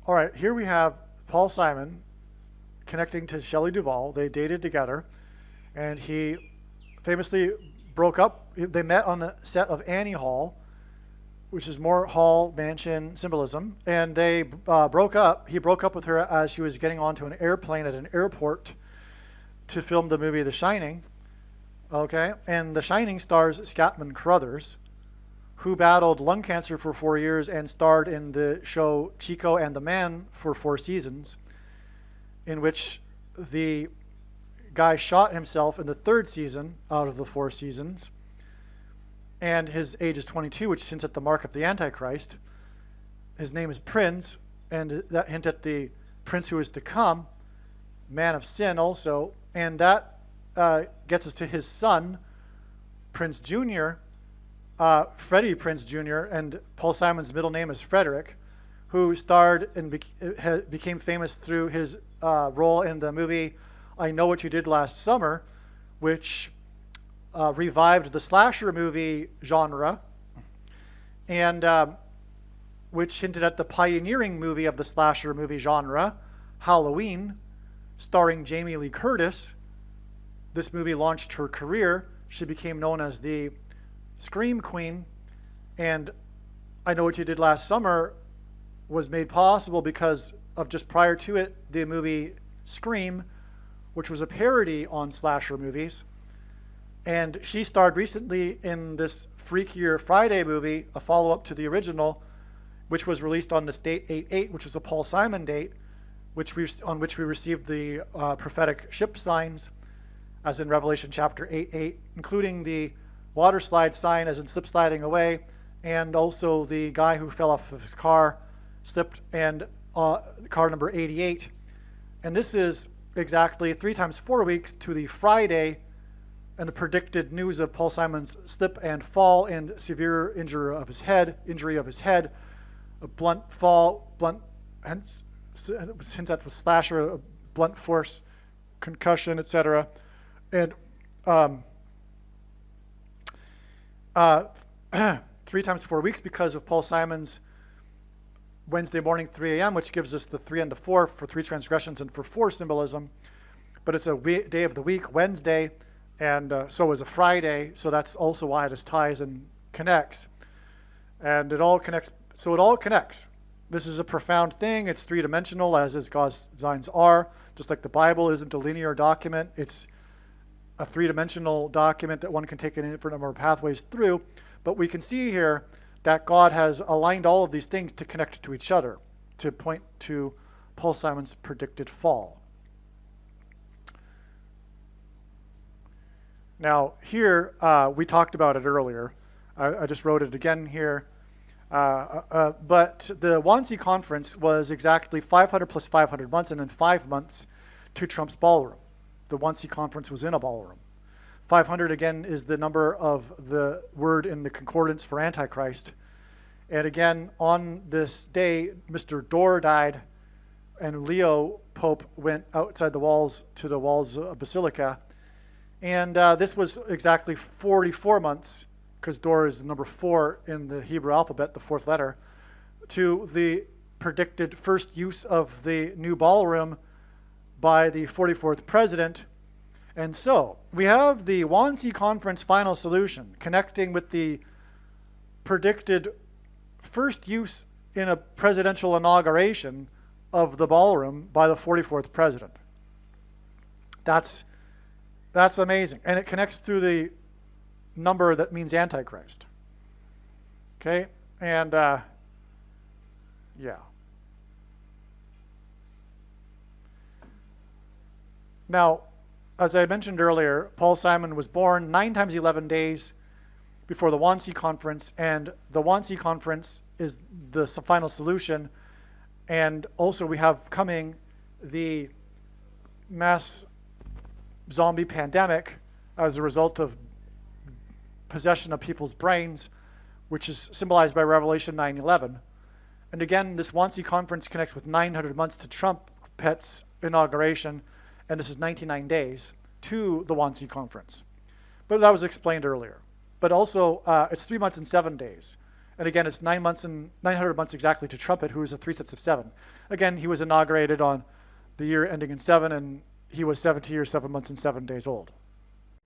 All right, here we have Paul Simon connecting to Shelley Duvall. They dated together, and he famously broke up. They met on the set of Annie Hall, which is more hall mansion symbolism, and they broke up. He broke up with her as she was getting onto an airplane at an airport to film the movie The Shining. Okay, and The Shining stars Scatman Crothers, who battled lung cancer for 4 years and starred in the show Chico and the Man for 4 seasons, in which the guy shot himself in the 3rd season out of the 4 seasons. And his age is 22, which hints at the mark of the Antichrist. His name is Prince, and that hint at the prince who is to come, man of sin also. And that gets us to his son, Prince Jr., Freddie Prinze Jr., and Paul Simon's middle name is Frederick, who starred and became famous through his role in the movie I Know What You Did Last Summer, which revived the slasher movie genre, and which hinted at the pioneering movie of the slasher movie genre, Halloween, starring Jamie Lee Curtis. This movie launched her career. She became known as the Scream Queen, and I Know What You Did Last Summer was made possible because of just prior to it, the movie Scream, which was a parody on slasher movies. And she starred recently in this Freakier Friday movie, a follow-up to the original, which was released on this date 8/8, which was a Paul Simon date, on which we received the prophetic ship signs, as in Revelation chapter 8:8, including the water slide sign as in slip sliding away, and also the guy who fell off of his car, slipped, and car number 88. And this is exactly 3 times 4 weeks to the Friday and the predicted news of Paul Simon's slip and fall and severe injury of his head, a blunt fall, hence that was slasher, a blunt force, concussion, etc. And 3 times 4 weeks because of Paul Simon's Wednesday morning 3 a.m., which gives us the 3 and the 4 for 3 transgressions and for 4 symbolism. But it's a day of the week, Wednesday, and so is a Friday. So that's also why this ties and connects. And it all connects. So it all connects. This is a profound thing. It's 3-dimensional, as is God's designs are. Just like the Bible isn't a linear document. It's a 3-dimensional document that one can take an infinite number of pathways through. But we can see here that God has aligned all of these things to connect to each other, to point to Paul Simon's predicted fall. Now, here, we talked about it earlier. I just wrote it again here. But the Wannsee Conference was exactly 500 plus 500 months, and then 5 months to Trump's ballroom. The Wannsee Conference was in a ballroom. 500, again, is the number of the word in the concordance for Antichrist. And again, on this day, Mr. Dorr died, and Leo Pope went outside the walls to the walls of Basilica. And this was exactly 44 months, because Dorr is number 4 in the Hebrew alphabet, the 4th letter, to the predicted first use of the new ballroom by the 44th president. And so we have the Wannsee Conference final solution connecting with the predicted first use in a presidential inauguration of the ballroom by the 44th president. That's amazing. And it connects through the number that means Antichrist. Okay? And yeah. Now, as I mentioned earlier, Paul Simon was born 9 times 11 days before the Wannsee Conference, and the Wannsee Conference is the final solution. And also we have coming the mass zombie pandemic as a result of possession of people's brains, which is symbolized by Revelation 9:11. And again, this Wannsee Conference connects with 900 months to Trump, Pet's inauguration, and this is 99 days, to the Wannsee Conference. But that was explained earlier. But also, it's 3 months and 7 days. And again, it's 9 months and 900 months exactly to Trumpet, who is a 3 sets of 7. Again, he was inaugurated on the year ending in 7, and he was 70 years, 7 months, and 7 days old.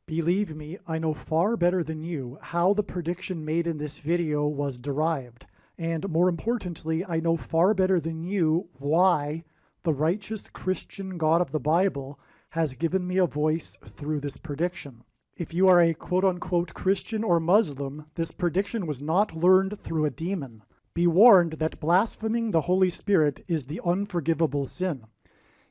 Believe me, I know far better than you how the prediction made in this video was derived. And more importantly, I know far better than you why the righteous Christian God of the Bible has given me a voice through this prediction. If you are a quote-unquote Christian or Muslim, this prediction was not learned through a demon. Be warned that blaspheming the Holy Spirit is the unforgivable sin.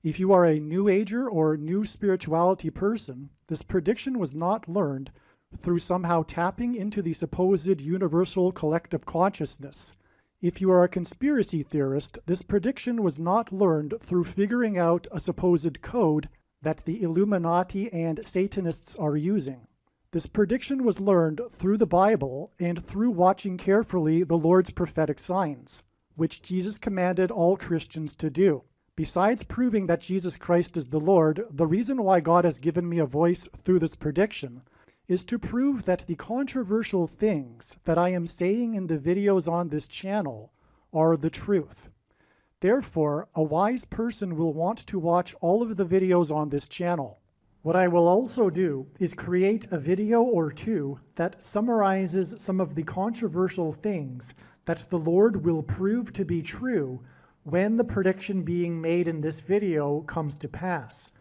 If you are a New Ager or New Spirituality person, this prediction was not learned through somehow tapping into the supposed universal collective consciousness. If you are a conspiracy theorist, this prediction was not learned through figuring out a supposed code that the Illuminati and Satanists are using. This prediction was learned through the Bible and through watching carefully the Lord's prophetic signs, which Jesus commanded all Christians to do. Besides proving that Jesus Christ is the Lord, the reason why God has given me a voice through this prediction is to prove that the controversial things that I am saying in the videos on this channel are the truth. Therefore, a wise person will want to watch all of the videos on this channel. What I will also do is create a video or two that summarizes some of the controversial things that the Lord will prove to be true when the prediction being made in this video comes to pass.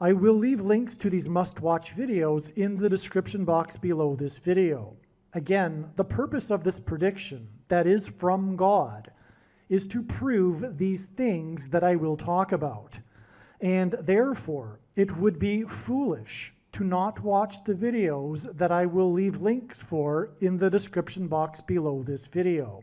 I will leave links to these must-watch videos in the description box below this video. Again, the purpose of this prediction, that is from God, is to prove these things that I will talk about. And therefore, it would be foolish to not watch the videos that I will leave links for in the description box below this video.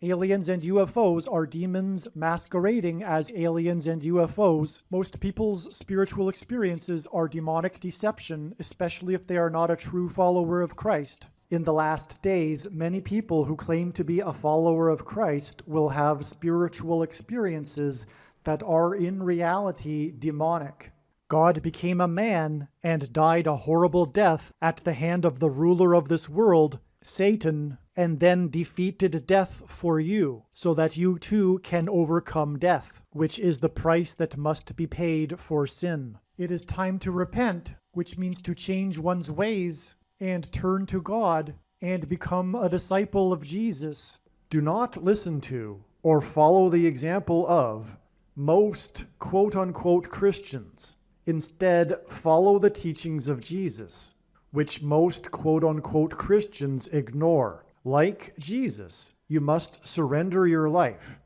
Aliens and UFOs are demons masquerading as aliens and UFOs. Most people's spiritual experiences are demonic deception, especially if they are not a true follower of Christ. In the last days, many people who claim to be a follower of Christ will have spiritual experiences that are in reality demonic. God became a man and died a horrible death at the hand of the ruler of this world, Satan, and then defeated death for you, so that you too can overcome death, which is the price that must be paid for sin. It is time to repent, which means to change one's ways and turn to God and become a disciple of Jesus. Do not listen to or follow the example of most quote-unquote Christians. Instead, follow the teachings of Jesus, which most quote-unquote Christians ignore. Like Jesus, you must surrender your life.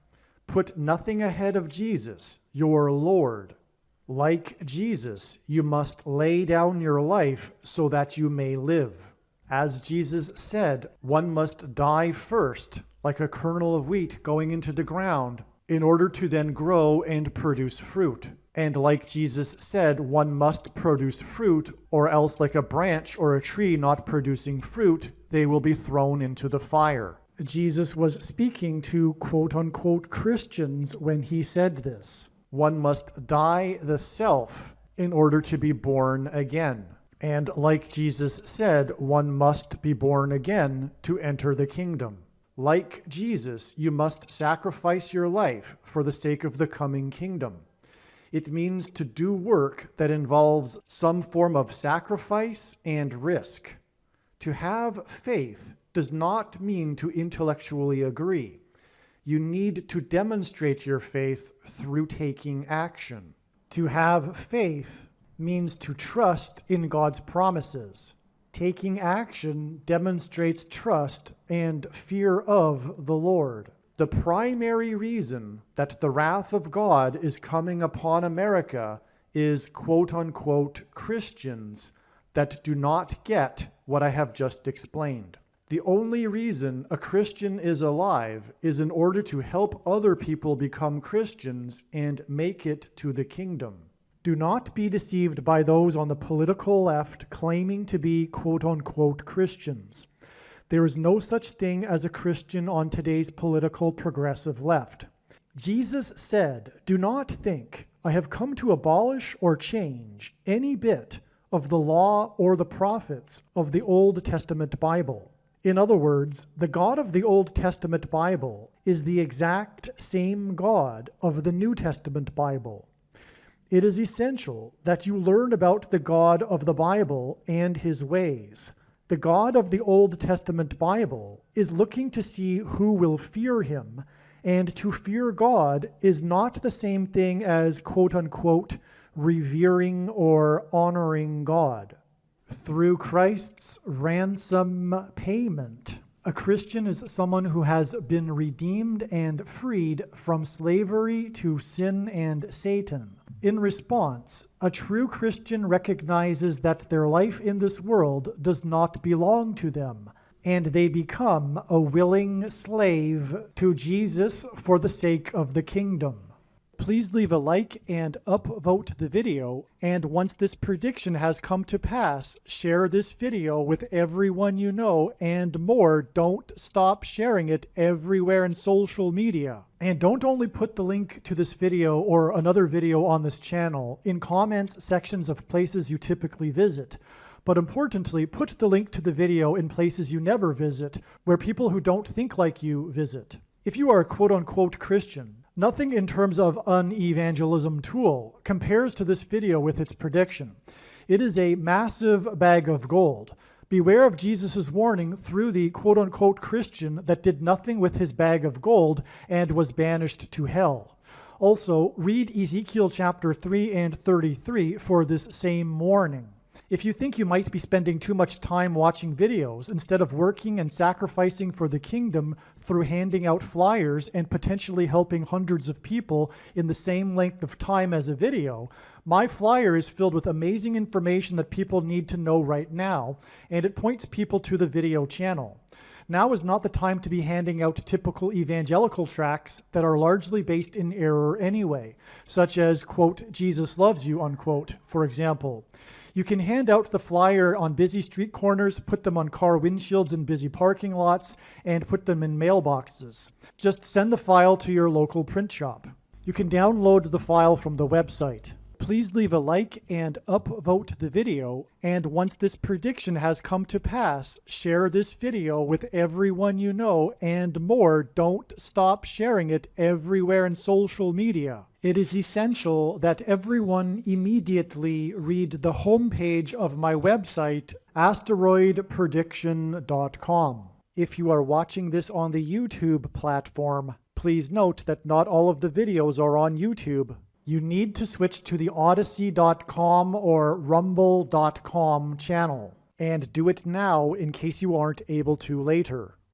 Put nothing ahead of Jesus, your Lord. Like Jesus, you must lay down your life so that you may live. As Jesus said, one must die first, like a kernel of wheat going into the ground, in order to then grow and produce fruit. And like Jesus said, one must produce fruit, or else like a branch or a tree not producing fruit, they will be thrown into the fire. Jesus was speaking to quote-unquote Christians when he said this. One must die the self in order to be born again. And like Jesus said, one must be born again to enter the kingdom. Like Jesus, you must sacrifice your life for the sake of the coming kingdom. It means to do work that involves some form of sacrifice and risk. To have faith does not mean to intellectually agree. You need to demonstrate your faith through taking action. To have faith means to trust in God's promises. Taking action demonstrates trust and fear of the Lord. The primary reason that the wrath of God is coming upon America is quote-unquote Christians that do not get what I have just explained. The only reason a Christian is alive is in order to help other people become Christians and make it to the kingdom. Do not be deceived by those on the political left claiming to be quote-unquote Christians. There is no such thing as a Christian on today's political progressive left. Jesus said, "Do not think I have come to abolish or change any bit of the law or the prophets of the Old Testament Bible. In other words, the God of the Old Testament Bible is the exact same God of the New Testament Bible. It is essential that you learn about the God of the Bible and his ways. The God of the Old Testament Bible is looking to see who will fear him, and to fear God is not the same thing as quote-unquote revering or honoring God. Through Christ's ransom payment, a Christian is someone who has been redeemed and freed from slavery to sin and Satan. In response, a true Christian recognizes that their life in this world does not belong to them, and they become a willing slave to Jesus for the sake of the kingdom. Please leave a like and upvote the video, and once this prediction has come to pass, share this video with everyone you know, and more, don't stop sharing it everywhere in social media. And don't only put the link to this video or another video on this channel in comments sections of places you typically visit, but importantly, put the link to the video in places you never visit, where people who don't think like you visit. If you are a quote-unquote Christian, nothing in terms of an evangelism tool compares to this video with its prediction. It is a massive bag of gold. Beware of Jesus' warning through the quote-unquote Christian that did nothing with his bag of gold and was banished to hell. Also, read Ezekiel chapter 3 and 33 for this same warning. If you think you might be spending too much time watching videos instead of working and sacrificing for the kingdom through handing out flyers and potentially helping hundreds of people in the same length of time as a video, my flyer is filled with amazing information that people need to know right now, and it points people to the video channel. Now is not the time to be handing out typical evangelical tracts that are largely based in error anyway, such as, quote, Jesus loves you, unquote, for example. You can hand out the flyer on busy street corners, put them on car windshields in busy parking lots, and put them in mailboxes. Just send the file to your local print shop. You can download the file from the website. Please leave a like and upvote the video, and once this prediction has come to pass, share this video with everyone you know, and more, don't stop sharing it everywhere in social media. It is essential that everyone immediately read the homepage of my website, asteroidprediction.com. If you are watching this on the YouTube platform, please note that not all of the videos are on YouTube. You need to switch to the Odyssey.com or Rumble.com channel, and do it now in case you aren't able to later.